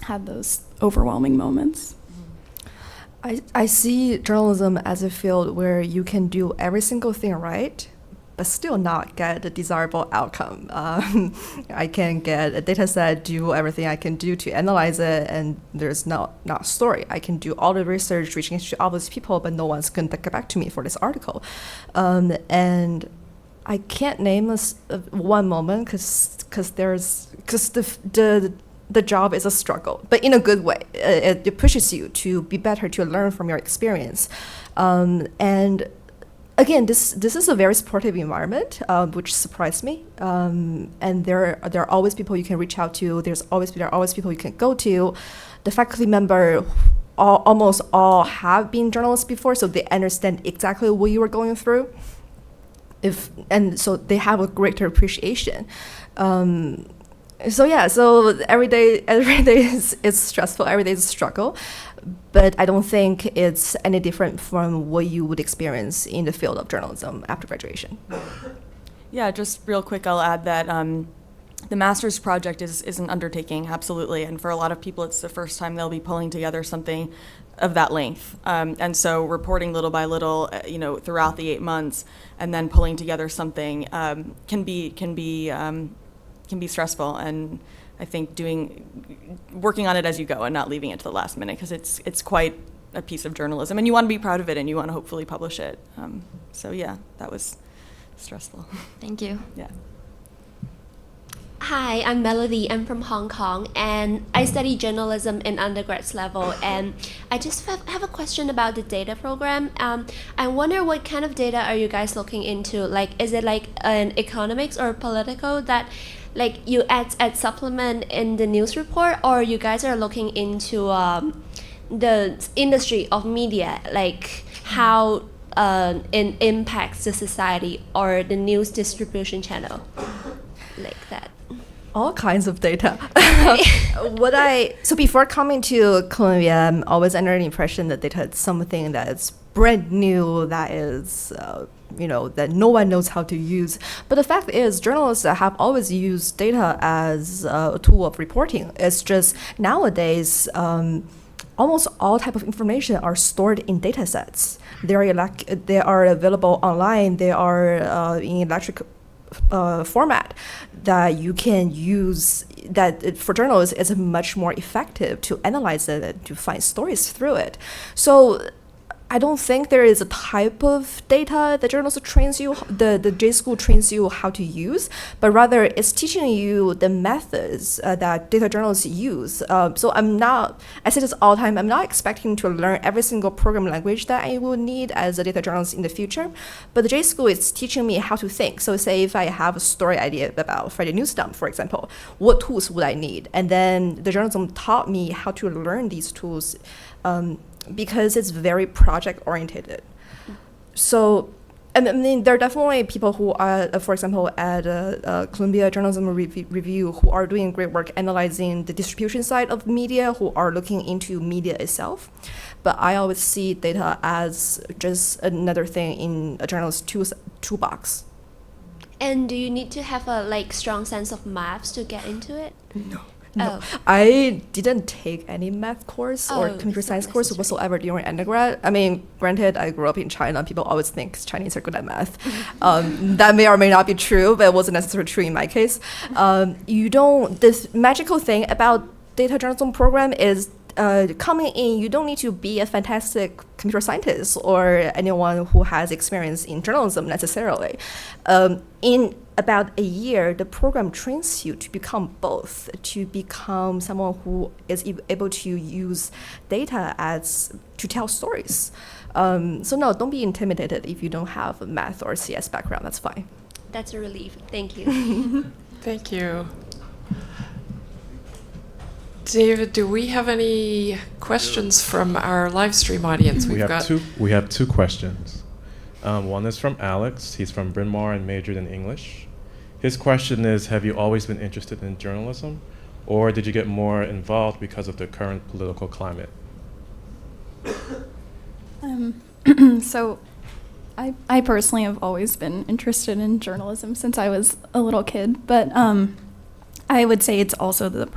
had those overwhelming moments. I see journalism as a field where you can do every single thing right, but still not get the desirable outcome. I can get a data set, do everything I can do to analyze it, and there's not a story. I can do all the research, reaching out to all these people, but no one's going to get back to me for this article. And I can't name one moment because the job is a struggle, but in a good way. It pushes you to be better, to learn from your experience. And again, this is a very supportive environment, which surprised me. And there are always people you can reach out to. There are always people you can go to. The faculty member, almost all have been journalists before, so they understand exactly what you were going through. So they have a greater appreciation. So every day is stressful. Every day is a struggle, but I don't think it's any different from what you would experience in the field of journalism after graduation. Yeah, just real quick, I'll add that the master's project is an undertaking, absolutely, and for a lot of people, it's the first time they'll be pulling together something of that length, and so reporting little by little, throughout the 8 months, and then pulling together something can be stressful, and I think working on it as you go and not leaving it to the last minute, because it's quite a piece of journalism, and you want to be proud of it, and you want to hopefully publish it. So yeah, that was stressful. Thank you. Yeah. Hi, I'm Melody. I'm from Hong Kong, and I study journalism in undergrads level. And I just have a question about the data program. I wonder what kind of data are you guys looking into? Like, is it like an economics or political that, like, you add supplement in the news report, or you guys are looking into the industry of media, like how it impacts the society or the news distribution channel, like that? All kinds of data. So before coming to Columbia, I'm always under the impression that data is something that's brand new, that is, that no one knows how to use. But the fact is, journalists have always used data as a tool of reporting. It's just nowadays, almost all type of information are stored in data sets. They are available online. They are in electric format that you can use, that for journalists is much more effective to analyze it and to find stories through it. So I don't think there is a type of data the journalism trains you, the J school trains you how to use, but rather it's teaching you the methods that data journalists use. So I say this all the time, I'm not expecting to learn every single program language that I will need as a data journalist in the future, but the J school is teaching me how to think. So say if I have a story idea about Friday News Dump, for example, what tools would I need? And then the journalism taught me how to learn these tools, because it's very project oriented. So, I mean, there are definitely people who are, for example, at Columbia Journalism Review, who are doing great work analyzing the distribution side of media, who are looking into media itself. But I always see data as just another thing in a journalist's toolbox. And do you need to have a strong sense of maths to get into it? No. Oh. I didn't take any math course or Oh, computer it's not science course whatsoever during undergrad. I mean, granted, I grew up in China. People always think Chinese are good at math. That may or may not be true, but it wasn't necessarily true in my case. This magical thing about data journalism program is coming in, you don't need to be a fantastic computer scientist or anyone who has experience in journalism necessarily. In about a year, the program trains you to become both, to become someone who is able to use data to tell stories. So no, don't be intimidated if you don't have a math or CS background, that's fine. That's a relief. Thank you. Thank you. David, do we have any questions from our live stream audience? We have two questions. One is from Alex. He's from Bryn Mawr and majored in English. His question is, have you always been interested in journalism, or did you get more involved because of the current political climate? So I personally have always been interested in journalism since I was a little kid, but I would say it's also the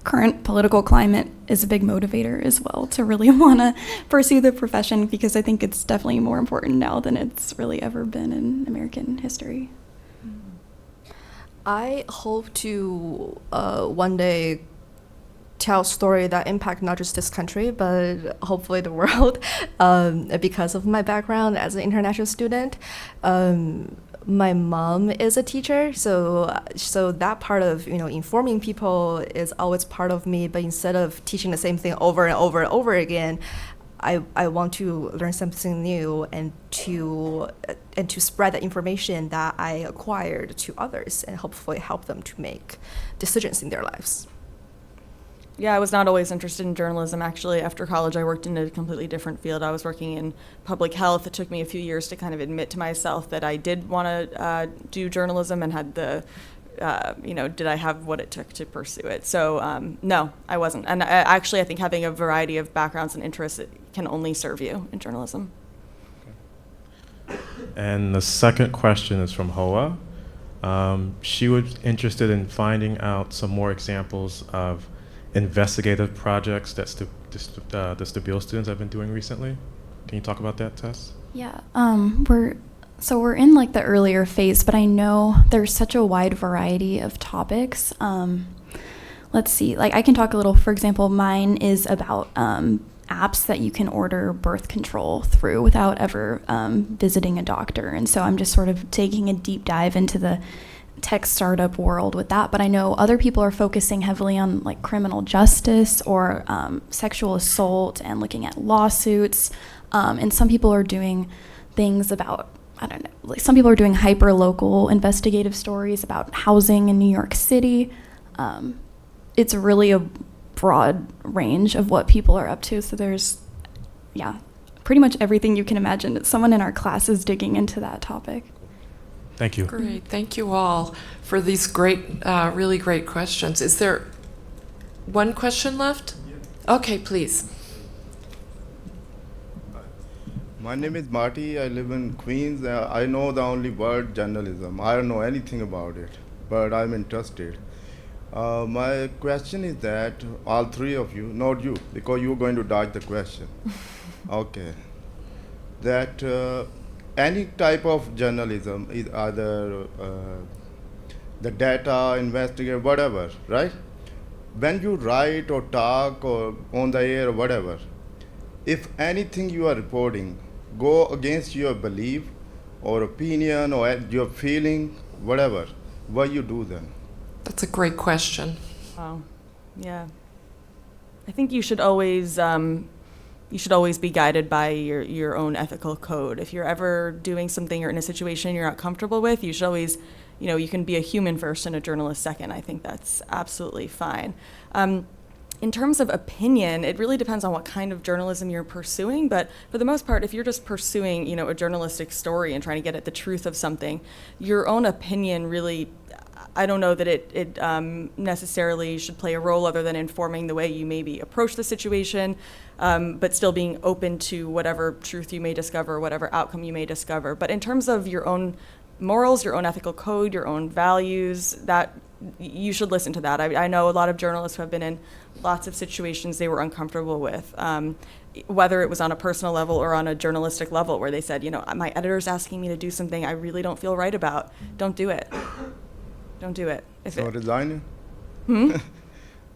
current political climate is a big motivator as well to really want to pursue the profession, because I think it's definitely more important now than it's really ever been in American history. I hope to one day tell a story that impact not just this country, but hopefully the world, because of my background as an international student. My mom is a teacher, so that part of informing people is always part of me. But instead of teaching the same thing over and over and over again, I want to learn something new and to spread the information that I acquired to others and hopefully help them to make decisions in their lives. Yeah, I was not always interested in journalism. Actually, after college, I worked in a completely different field. I was working in public health. It took me a few years to kind of admit to myself that I did want to do journalism and had the, did I have what it took to pursue it? So no, I wasn't. And I think having a variety of backgrounds and interests, it can only serve you in journalism. Okay. And the second question is from Hoa. She was interested in finding out some more examples of investigative projects that the Stabile students have been doing recently. Can you talk about that, Tess? Yeah, we're in like the earlier phase, but I know there's such a wide variety of topics. Let's see, like I can talk a little. For example, mine is about apps that you can order birth control through without ever visiting a doctor, and so I'm just sort of taking a deep dive into the tech startup world with that. But I know other people are focusing heavily on like criminal justice or sexual assault and looking at lawsuits, and some people are doing things about, I don't know, like some people are doing hyper local investigative stories about housing in New York City. It's really a broad range of what people are up to, so there's pretty much everything you can imagine. Someone in our class is digging into that topic. Thank you. Great. Thank you all for these great, really great questions. Is there one question left? Okay, please. My name is Marty. I live in Queens. I know the only word journalism. I don't know anything about it, but I'm interested. My question is that all three of you, not you, because you're going to dodge the question. Okay. That any type of journalism is either the data, investigate, whatever, right? When you write or talk or on the air or whatever, if anything you are reporting go against your belief or opinion or your feeling, whatever, what you do then? That's a great question. Wow. Yeah. I think you should always be guided by your own ethical code. If you're ever doing something or in a situation you're not comfortable with, you should always, you can be a human first and a journalist second. I think that's absolutely fine. In terms of opinion, it really depends on what kind of journalism you're pursuing, but for the most part, if you're just pursuing, a journalistic story and trying to get at the truth of something, your own opinion really, I don't know that it necessarily should play a role other than informing the way you maybe approach the situation, but still being open to whatever truth you may discover, whatever outcome you may discover. But in terms of your own morals, your own ethical code, your own values, that you should listen to that. I know a lot of journalists who have been in lots of situations they were uncomfortable with, whether it was on a personal level or on a journalistic level, where they said, my editor's asking me to do something I really don't feel right about. Don't do it. Don't do it. Resigning? Hmm?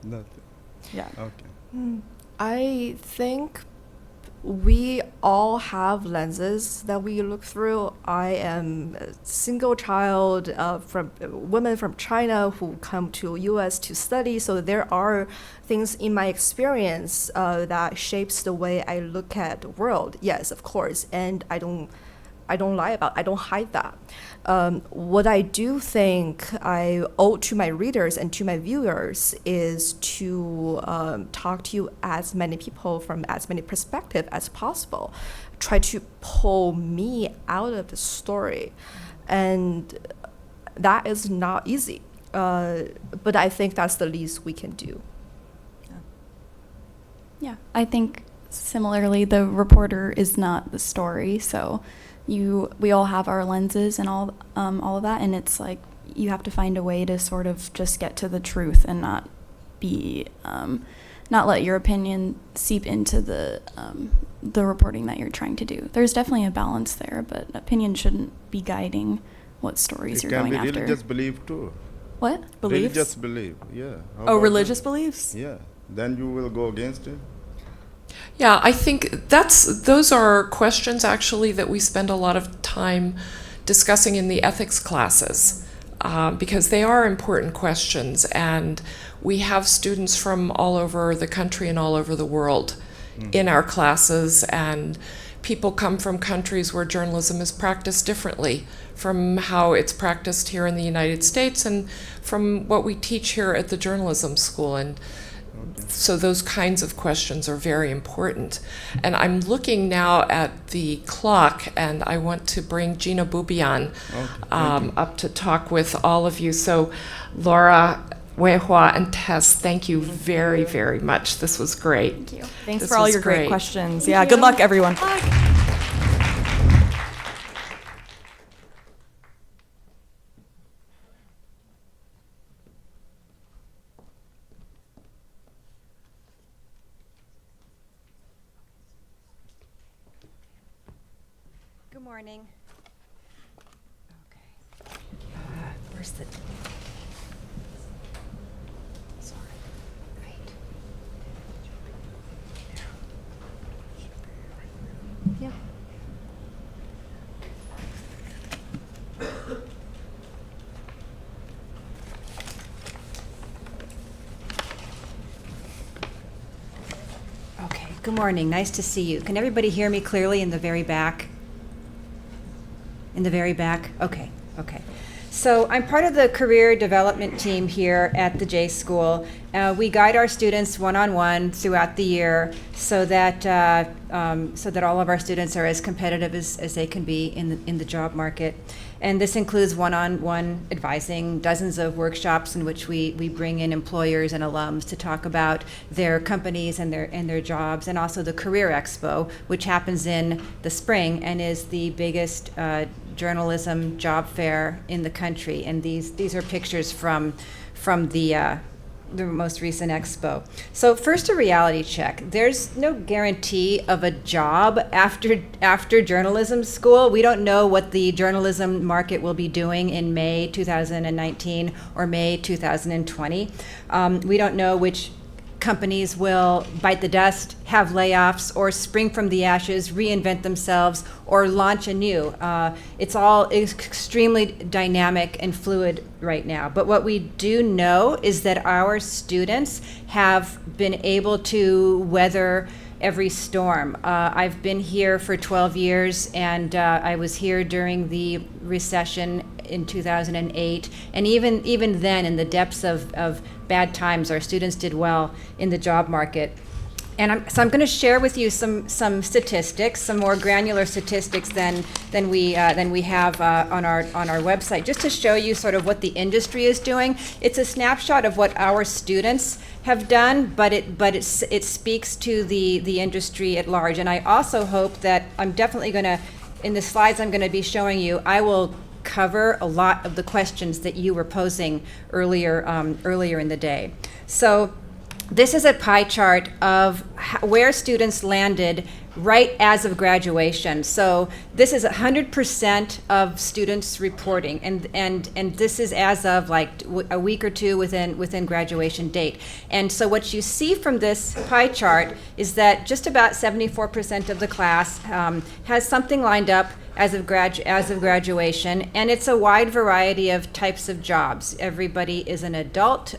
Nothing. Yeah. Okay. I think we all have lenses that we look through. I am a single child from women from China who come to U.S. to study, so there are things in my experience that shapes the way I look at the world. Yes, of course, and I don't lie about it. I don't hide that. What I do think I owe to my readers and to my viewers is to talk to you as many people from as many perspectives as possible. Try to pull me out of the story. And that is not easy. But I think that's the least we can do. Yeah, I think similarly, the reporter is not the story, so we all have our lenses and all of that, and it's like you have to find a way to sort of just get to the truth and not let your opinion seep into the reporting that you're trying to do. There's definitely a balance there, but opinion shouldn't be guiding what stories you're going after. It can be religious belief too. What? Beliefs? Religious belief, yeah. Oh, religious beliefs? Yeah. Then you will go against it. Yeah, I think those are questions actually that we spend a lot of time discussing in the ethics classes because they are important questions, and we have students from all over the country and all over the world in our classes, and people come from countries where journalism is practiced differently from how it's practiced here in the United States and from what we teach here at the journalism school. And so those kinds of questions are very important. And I'm looking now at the clock, and I want to bring Gina Bubian up to talk with all of you. So Laura, Weihua, and Tess, thank you very, very much. This was great. Thank you. Thanks for all your great questions. Yeah, good luck, everyone. Good morning. Okay. Where's the... Sorry. Right. Yeah. Okay. Good morning. Nice to see you. Can everybody hear me clearly in the very back? In the very back? Okay, okay. So I'm part of the career development team here at the J School. We guide our students one-on-one throughout the year so that all of our students are as competitive as they can be in the job market. And this includes one-on-one advising, dozens of workshops in which we bring in employers and alums to talk about their companies and their jobs, and also the Career Expo, which happens in the spring and is the biggest journalism job fair in the country. And these are pictures from the most recent expo. So first, a reality check. There's no guarantee of a job after journalism school. We don't know what the journalism market will be doing in May 2019 or May 2020. We don't know which companies will bite the dust, have layoffs, or spring from the ashes, reinvent themselves, or launch anew. It's all extremely dynamic and fluid right now. But what we do know is that our students have been able to weather every storm. I've been here for 12 years, and I was here during the recession in 2008. And even then, in the depths of bad times, our students did well in the job market. And so I'm going to share with you some statistics, some more granular statistics than we have on our website, just to show you sort of what the industry is doing. It's a snapshot of what our students have done, but it speaks to the industry at large. And I also hope that I'm definitely going to, in the slides I'm going to be showing you, I will cover a lot of the questions that you were posing earlier in the day. So this is a pie chart of where students landed right as of graduation. So this is 100% of students reporting, and this is as of like a week or two within graduation date. And so what you see from this pie chart is that just about 74% of the class has something lined up as of graduation, and it's a wide variety of types of jobs. Everybody is an adult.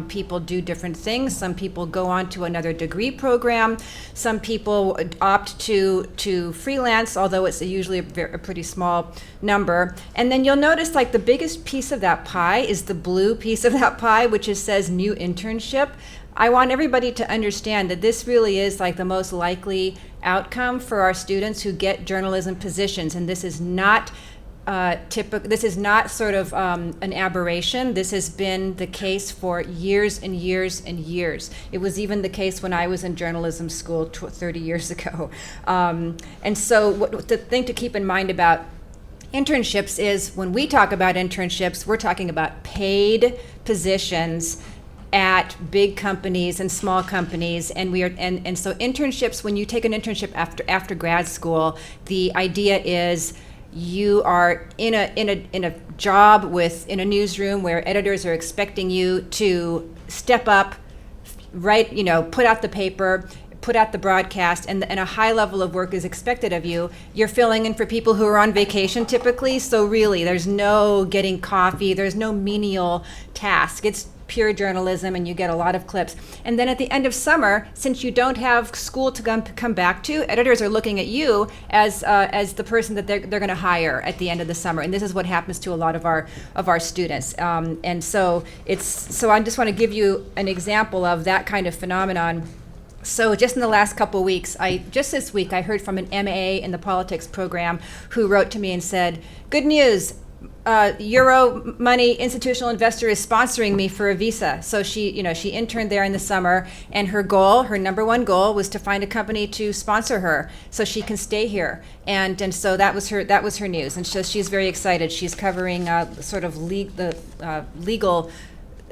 People do different things. Some people go on to another degree program. Some people opt to freelance, although it's usually a pretty small number. And then you'll notice like the biggest piece of that pie is the blue piece of that pie, which says new internship. I want everybody to understand that this really is like the most likely outcome for our students who get journalism positions, and this is not typical. This is not sort of an aberration. This has been the case for years and years and years. It was even the case when I was in journalism school 30 years ago. And so the thing to keep in mind about internships is when we talk about internships, we're talking about paid positions at big companies and small companies, and so internships, when you take an internship after grad school, the idea is you are in a job in a newsroom where editors are expecting you to step up, write, put out the paper, put out the broadcast, and a high level of work is expected of you. You're filling in for people who are on vacation typically, so really there's no getting coffee, there's no menial task. It's pure journalism, and you get a lot of clips. And then at the end of summer, since you don't have school to come back to, editors are looking at you as the person that they're going to hire at the end of the summer. And this is what happens to a lot of our students. And so I just want to give you an example of that kind of phenomenon. So just in the last couple of weeks, just this week, I heard from an MA in the politics program who wrote to me and said, "Good news. Euro money institutional investor is sponsoring me for a visa." So she interned there in the summer, and her number one goal was to find a company to sponsor her so she can stay here. And so that was her news. And so she's very excited. She's covering sort of the legal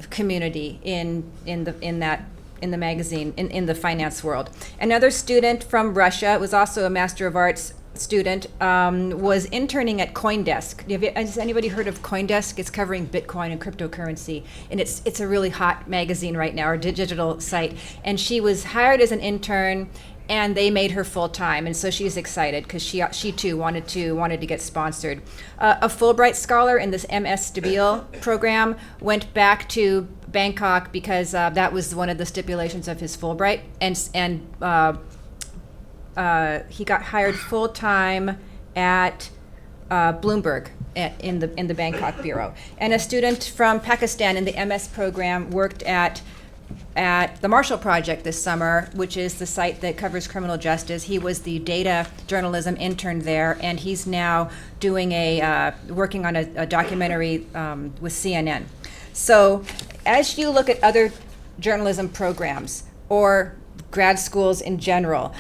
community in the magazine in the finance world. Another student from Russia was also a Master of Arts student, was interning at CoinDesk. Has anybody heard of CoinDesk? It's covering Bitcoin and cryptocurrency, and it's a really hot magazine right now, or digital site. And she was hired as an intern, and they made her full time, and so she's excited because she too wanted to get sponsored. A Fulbright scholar in this MS Stabile program went back to Bangkok because that was one of the stipulations of his Fulbright, and he got hired full time at Bloomberg in the Bangkok bureau. And a student from Pakistan in the MS program worked at the Marshall Project this summer, which is the site that covers criminal justice. He was the data journalism intern there, and he's now working on a documentary with CNN. So as you look at other journalism programs or grad schools in general,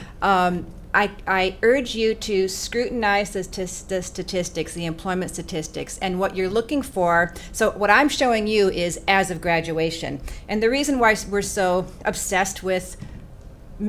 I urge you to scrutinize the statistics, the employment statistics, and what you're looking for. So what I'm showing you is as of graduation. And the reason why we're so obsessed with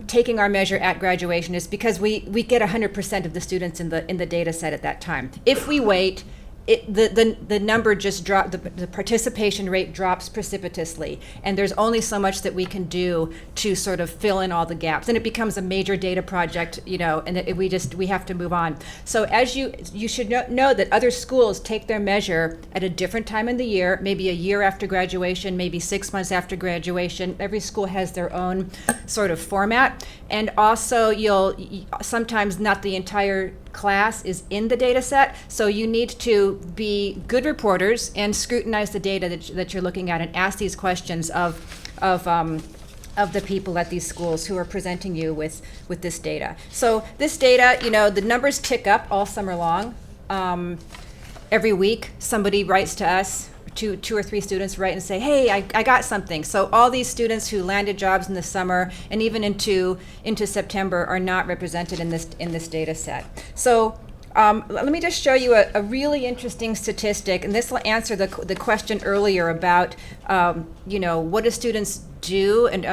taking our measure at graduation is because we get 100% of the students in the data set at that time. If we wait, the number just dropped, the participation rate drops precipitously, and there's only so much that we can do to sort of fill in all the gaps, and it becomes a major data project, and we have to move on. So as you should know that other schools take their measure at a different time in the year, maybe a year after graduation, maybe 6 months after graduation. Every school has their own sort of format, and also sometimes not the entire class is in the data set, so you need to be good reporters and scrutinize the data that you're looking at and ask these questions of the people at these schools who are presenting you with this data. So this data, the numbers tick up all summer long. Every week somebody writes to us, two or three students write and say, hey, I got something. So all these students who landed jobs in the summer and even into September are not represented in this data set. So let me just show you a really interesting statistic, and this will answer the question earlier about what do students do and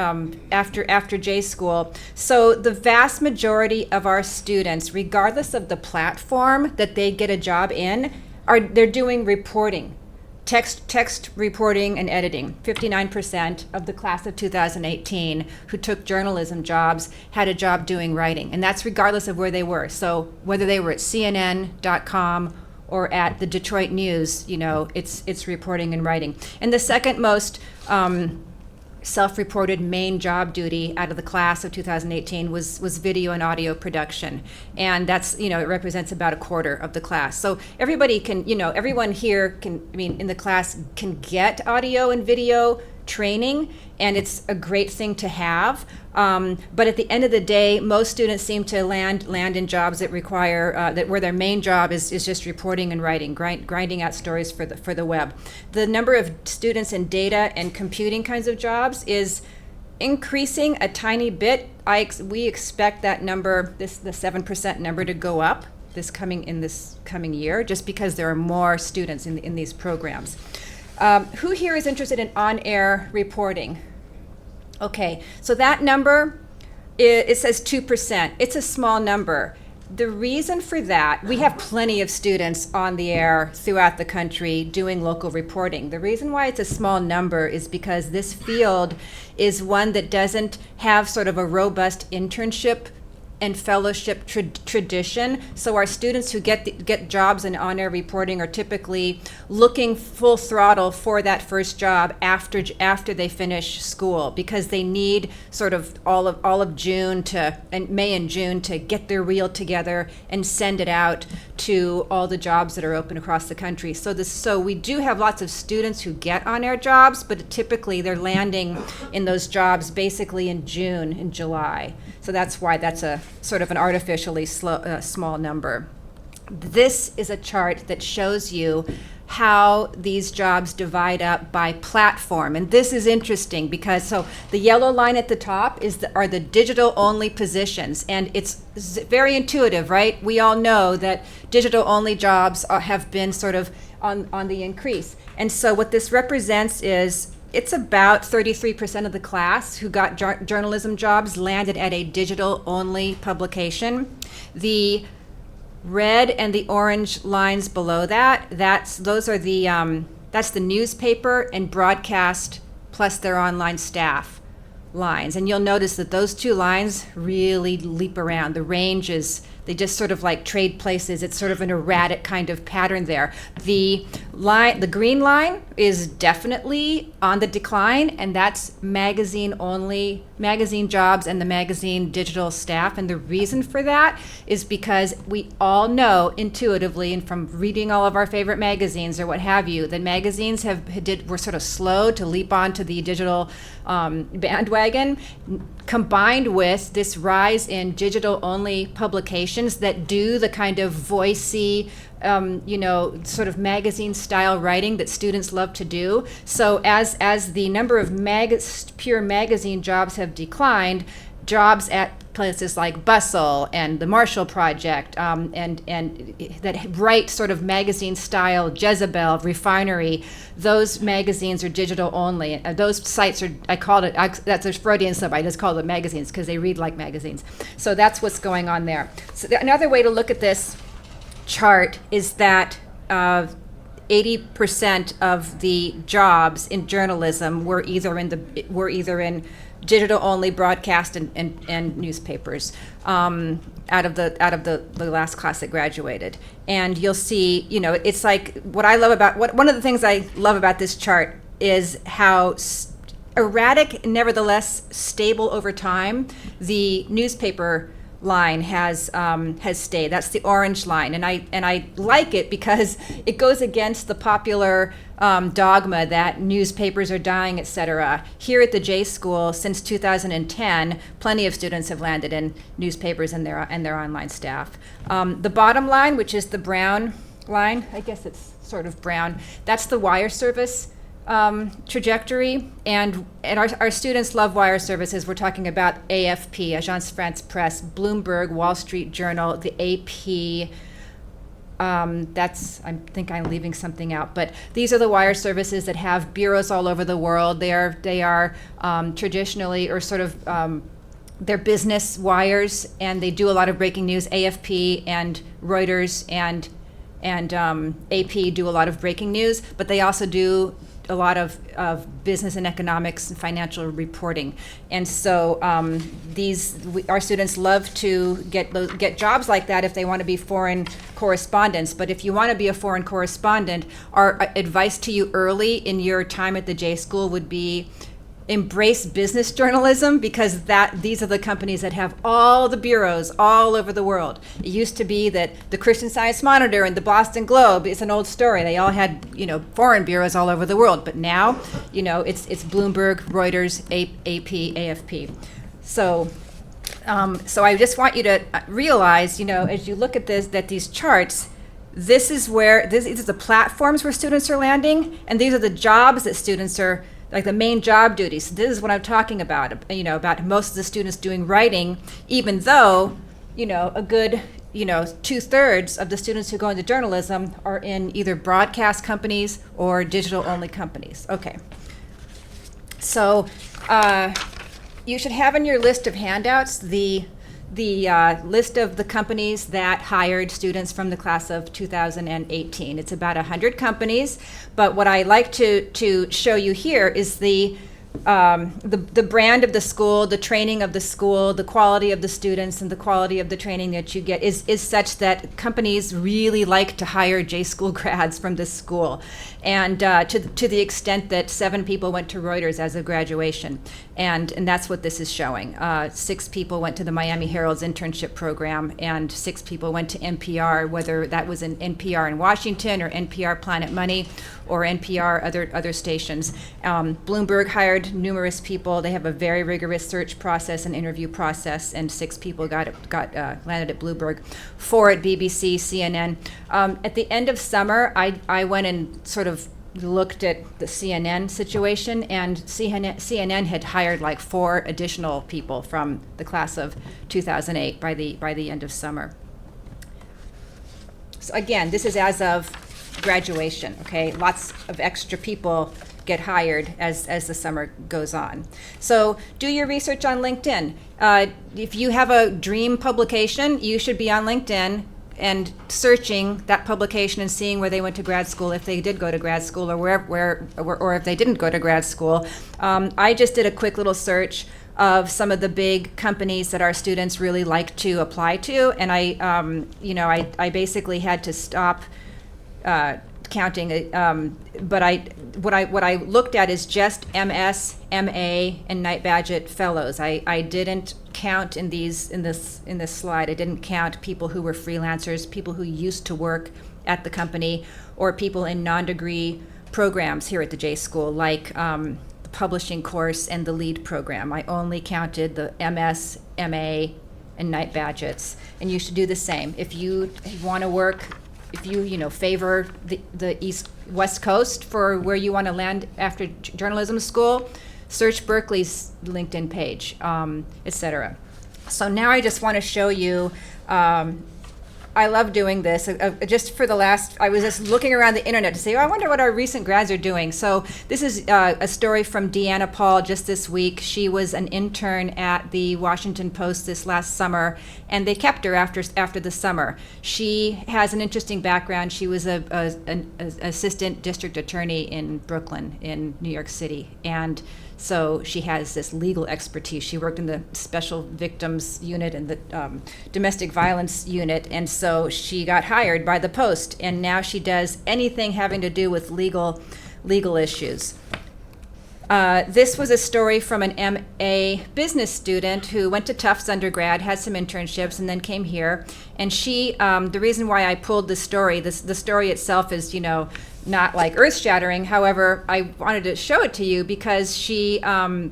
after J school. So the vast majority of our students, regardless of the platform that they get a job in, they're doing reporting. Text reporting and editing. 59% of the class of 2018 who took journalism jobs had a job doing writing, and that's regardless of where they were. So whether they were at CNN.com or at the Detroit News, it's reporting and writing. And the second most self-reported main job duty out of the class of 2018 was video and audio production, and that's it represents about a quarter of the class. So everybody can everyone here in the class can get audio and video training, and it's a great thing to have. But at the end of the day, most students seem to land in jobs that require where their main job is just reporting and writing, grinding out stories for the web. The number of students in data and computing kinds of jobs is increasing a tiny bit. We expect that number, the 7% number, to go up this coming year, just because there are more students in these programs. Who here is interested in on-air reporting? Okay, so that number, it says 2%. It's a small number. The reason for that, we have plenty of students on the air throughout the country doing local reporting. The reason why it's a small number is because this field is one that doesn't have sort of a robust internship and fellowship tradition. So our students who get jobs in on-air reporting are typically looking full throttle for that first job after they finish school, because they need sort of all of June and May and June to get their reel together and send it out to all the jobs that are open across the country. So we do have lots of students who get on-air jobs, but typically they're landing in those jobs basically in June and July. So that's why that's a sort of an artificially small number. This is a chart that shows you how these jobs divide up by platform. And this is interesting because, so the yellow line at the top are the digital only positions. And it's very intuitive, right? We all know that digital only jobs have been sort of on the increase. And so what this represents is it's about 33% of the class who got journalism jobs landed at a digital-only publication. The red and the orange lines below that's the newspaper and broadcast plus their online staff lines. And you'll notice that those two lines really leap around. The range they just sort of like trade places. It's sort of an erratic kind of pattern there. The green line is definitely on the decline, and that's magazine jobs and the magazine digital staff. And the reason for that is because we all know intuitively, and from reading all of our favorite magazines or what have you, that magazines were sort of slow to leap onto the digital bandwagon, combined with this rise in digital-only publications that do the kind of voicey, sort of magazine-style writing that students love to do. So as the number of pure magazine jobs have declined, jobs at places like Bustle and the Marshall Project, and that write sort of magazine-style, Jezebel, Refinery, those magazines are digital only. Those sites are, that's a Freudian slip, I just call them magazines because they read like magazines. So that's what's going on there. So another way to look at this chart is that 80% of the jobs in journalism were either in digital-only broadcast and newspapers out of the last class that graduated. And you'll see, it's like one of the things I love about this chart is how erratic, nevertheless stable over time, the newspaper line has stayed. That's the orange line, and I like it because it goes against the popular dogma that newspapers are dying, etc. Here at the J School, since 2010, plenty of students have landed in newspapers and their online staff. The bottom line, which is the brown line, I guess it's sort of brown, that's the wire service trajectory, and our students love wire services. We're talking about AFP, Agence France Presse, Bloomberg, Wall Street Journal, the AP. I think I'm leaving something out, but these are the wire services that have bureaus all over the world. They are traditionally, or sort of, they're business wires, and they do a lot of breaking news. AFP and Reuters and AP do a lot of breaking news, but they also do a lot of business and economics and financial reporting. And so our students love to get jobs like that if they want to be foreign correspondents. But if you want to be a foreign correspondent, our advice to you early in your time at the J School would be embrace business journalism, because these are the companies that have all the bureaus all over the world. It used to be that the Christian Science Monitor and the Boston Globe, it's an old story. They all had, foreign bureaus all over the world. But now, it's Bloomberg, Reuters, AP, AFP. So I just want you to realize, as you look at these charts, these are the platforms where students are landing, and these are the jobs that students are, like the main job duties. This is what I'm talking about, about most of the students doing writing, even though, a good, 2/3 of the students who go into journalism are in either broadcast companies or digital-only companies. Okay. So you should have in your list of handouts the list of the companies that hired students from the class of 2018. It's about 100 companies, but what I like to show you here is the brand of the school, the training of the school, the quality of the students, and the quality of the training that you get is such that companies really like to hire J School grads from this school. And to the extent that 7 people went to Reuters as of graduation. And that's what this is showing. 6 people went to the Miami Herald's internship program, and 6 people went to NPR, whether that was an NPR in Washington or NPR Planet Money or NPR other stations. Bloomberg hired numerous people. They have a very rigorous search process and interview process, and 6 people landed at Bloomberg, 4 at BBC, CNN. At the end of summer, I went and sort of looked at the CNN situation, and CNN had hired like 4 additional people from the class of 2008 by the end of summer. So again, this is as of graduation, okay? Lots of extra people get hired as the summer goes on. So do your research on LinkedIn. If you have a dream publication, you should be on LinkedIn and searching that publication and seeing where they went to grad school, if they did go to grad school, or if they didn't go to grad school. I just did a quick little search of some of the big companies that our students really like to apply to, and I basically had to stop counting. But what I looked at is just MS, MA, and Knight Badgett fellows. I didn't count in this slide. I didn't count people who were freelancers, people who used to work at the company, or people in non-degree programs here at the J School, like the publishing course and the LEAD program. I only counted the MS, MA, and Knight Badgetts, and you should do the same. If you want to work, if you favor the West Coast for where you want to land after journalism school, search Berkeley's LinkedIn page, etc. So now I just want to show you I love doing this. Just for the last, I was just looking around the internet to say, oh, I wonder what our recent grads are doing. So this is a story from Deanna Paul just this week. She was an intern at the Washington Post this last summer, and they kept her after the summer. She has an interesting background. She was an assistant district attorney in Brooklyn, in New York City, and so she has this legal expertise. She worked in the special victims unit and the domestic violence unit, and so she got hired by the Post, and now she does anything having to do with legal issues. This was a story from an MA business student who went to Tufts undergrad, had some internships, and then came here. And she, the reason why I pulled the story itself is, not like earth-shattering. However, I wanted to show it to you because she got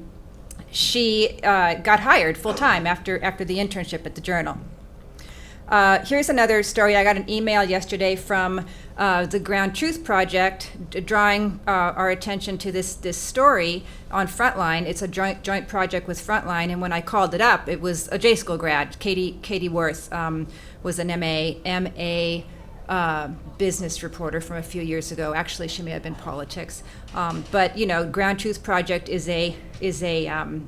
hired full-time after the internship at the Journal. Here's another story. I got an email yesterday from the Ground Truth Project drawing our attention to this story on Frontline. It's a joint project with Frontline, and when I called it up, it was a J School grad. Katie Worth was an MA business reporter from a few years ago. Actually, she may have been politics. But Ground Truth Project is a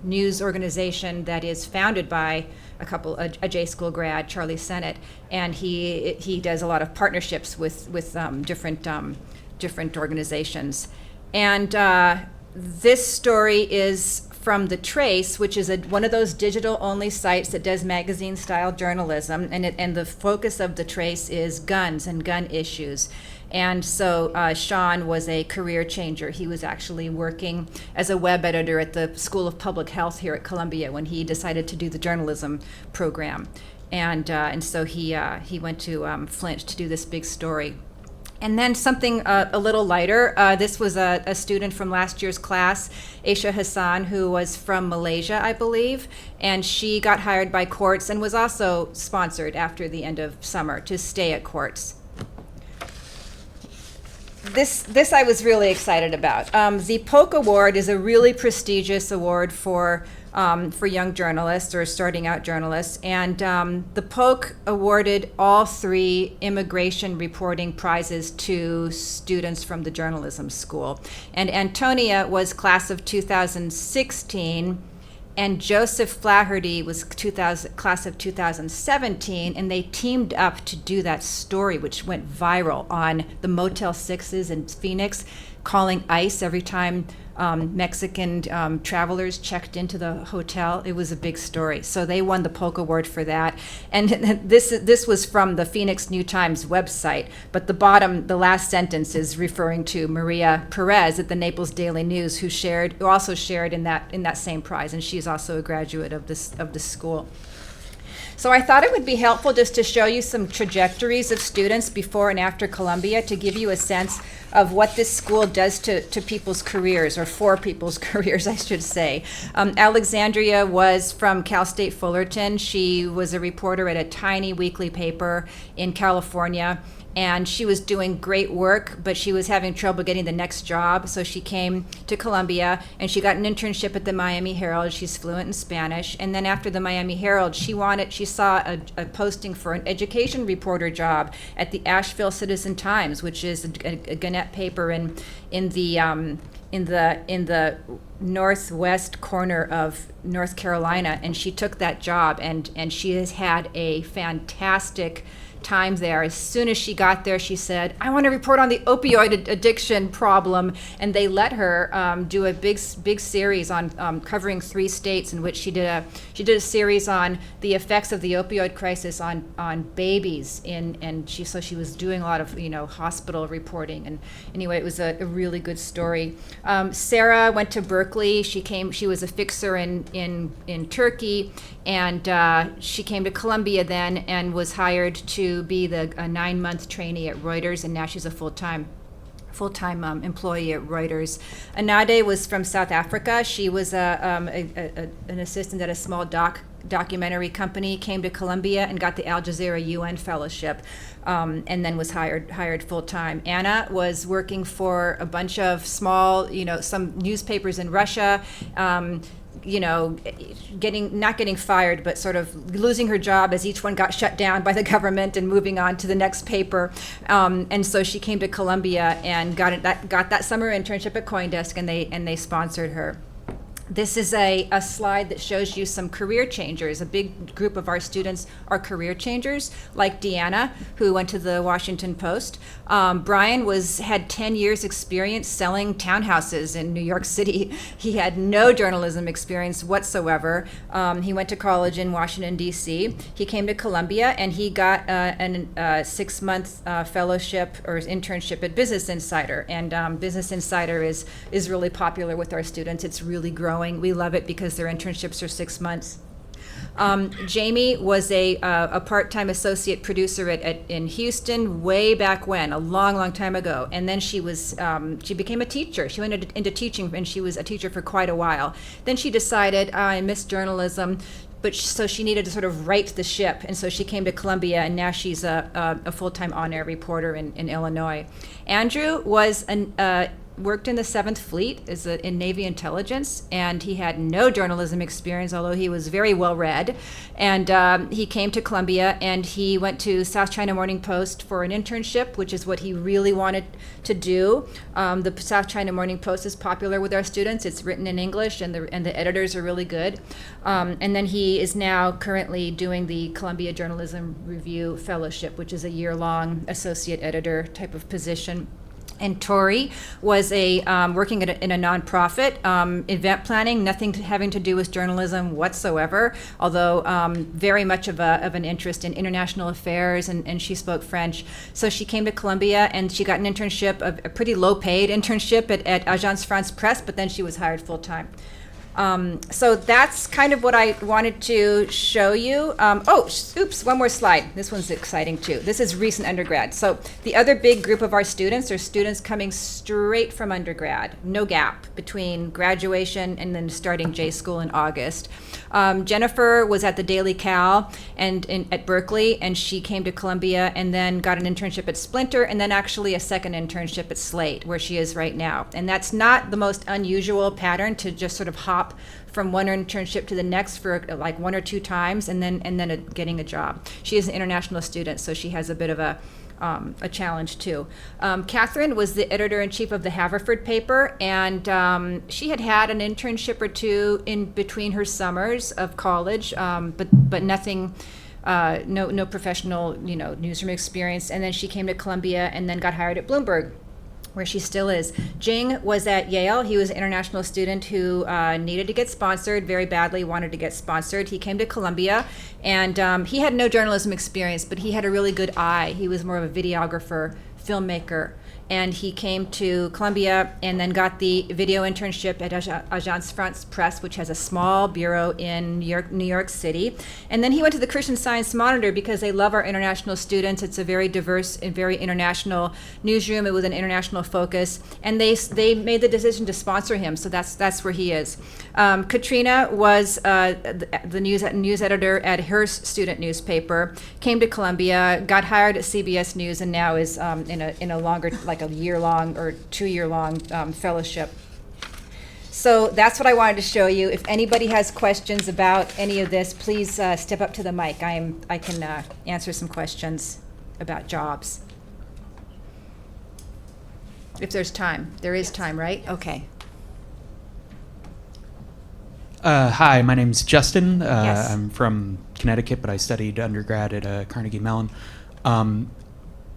news organization that is founded by a J School grad, Charlie Sennett, and he does a lot of partnerships with different organizations. And this story is from The Trace, which is one of those digital-only sites that does magazine-style journalism, and the focus of The Trace is guns and gun issues. And so Sean was a career changer. He was actually working as a web editor at the School of Public Health here at Columbia when he decided to do the journalism program. And so he went to Flint to do this big story. And then something a little lighter. This was a student from last year's class, Aisha Hassan, who was from Malaysia, I believe, and she got hired by Quartz and was also sponsored after the end of summer to stay at Quartz. This I was really excited about. The Polk Award is a really prestigious award for young journalists or starting out journalists, and the Polk awarded all 3 immigration reporting prizes to students from the journalism school. And Antonia was class of 2016, and Joseph Flaherty was class of 2017, and they teamed up to do that story, which went viral on the Motel 6s in Phoenix, calling ICE every time Mexican travelers checked into the hotel. It was a big story. So they won the Polk Award for that. And this was from the Phoenix New Times website, but the last sentence is referring to Maria Perez at the Naples Daily News, who also shared in that same prize, and she's also a graduate of the school. So I thought it would be helpful just to show you some trajectories of students before and after Columbia to give you a sense of what this school does to people's careers, or for people's careers, I should say. Alexandria was from Cal State Fullerton. She was a reporter at a tiny weekly paper in California, and she was doing great work, but she was having trouble getting the next job, so she came to Columbia, and she got an internship at the Miami Herald. She's fluent in Spanish, and then after the Miami Herald, she saw a posting for an education reporter job at the Asheville Citizen Times, which is a Gannett paper in the northwest corner of North Carolina, and she took that job, and she has had a fantastic time there. As soon as she got there, she said, I want to report on the opioid addiction problem, and they let her do a big series on covering 3 states, in which she did a series on the effects of the opioid crisis on babies, and she was doing a lot of hospital reporting, and anyway, it was a really good story. Sarah went to Berkeley. She was a fixer in Turkey, and she came to Columbia then and was hired to be a 9-month trainee at Reuters, and now she's a full-time employee at Reuters. Anade was from South Africa. She was an assistant at a small documentary company, came to Columbia and got the Al Jazeera UN fellowship, and then was hired full-time. Anna was working for a bunch of small, some newspapers in Russia, not getting fired, but sort of losing her job as each one got shut down by the government and moving on to the next paper. And so she came to Columbia and got that summer internship at CoinDesk, and they sponsored her. This is a slide that shows you some career changers. A big group of our students are career changers, like Deanna, who went to the Washington Post. Brian had 10 years experience selling townhouses in New York City. He had no journalism experience whatsoever. He went to college in Washington, D.C. He came to Columbia, and he got a 6-month fellowship or internship at Business Insider. And Business Insider is really popular with our students. It's really growing. We love it because their internships are 6 months. Jamie was a part-time associate producer in Houston way back when, a long time ago. And then she became a teacher. She went into teaching, and she was a teacher for quite a while. Then she decided, I miss journalism. So she needed to sort of right the ship, and so she came to Columbia, and now she's a full-time on-air reporter in Illinois. Andrew worked in the 7th Fleet in Navy intelligence, and he had no journalism experience, although he was very well read. And he came to Columbia, and he went to South China Morning Post for an internship, which is what he really wanted to do. The South China Morning Post is popular with our students. It's written in English, and the editors are really good. And then he is now currently doing the Columbia Journalism Review Fellowship, which is a year-long associate editor type of position. And Tori was working in a nonprofit, event planning, nothing having to do with journalism whatsoever, although very much of an interest in international affairs, and she spoke French. So she came to Columbia, and she got an internship, a pretty low-paid internship at Agence France Presse, but then she was hired full-time. So that's kind of what I wanted to show you. Oops, one more slide. This one's exciting too. This is recent undergrad. So the other big group of our students are students coming straight from undergrad, no gap between graduation and then starting J School in August. Jennifer was at the Daily Cal and at Berkeley, and she came to Columbia and then got an internship at Splinter, and then actually a second internship at Slate, where she is right now. And that's not the most unusual pattern, to just sort of hop from one internship to the next for like 1 or 2 times, and then getting a job. She is an international student, so she has a bit of a challenge too. Catherine was the editor-in-chief of the Haverford paper, and she had an internship or 2 in between her summers of college, but nothing. No professional, newsroom experience. And then she came to Columbia and then got hired at Bloomberg, where she still is. Jing was at Yale. He was an international student who needed to get sponsored very badly, wanted to get sponsored. He came to Columbia, and he had no journalism experience, but he had a really good eye. He was more of a videographer, filmmaker. And he came to Columbia and then got the video internship at Agence France Presse, which has a small bureau in New York City. And then he went to the Christian Science Monitor because they love our international students. It's a very diverse and very international newsroom. It was an international focus. And they made the decision to sponsor him, so that's where he is. Katrina was the news editor at her student newspaper, came to Columbia, got hired at CBS News, and now is in a longer, like a year-long or 2-year-long fellowship. So that's what I wanted to show you. If anybody has questions about any of this, please step up to the mic. I can answer some questions about jobs. If there's time. There is time, right? Okay. Hi, my name's Justin. Yes. I'm from Connecticut, but I studied undergrad at Carnegie Mellon.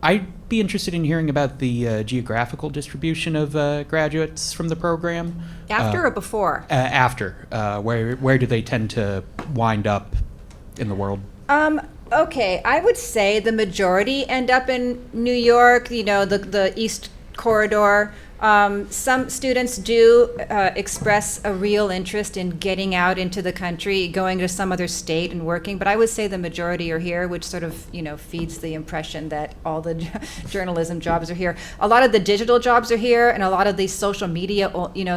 I'd be interested in hearing about the geographical distribution of graduates from the program. After or before? After. Where do they tend to wind up in the world? Okay, I would say the majority end up in New York, the East Corridor. Some students do express a real interest in getting out into the country, going to some other state and working, but I would say the majority are here, which sort of, feeds the impression that all the journalism jobs are here. A lot of the digital jobs are here, and a lot of the social media,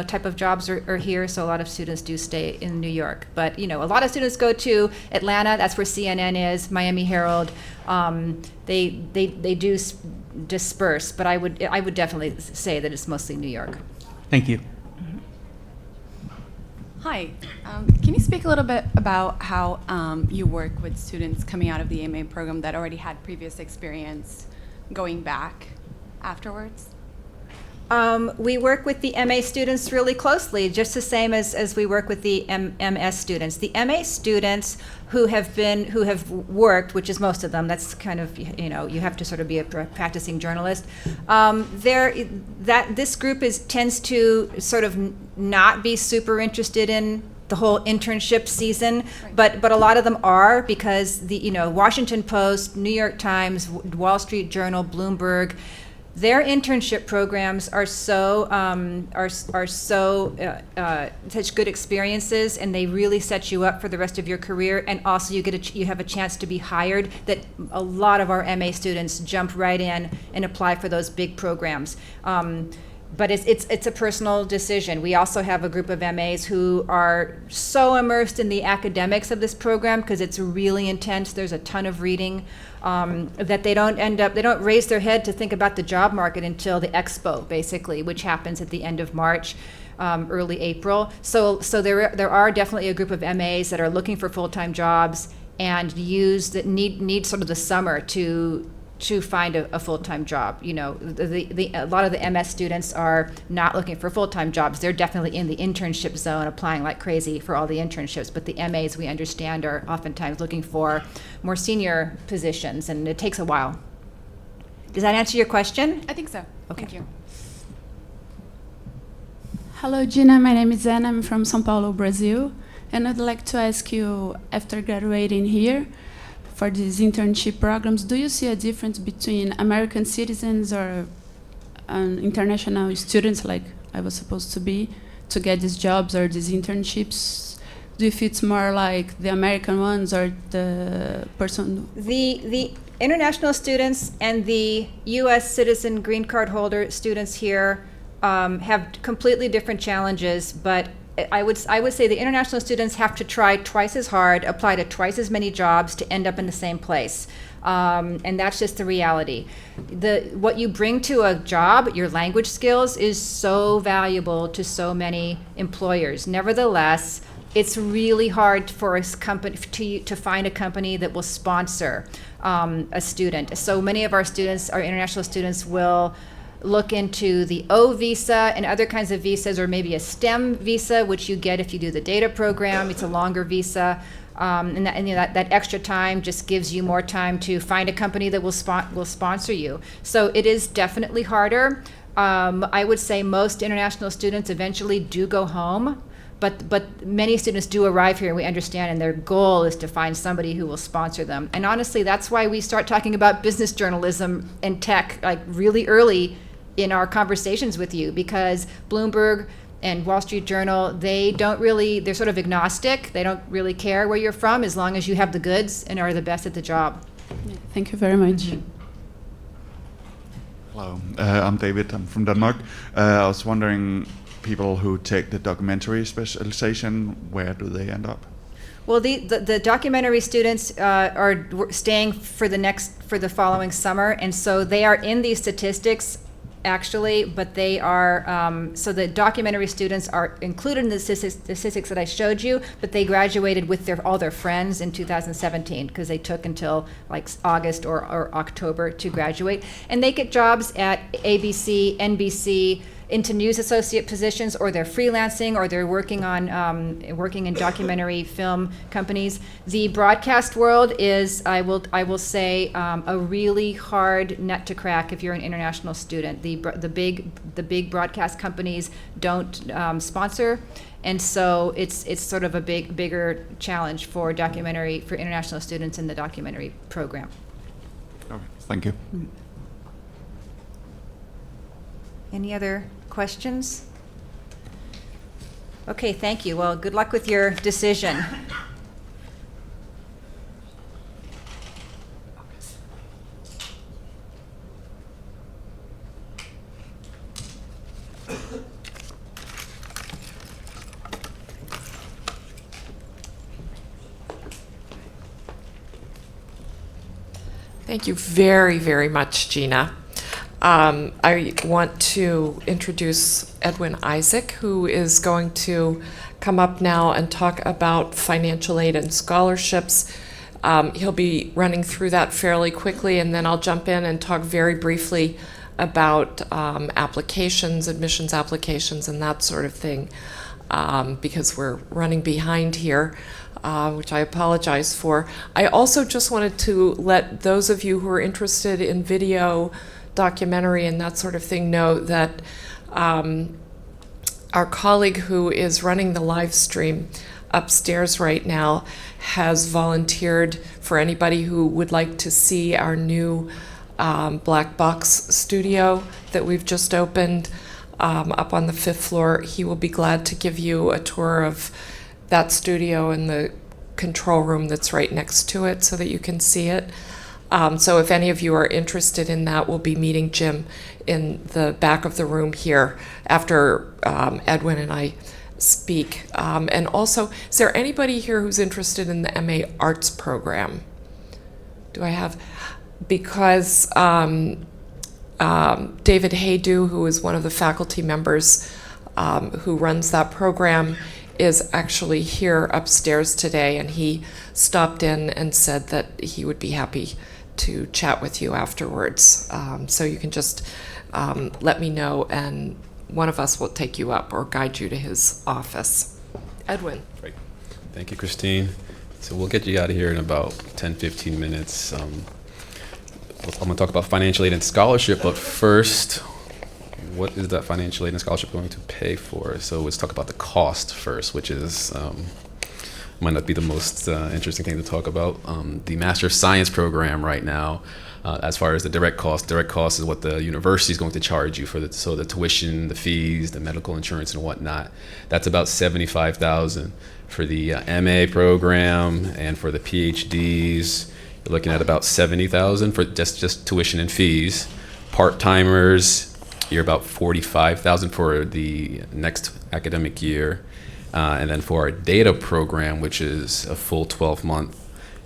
type of jobs are here, so a lot of students do stay in New York. But, a lot of students go to Atlanta, that's where CNN is, Miami Herald. They do disperse, but I would definitely say that it's mostly New York. Thank you. Hi. Can you speak a little bit about how you work with students coming out of the MA program that already had previous experience going back afterwards? We work with the MA students really closely, just the same as we work with the MS students. The MA students who have worked, which is most of them, that's kind of, you have to sort of be a practicing journalist. This group tends to sort of not be super interested in the whole internship season, but a lot of them are, because the Washington Post, New York Times, Wall Street Journal, Bloomberg, their internship programs are so such good experiences, and they really set you up for the rest of your career. And also, you have a chance to be hired. That a lot of our MA students jump right in and apply for those big programs. But it's a personal decision. We also have a group of MAs who are so immersed in the academics of this program, because it's really intense. There's a ton of reading, that they don't raise their head to think about the job market until the expo, basically, which happens at the end of March, early April. So there are definitely a group of MAs that are looking for full-time jobs and need sort of the summer to find a full-time job. A lot of the MS students are not looking for full-time jobs. They're definitely in the internship zone, applying like crazy for all the internships. But the MAs, we understand, are oftentimes looking for more senior positions, and it takes a while. Does that answer your question? I think so. Okay. Thank you. Hello, Gina. My name is Anna. I'm from São Paulo, Brazil. And I'd like to ask you, after graduating here, for these internship programs, do you see a difference between American citizens or international students, like I was supposed to be, to get these jobs or these internships? Do you feel it's more like the American ones or the person? The international students and the U.S. citizen green card holder students here have completely different challenges, but I would say the international students have to try twice as hard, apply to twice as many jobs to end up in the same place. And that's just the reality. What you bring to a job, your language skills, is so valuable to so many employers. Nevertheless, it's really hard for a company to find a company that will sponsor a student. So many of our students, our international students, will look into the O visa and other kinds of visas, or maybe a STEM visa, which you get if you do the data program. It's a longer visa, and that extra time just gives you more time to find a company that will sponsor you. So it is definitely harder. I would say most international students eventually do go home, but many students do arrive here, and we understand, and their goal is to find somebody who will sponsor them. And honestly, that's why we start talking about business journalism and tech like really early in our conversations with you, because Bloomberg and Wall Street Journal, they're sort of agnostic. They don't really care where you're from, as long as you have the goods and are the best at the job. Thank you very much. Hello, I'm David. I'm from Denmark. I was wondering, people who take the documentary specialization, where do they end up? Well, the documentary students are staying for the following summer, and so they are in these statistics, actually, but they are, so the documentary students are included in the statistics that I showed you, but they graduated with all their friends in 2017, because they took until like August or October to graduate. And they get jobs at ABC, NBC, into news associate positions, or they're freelancing, or they're working in documentary film companies. The broadcast world is, I will say, a really hard nut to crack if you're an international student. The big broadcast companies don't sponsor, and so it's sort of a bigger challenge for international students in the documentary program. Okay, thank you. Any other questions? Okay, thank you. Well, good luck with your decision. Thank you very, very much, Gina. I want to introduce Edwin Isaac, who is going to come up now and talk about financial aid and scholarships. He'll be running through that fairly quickly, and then I'll jump in and talk very briefly about applications, admissions applications, and that sort of thing, because we're running behind here, which I apologize for. I also just wanted to let those of you who are interested in video, documentary, and that sort of thing know that our colleague who is running the live stream upstairs right now has volunteered for anybody who would like to see our new black box studio that we've just opened up on the 5th floor. He will be glad to give you a tour of that studio and the control room that's right next to it so that you can see it. So if any of you are interested in that, we'll be meeting Jim in the back of the room here after Edwin and I speak. And also, is there anybody here who's interested in the MA Arts program? Do I have? Because David Haydu, who is one of the faculty members who runs that program, is actually here upstairs today, and he stopped in and said that he would be happy to chat with you afterwards. So you can just let me know, and one of us will take you up or guide you to his office. Edwin. Great. Thank you, Christine. So we'll get you out of here in about 10, 15 minutes. I'm going to talk about financial aid and scholarship, but first, what is that financial aid and scholarship going to pay for? So let's talk about the cost first, which is might not be the most interesting thing to talk about. The Master of Science program right now, as far as the direct cost is what the university is going to charge you for the tuition, the fees, the medical insurance, and whatnot. That's about $75,000 for the MA program, and for the PhDs, you're looking at about $70,000 for just tuition and fees. Part-timers, you're about $45,000 for the next academic year. And then for our data program, which is a full 12-month,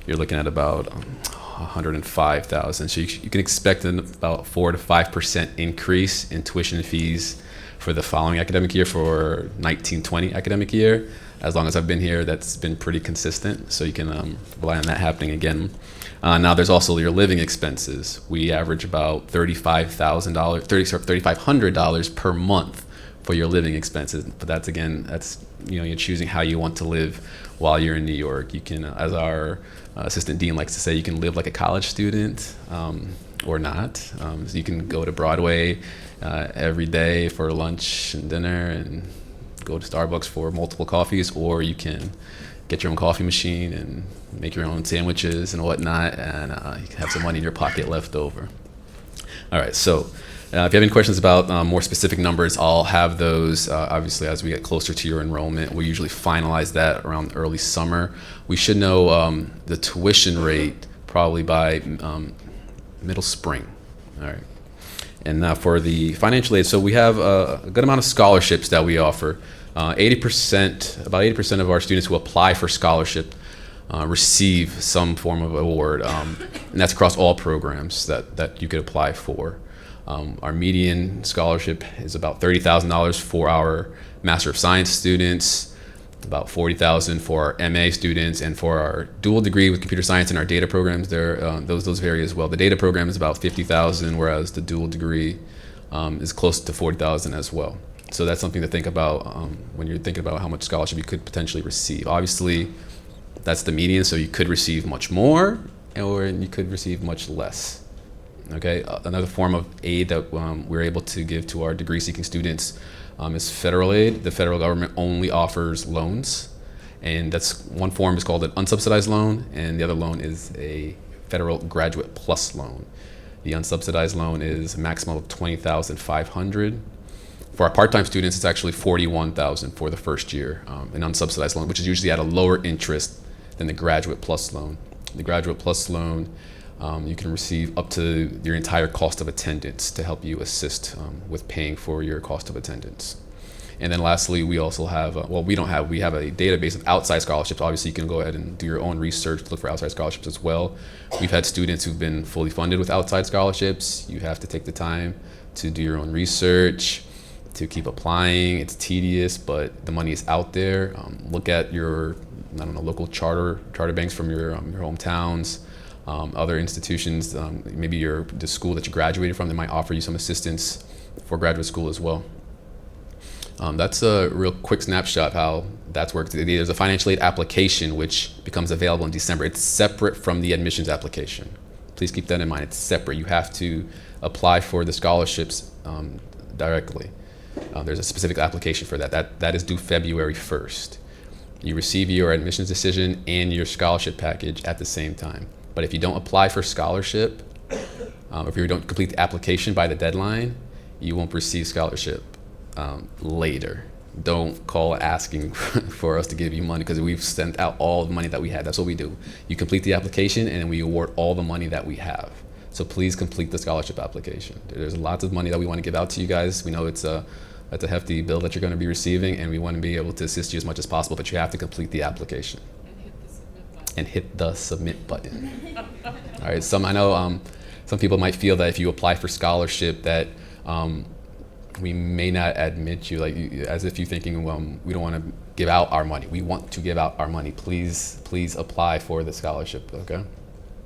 you're looking at about $105,000. So you can expect about 4 to 5% increase in tuition and fees for the following academic year, for 19-20 academic year. As long as I've been here, that's been pretty consistent. So you can rely on that happening again. Now there's also your living expenses. We average about $3,500 per month for your living expenses. But that's you're choosing how you want to live while you're in New York. You can, as our assistant dean likes to say, you can live like a college student or not. So you can go to Broadway every day for lunch and dinner, and go to Starbucks for multiple coffees, or you can get your own coffee machine and make your own sandwiches and whatnot, and you can have some money in your pocket left over. All right, so if you have any questions about more specific numbers, I'll have those obviously as we get closer to your enrollment. We usually finalize that around early summer. We should know the tuition rate probably by middle spring. All right. And now for the financial aid, so we have a good amount of scholarships that we offer. About 80% of our students who apply for scholarship receive some form of award, and that's across all programs that you could apply for. Our median scholarship is about $30,000 for our Master of Science students, about $40,000 for our MA students, and for our dual degree with computer science and our data programs, those vary as well. The data program is about $50,000, whereas the dual degree is close to $40,000 as well. So that's something to think about when you're thinking about how much scholarship you could potentially receive. Obviously, that's the median, so you could receive much more, or you could receive much less. Okay, another form of aid that we're able to give to our degree-seeking students is federal aid. The federal government only offers loans, and that's one form is called an unsubsidized loan, and the other loan is a federal graduate plus loan. The unsubsidized loan is a maximum of $20,500. For our part-time students, it's actually $41,000 for the first year, an unsubsidized loan, which is usually at a lower interest than the graduate plus loan. The graduate plus loan, you can receive up to your entire cost of attendance to help you assist with paying for your cost of attendance. And then lastly, we also have, we have a database of outside scholarships. Obviously, you can go ahead and do your own research, look for outside scholarships as well. We've had students who've been fully funded with outside scholarships. You have to take the time to do your own research, to keep applying. It's tedious, but the money is out there. Look at your, local charter banks from your hometowns, other institutions, maybe the school that you graduated from, they might offer you some assistance for graduate school as well. That's a real quick snapshot of how that's worked. There's a financial aid application which becomes available in December. It's separate from the admissions application. Please keep that in mind. It's separate. You have to apply for the scholarships directly. There's a specific application for that. That is due February 1st. You receive your admissions decision and your scholarship package at the same time. But if you don't apply for scholarship, if you don't complete the application by the deadline, you won't receive scholarship later. Don't call asking for us to give you money, because we've sent out all the money that we had. That's what we do. You complete the application and then we award all the money that we have. So please complete the scholarship application. There's lots of money that we want to give out to you guys. We know it's a hefty bill that you're going to be receiving, and we want to be able to assist you as much as possible, but you have to complete the application. And hit the submit button. All right, I know some people might feel that if you apply for scholarship that we may not admit you, as if you're thinking, well, we don't want to give out our money. We want to give out our money. Please apply for the scholarship, okay?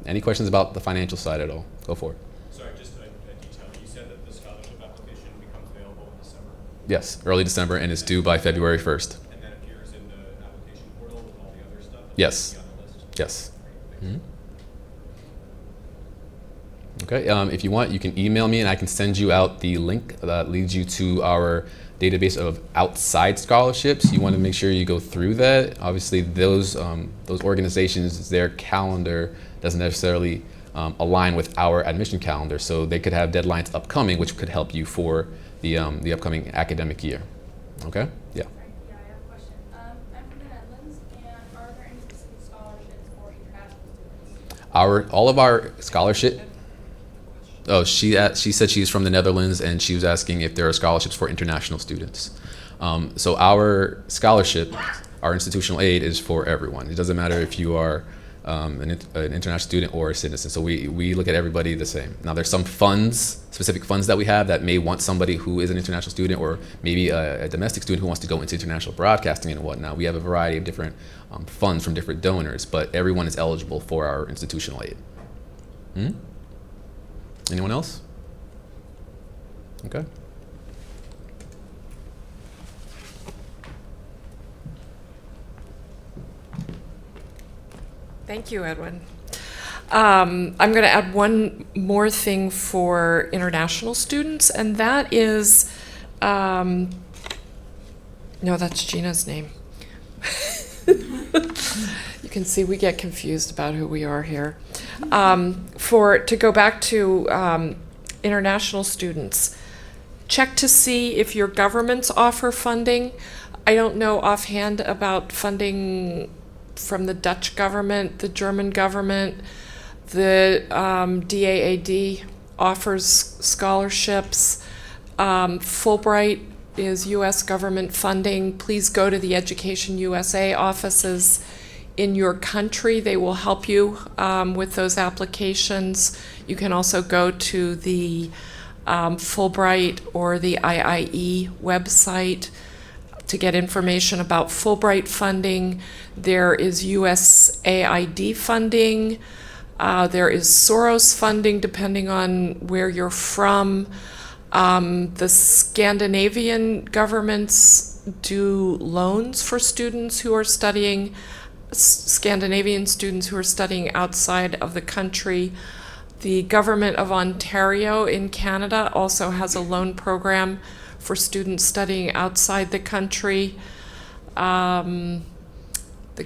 Any questions about the financial side at all? Go for it. Sorry, just a detail. You said that the scholarship application becomes available in December? Yes, early December, and it's due by February 1st. And that appears in the application portal with all the other stuff? Yes. On the list? Yes. Mm-hmm. Okay, if you want, you can email me and I can send you out the link that leads you to our database of outside scholarships. You want to make sure you go through that. Obviously, those organizations, their calendar doesn't necessarily align with our admission calendar, so they could have deadlines upcoming, which could help you for the upcoming academic year. Okay? Yeah. Yeah, I have a question. I'm from the Netherlands, and are there any specific scholarships for international students? All of our scholarship. Oh, she said she's from the Netherlands, and she was asking if there are scholarships for international students. So our scholarship, our institutional aid, is for everyone. It doesn't matter if you are an international student or a citizen. So we look at everybody the same. Now there's some funds, specific funds that we have that may want somebody who is an international student, or maybe a domestic student who wants to go into international broadcasting and whatnot. We have a variety of different funds from different donors, but everyone is eligible for our institutional aid. Anyone else? Okay. Thank you, Edwin. I'm going to add one more thing for international students, and that is, no, that's Gina's name. You can see we get confused about who we are here. To go back to international students, check to see if your governments offer funding. I don't know offhand about funding from the Dutch government, the German government. The DAAD offers scholarships. Fulbright is U.S. government funding. Please go to the Education USA offices in your country. They will help you with those applications. You can also go to the Fulbright or the IIE website to get information about Fulbright funding. There is USAID funding. There is Soros funding, depending on where you're from. The Scandinavian governments do loans for students who are studying, Scandinavian students who are studying outside of the country. The government of Ontario in Canada also has a loan program for students studying outside the country. The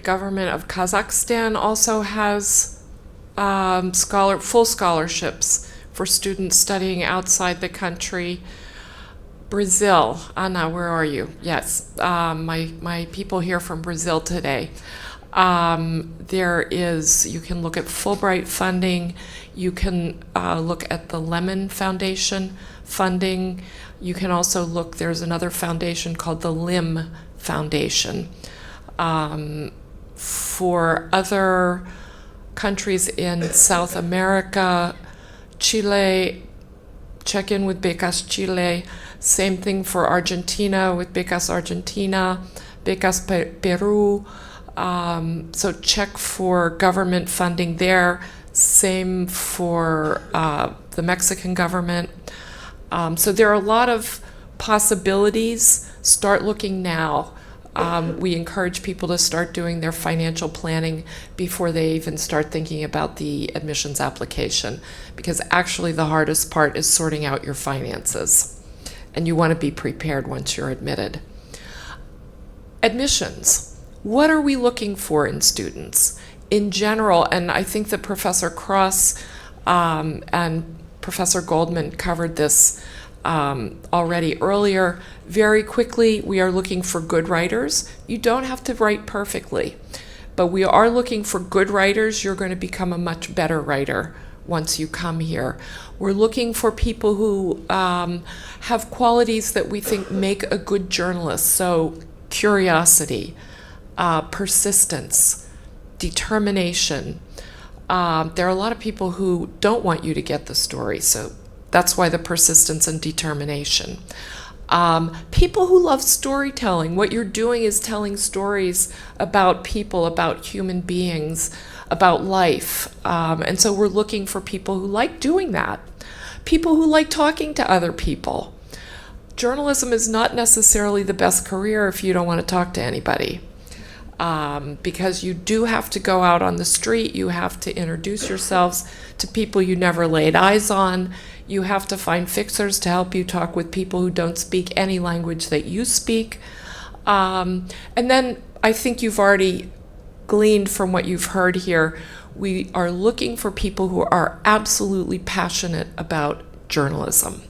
government of Kazakhstan also has full scholarships for students studying outside the country. Brazil, Anna, where are you? Yes, my people here from Brazil today. You can look at Fulbright funding. You can look at the Lemon Foundation funding. You can also look, there's another foundation called the LIM Foundation. For other countries in South America, Chile, check in with Becas Chile. Same thing for Argentina with Becas Argentina, Becas Peru. So check for government funding there. Same for the Mexican government. So there are a lot of possibilities. Start looking now. We encourage people to start doing their financial planning before they even start thinking about the admissions application, because actually the hardest part is sorting out your finances, and you want to be prepared once you're admitted. Admissions. What are we looking for in students? In general, and I think that Professor Cross and Professor Goldman covered this already earlier. Very quickly, we are looking for good writers. You don't have to write perfectly, but we are looking for good writers. You're going to become a much better writer once you come here. We're looking for people who have qualities that we think make a good journalist. So curiosity, persistence, determination. There are a lot of people who don't want you to get the story, so that's why the persistence and determination. People who love storytelling. What you're doing is telling stories about people, about human beings, about life. And so we're looking for people who like doing that. People who like talking to other people. Journalism is not necessarily the best career if you don't want to talk to anybody. Because you do have to go out on the street, you have to introduce yourselves to people you never laid eyes on, you have to find fixers to help you talk with people who don't speak any language that you speak. And then I think you've already gleaned from what you've heard here, we are looking for people who are absolutely passionate about journalism.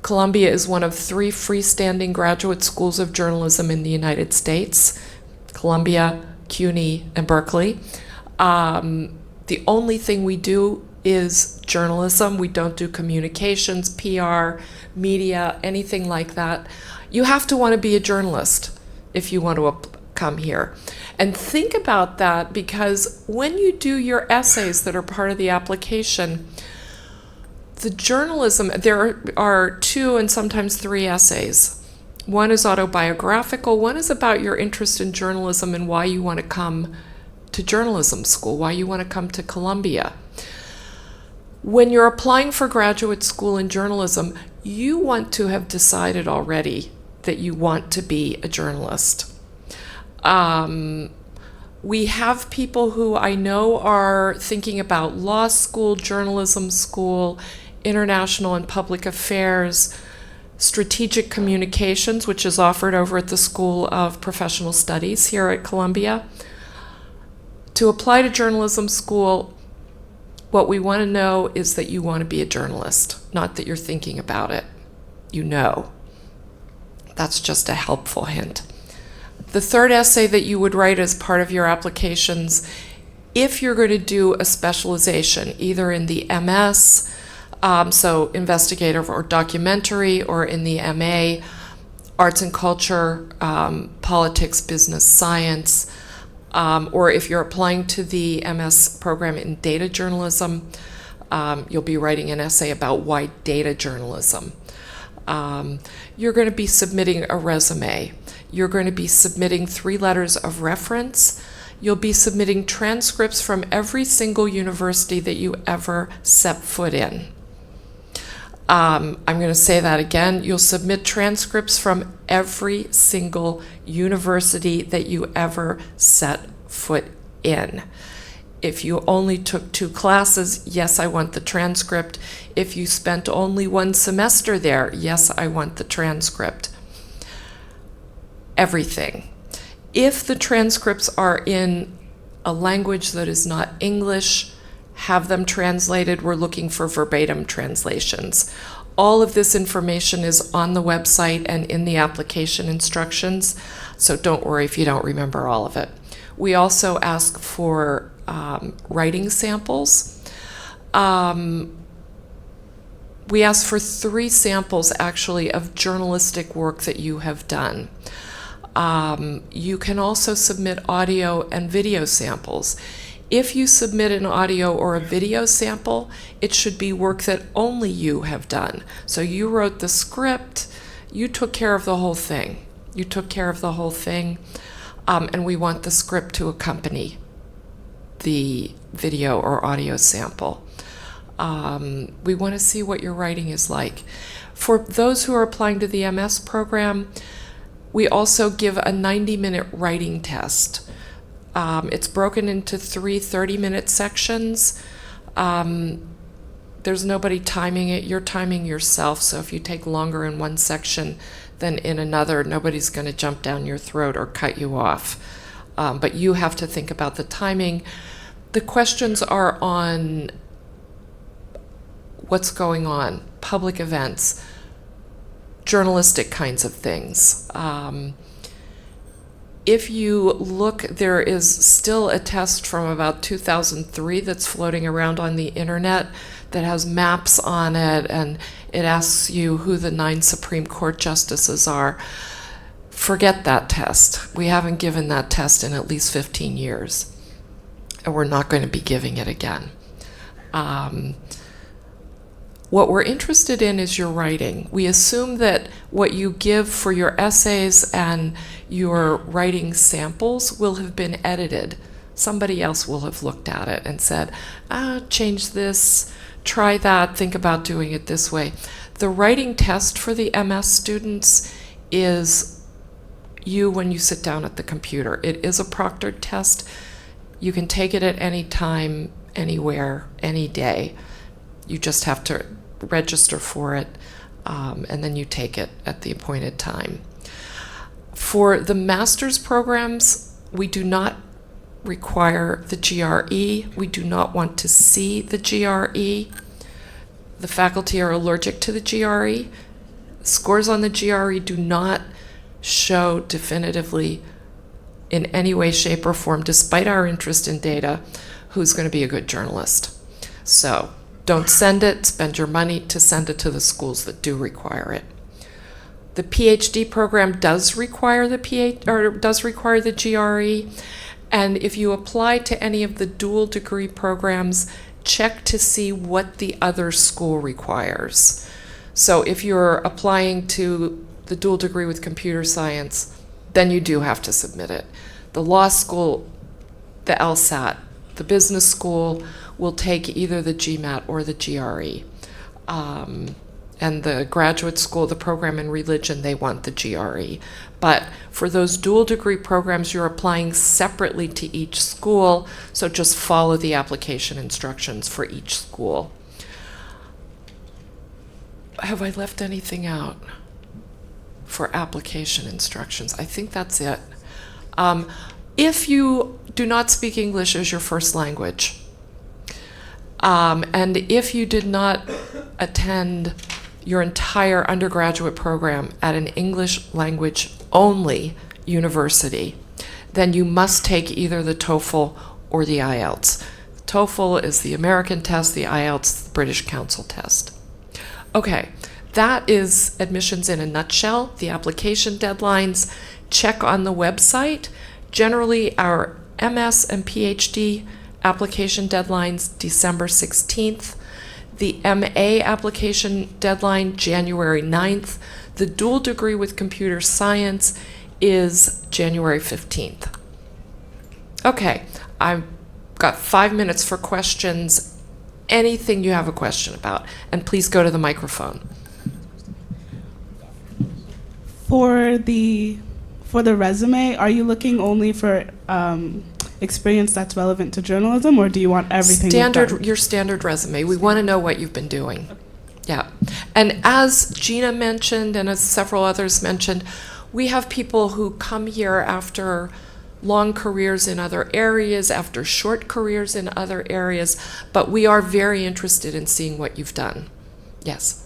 Columbia is one of 3 freestanding graduate schools of journalism in the United States. Columbia, CUNY, and Berkeley. The only thing we do is journalism. We don't do communications, PR, media, anything like that. You have to want to be a journalist if you want to come here. And think about that, because when you do your essays that are part of the application, the journalism, there are 2 and sometimes 3 essays. One is autobiographical, one is about your interest in journalism and why you want to come to journalism school, why you want to come to Columbia. When you're applying for graduate school in journalism, you want to have decided already that you want to be a journalist. We have people who I know are thinking about law school, journalism school, international and public affairs, strategic communications, which is offered over at the School of Professional Studies here at Columbia. To apply to journalism school, what we want to know is that you want to be a journalist, not that you're thinking about it. You know. That's just a helpful hint. The third essay that you would write as part of your applications, if you're going to do a specialization, either in the MS, so investigative or documentary, or in the MA, arts and culture, politics, business, science, or if you're applying to the MS program in data journalism, you'll be writing an essay about why data journalism. You're going to be submitting a resume. You're going to be submitting 3 letters of reference. You'll be submitting transcripts from every single university that you ever set foot in. I'm going to say that again. You'll submit transcripts from every single university that you ever set foot in. If you only took 2 classes, yes, I want the transcript. If you spent only 1 semester there, yes, I want the transcript. Everything. If the transcripts are in a language that is not English, have them translated. We're looking for verbatim translations. All of this information is on the website and in the application instructions, so don't worry if you don't remember all of it. We also ask for writing samples. We ask for 3 samples, actually, of journalistic work that you have done. You can also submit audio and video samples. If you submit an audio or a video sample, it should be work that only you have done. So you wrote the script, you took care of the whole thing. You took care of the whole thing, and we want the script to accompany the video or audio sample. We want to see what your writing is like. For those who are applying to the MS program, we also give a 90-minute writing test. It's broken into 3 30-minute sections. There's nobody timing it. You're timing yourself. So if you take longer in one section than in another, nobody's going to jump down your throat or cut you off. But you have to think about the timing. The questions are on what's going on, public events, journalistic kinds of things. If you look, there is still a test from about 2003 that's floating around on the internet that has maps on it, and it asks you who the 9 Supreme Court justices are. Forget that test. We haven't given that test in at least 15 years, and we're not going to be giving it again. What we're interested in is your writing. We assume that what you give for your essays and your writing samples will have been edited. Somebody else will have looked at it and said, change this, try that, think about doing it this way. The writing test for the MS students is you when you sit down at the computer. It is a proctored test. You can take it at any time, anywhere, any day. You just have to register for it, and then you take it at the appointed time. For the master's programs, we do not require the GRE. We do not want to see the GRE. The faculty are allergic to the GRE. Scores on the GRE do not show definitively in any way, shape, or form, despite our interest in data, who's going to be a good journalist. So don't send it. Spend your money to send it to the schools that do require it. The PhD program does require the GRE, and if you apply to any of the dual degree programs, check to see what the other school requires. So if you're applying to the dual degree with computer science, then you do have to submit it. The law school, the LSAT, the business school will take either the GMAT or the GRE. And the graduate school, the program in religion, they want the GRE. But for those dual degree programs, you're applying separately to each school, so just follow the application instructions for each school. Have I left anything out for application instructions? I think that's it. If you do not speak English as your first language, and if you did not attend your entire undergraduate program at an English language only university, then you must take either the TOEFL or the IELTS. TOEFL is the American test, the IELTS, the British Council test. Okay, that is admissions in a nutshell. The application deadlines, check on the website. Generally, our MS and PhD application deadlines, December 16th. The MA application deadline, January 9th. The dual degree with computer science is January 15th. Okay, I've got 5 minutes for questions. Anything you have a question about, and please go to the microphone. For the resume, are you looking only for experience that's relevant to journalism, or do you want everything? Your standard resume. We want to know what you've been doing. Yeah. And as Gina mentioned, and as several others mentioned, we have people who come here after long careers in other areas, after short careers in other areas, but we are very interested in seeing what you've done. Yes.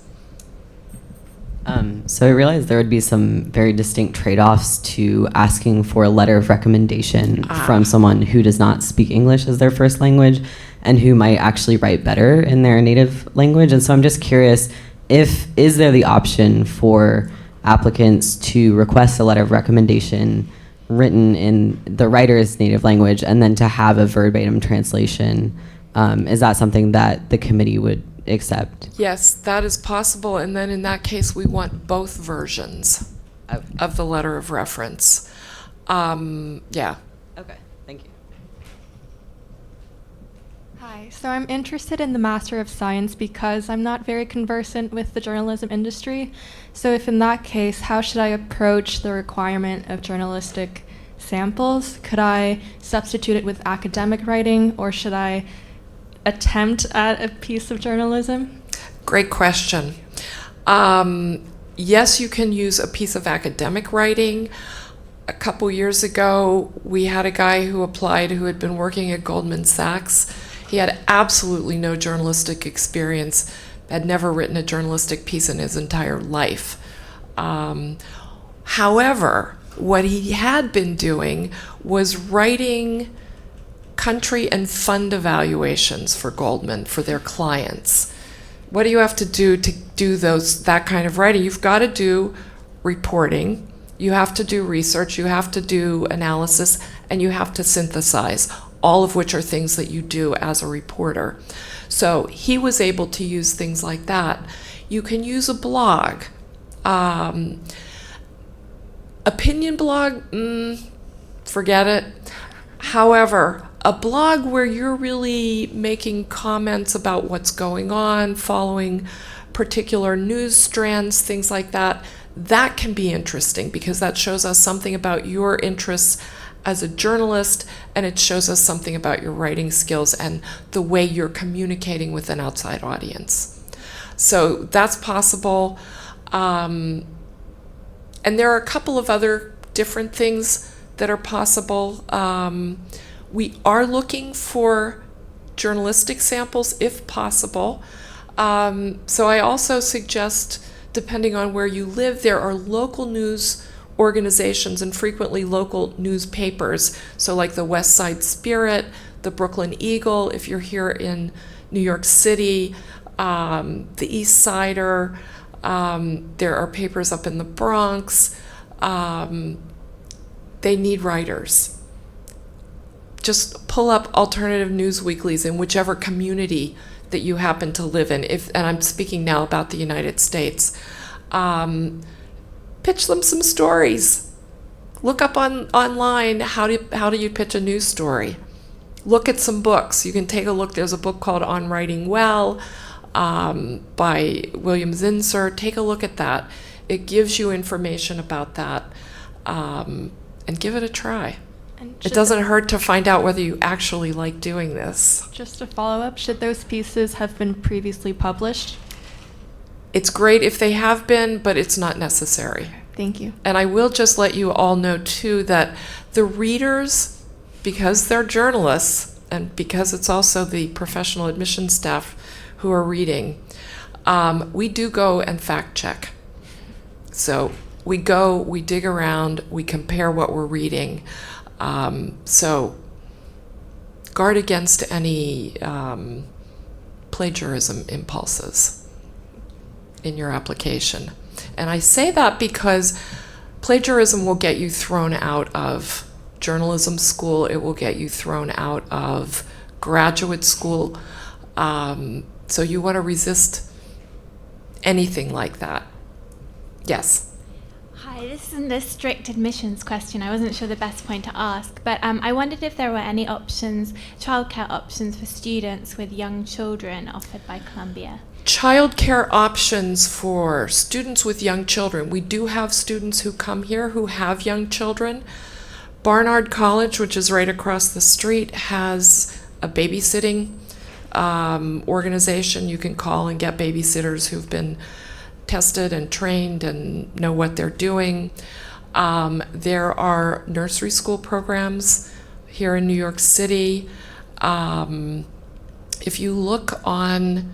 So I realized there would be some very distinct trade-offs to asking for a letter of recommendation from someone who does not speak English as their first language and who might actually write better in their native language. And so I'm just curious, is there the option for applicants to request a letter of recommendation written in the writer's native language and then to have a verbatim translation? Is that something that the committee would accept? Yes, that is possible, and then in that case, we want both versions of the letter of reference. Yeah. Okay, thank you. Hi, so I'm interested in the Master of Science because I'm not very conversant with the journalism industry. So if in that case, how should I approach the requirement of journalistic samples? Could I substitute it with academic writing, or should I attempt at a piece of journalism? Great question. Yes, you can use a piece of academic writing. A couple years ago, we had a guy who applied who had been working at Goldman Sachs. He had absolutely no journalistic experience, had never written a journalistic piece in his entire life. However, what he had been doing was writing country and fund evaluations for Goldman, for their clients. What do you have to do that kind of writing? You've got to do reporting, you have to do research, you have to do analysis, and you have to synthesize, all of which are things that you do as a reporter. So he was able to use things like that. You can use a blog. Opinion blog, forget it. However, a blog where you're really making comments about what's going on, following particular news strands, things like that, that can be interesting because that shows us something about your interests as a journalist, and it shows us something about your writing skills and the way you're communicating with an outside audience. So that's possible. And there are a couple of other different things that are possible. We are looking for journalistic samples if possible. So I also suggest, depending on where you live, there are local news organizations and frequently local newspapers. So like the West Side Spirit, the Brooklyn Eagle, if you're here in New York City, the East Sider, there are papers up in the Bronx. They need writers. Just pull up alternative news weeklies in whichever community that you happen to live in. And I'm speaking now about the United States. Pitch them some stories. Look up online how do you pitch a news story. Look at some books. You can take a look. There's a book called On Writing Well by William Zinsser. Take a look at that. It gives you information about that, and give it a try. It doesn't hurt to find out whether you actually like doing this. Just a follow-up, should those pieces have been previously published? It's great if they have been, but it's not necessary. Thank you. And I will just let you all know, too, that the readers, because they're journalists, and because it's also the professional admission staff who are reading, we do go and fact check. So we go, we dig around, we compare what we're reading. So guard against any plagiarism impulses in your application. And I say that because plagiarism will get you thrown out of journalism school. It will get you thrown out of graduate school. So you want to resist anything like that. Yes. Hi, this isn't a strict admissions question. I wasn't sure the best point to ask, but I wondered if there were any options, childcare options for students with young children offered by Columbia. Childcare options for students with young children. We do have students who come here who have young children. Barnard College, which is right across the street, has a babysitting organization. You can call and get babysitters who've been tested and trained and know what they're doing. There are nursery school programs here in New York City. If you look on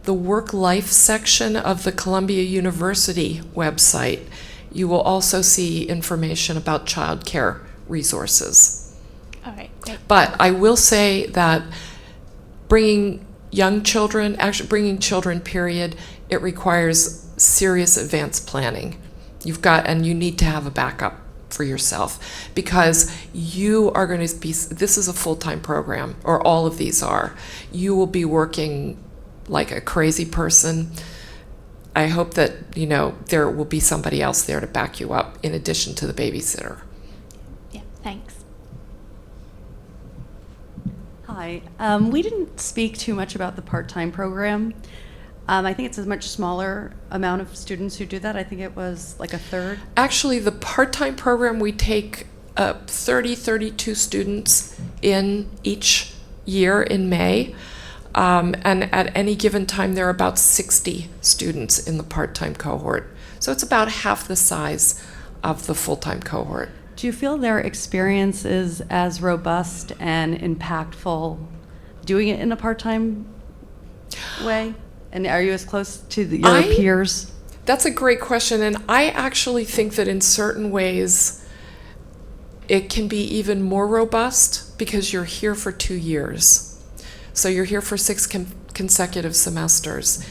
the work-life section of the Columbia University website, you will also see information about childcare resources. All right, great. But I will say that bringing young children, actually bringing children, period, it requires serious advanced planning. And you need to have a backup for yourself, because you are going to be, this is a full-time program, or all of these are. You will be working like a crazy person. I hope that, you know, there will be somebody else there to back you up in addition to the babysitter. Yeah, thanks. Hi. We didn't speak too much about the part-time program. I think it's a much smaller amount of students who do that. I think it was like a third. Actually, the part-time program, we take 32 students in each year in May. And at any given time, there are about 60 students in the part-time cohort. So it's about half the size of the full-time cohort. Do you feel their experience is as robust and impactful doing it in a part-time way? And are you as close to your peers? That's a great question. And I actually think that in certain ways, it can be even more robust because you're here for 2 years. So you're here for 6 consecutive semesters.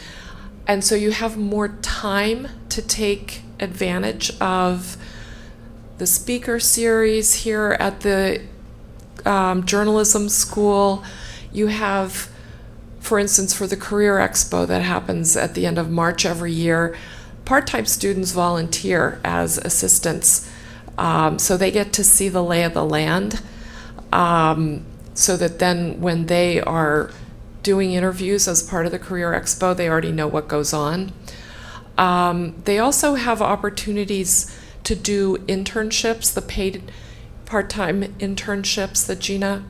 And so you have more time to take advantage of the speaker series here at the journalism school. You have, for instance, for the Career Expo that happens at the end of March every year, part-time students volunteer as assistants. So they get to see the lay of the land, so that then when they are doing interviews as part of the Career Expo, they already know what goes on. They also have opportunities to do internships, the paid part-time internships that Gina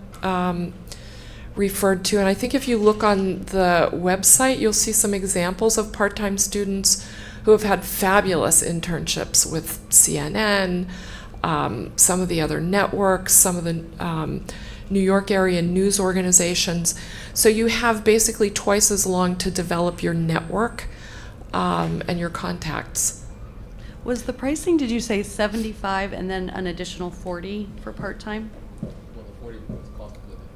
referred to. And I think if you look on the website, you'll see some examples of part-time students who have had fabulous internships with CNN, some of the other networks, some of the New York area news organizations. So you have basically twice as long to develop your network and your contacts. Was the pricing, did you say 75 and then an additional 40 for part-time? Well, the 40 was cost of living.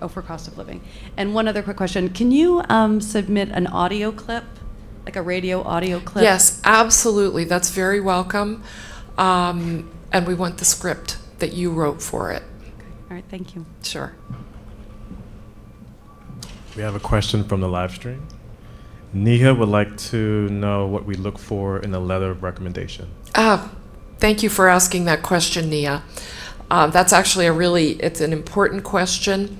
Oh, for cost of living. And one other quick question. Can you submit an audio clip, like a radio audio clip? Yes, absolutely. That's very welcome. And we want the script that you wrote for it. Okay. All right, thank you. Sure. We have a question from the live stream. Nia would like to know what we look for in a letter of recommendation. Thank you for asking that question, Nia. That's actually it's an important question.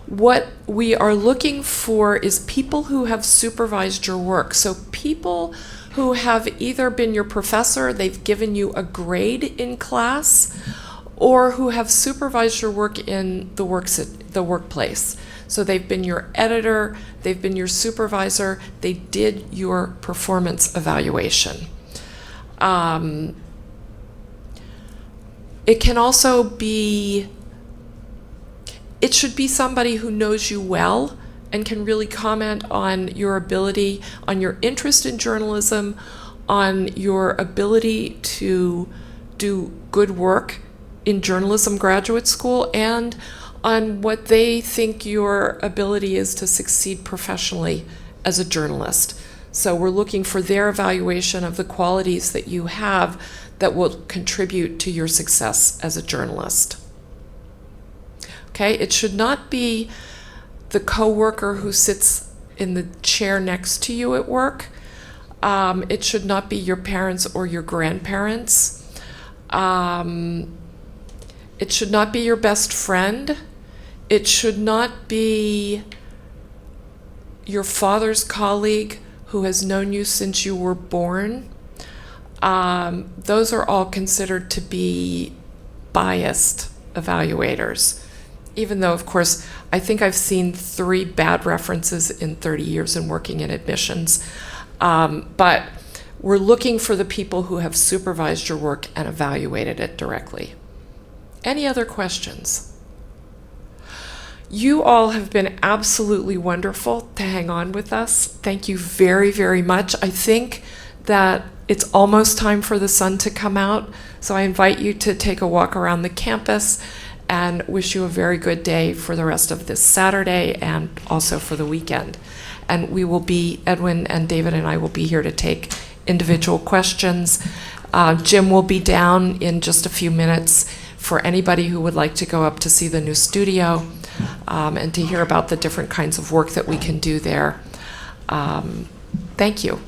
What we are looking for is people who have supervised your work. So people who have either been your professor, they've given you a grade in class, or who have supervised your work in the workplace. So they've been your editor, they've been your supervisor, they did your performance evaluation. It can also be, it should be somebody who knows you well and can really comment on your ability, on your interest in journalism, on your ability to do good work in journalism graduate school, and on what they think your ability is to succeed professionally as a journalist. So we're looking for their evaluation of the qualities that you have that will contribute to your success as a journalist. Okay, it should not be the coworker who sits in the chair next to you at work. It should not be your parents or your grandparents. It should not be your best friend. It should not be your father's colleague who has known you since you were born. Those are all considered to be biased evaluators. Even though, of course, I think I've seen 3 bad references in 30 years in working in admissions. But we're looking for the people who have supervised your work and evaluated it directly. Any other questions? You all have been absolutely wonderful to hang on with us. Thank you very, very much. I think that it's almost time for the sun to come out, so I invite you to take a walk around the campus and wish you a very good day for the rest of this Saturday and also for the weekend. And we will be, Edwin and David and I will be here to take individual questions. Jim will be down in just a few minutes for anybody who would like to go up to see the new studio and to hear about the different kinds of work that we can do there. Thank you.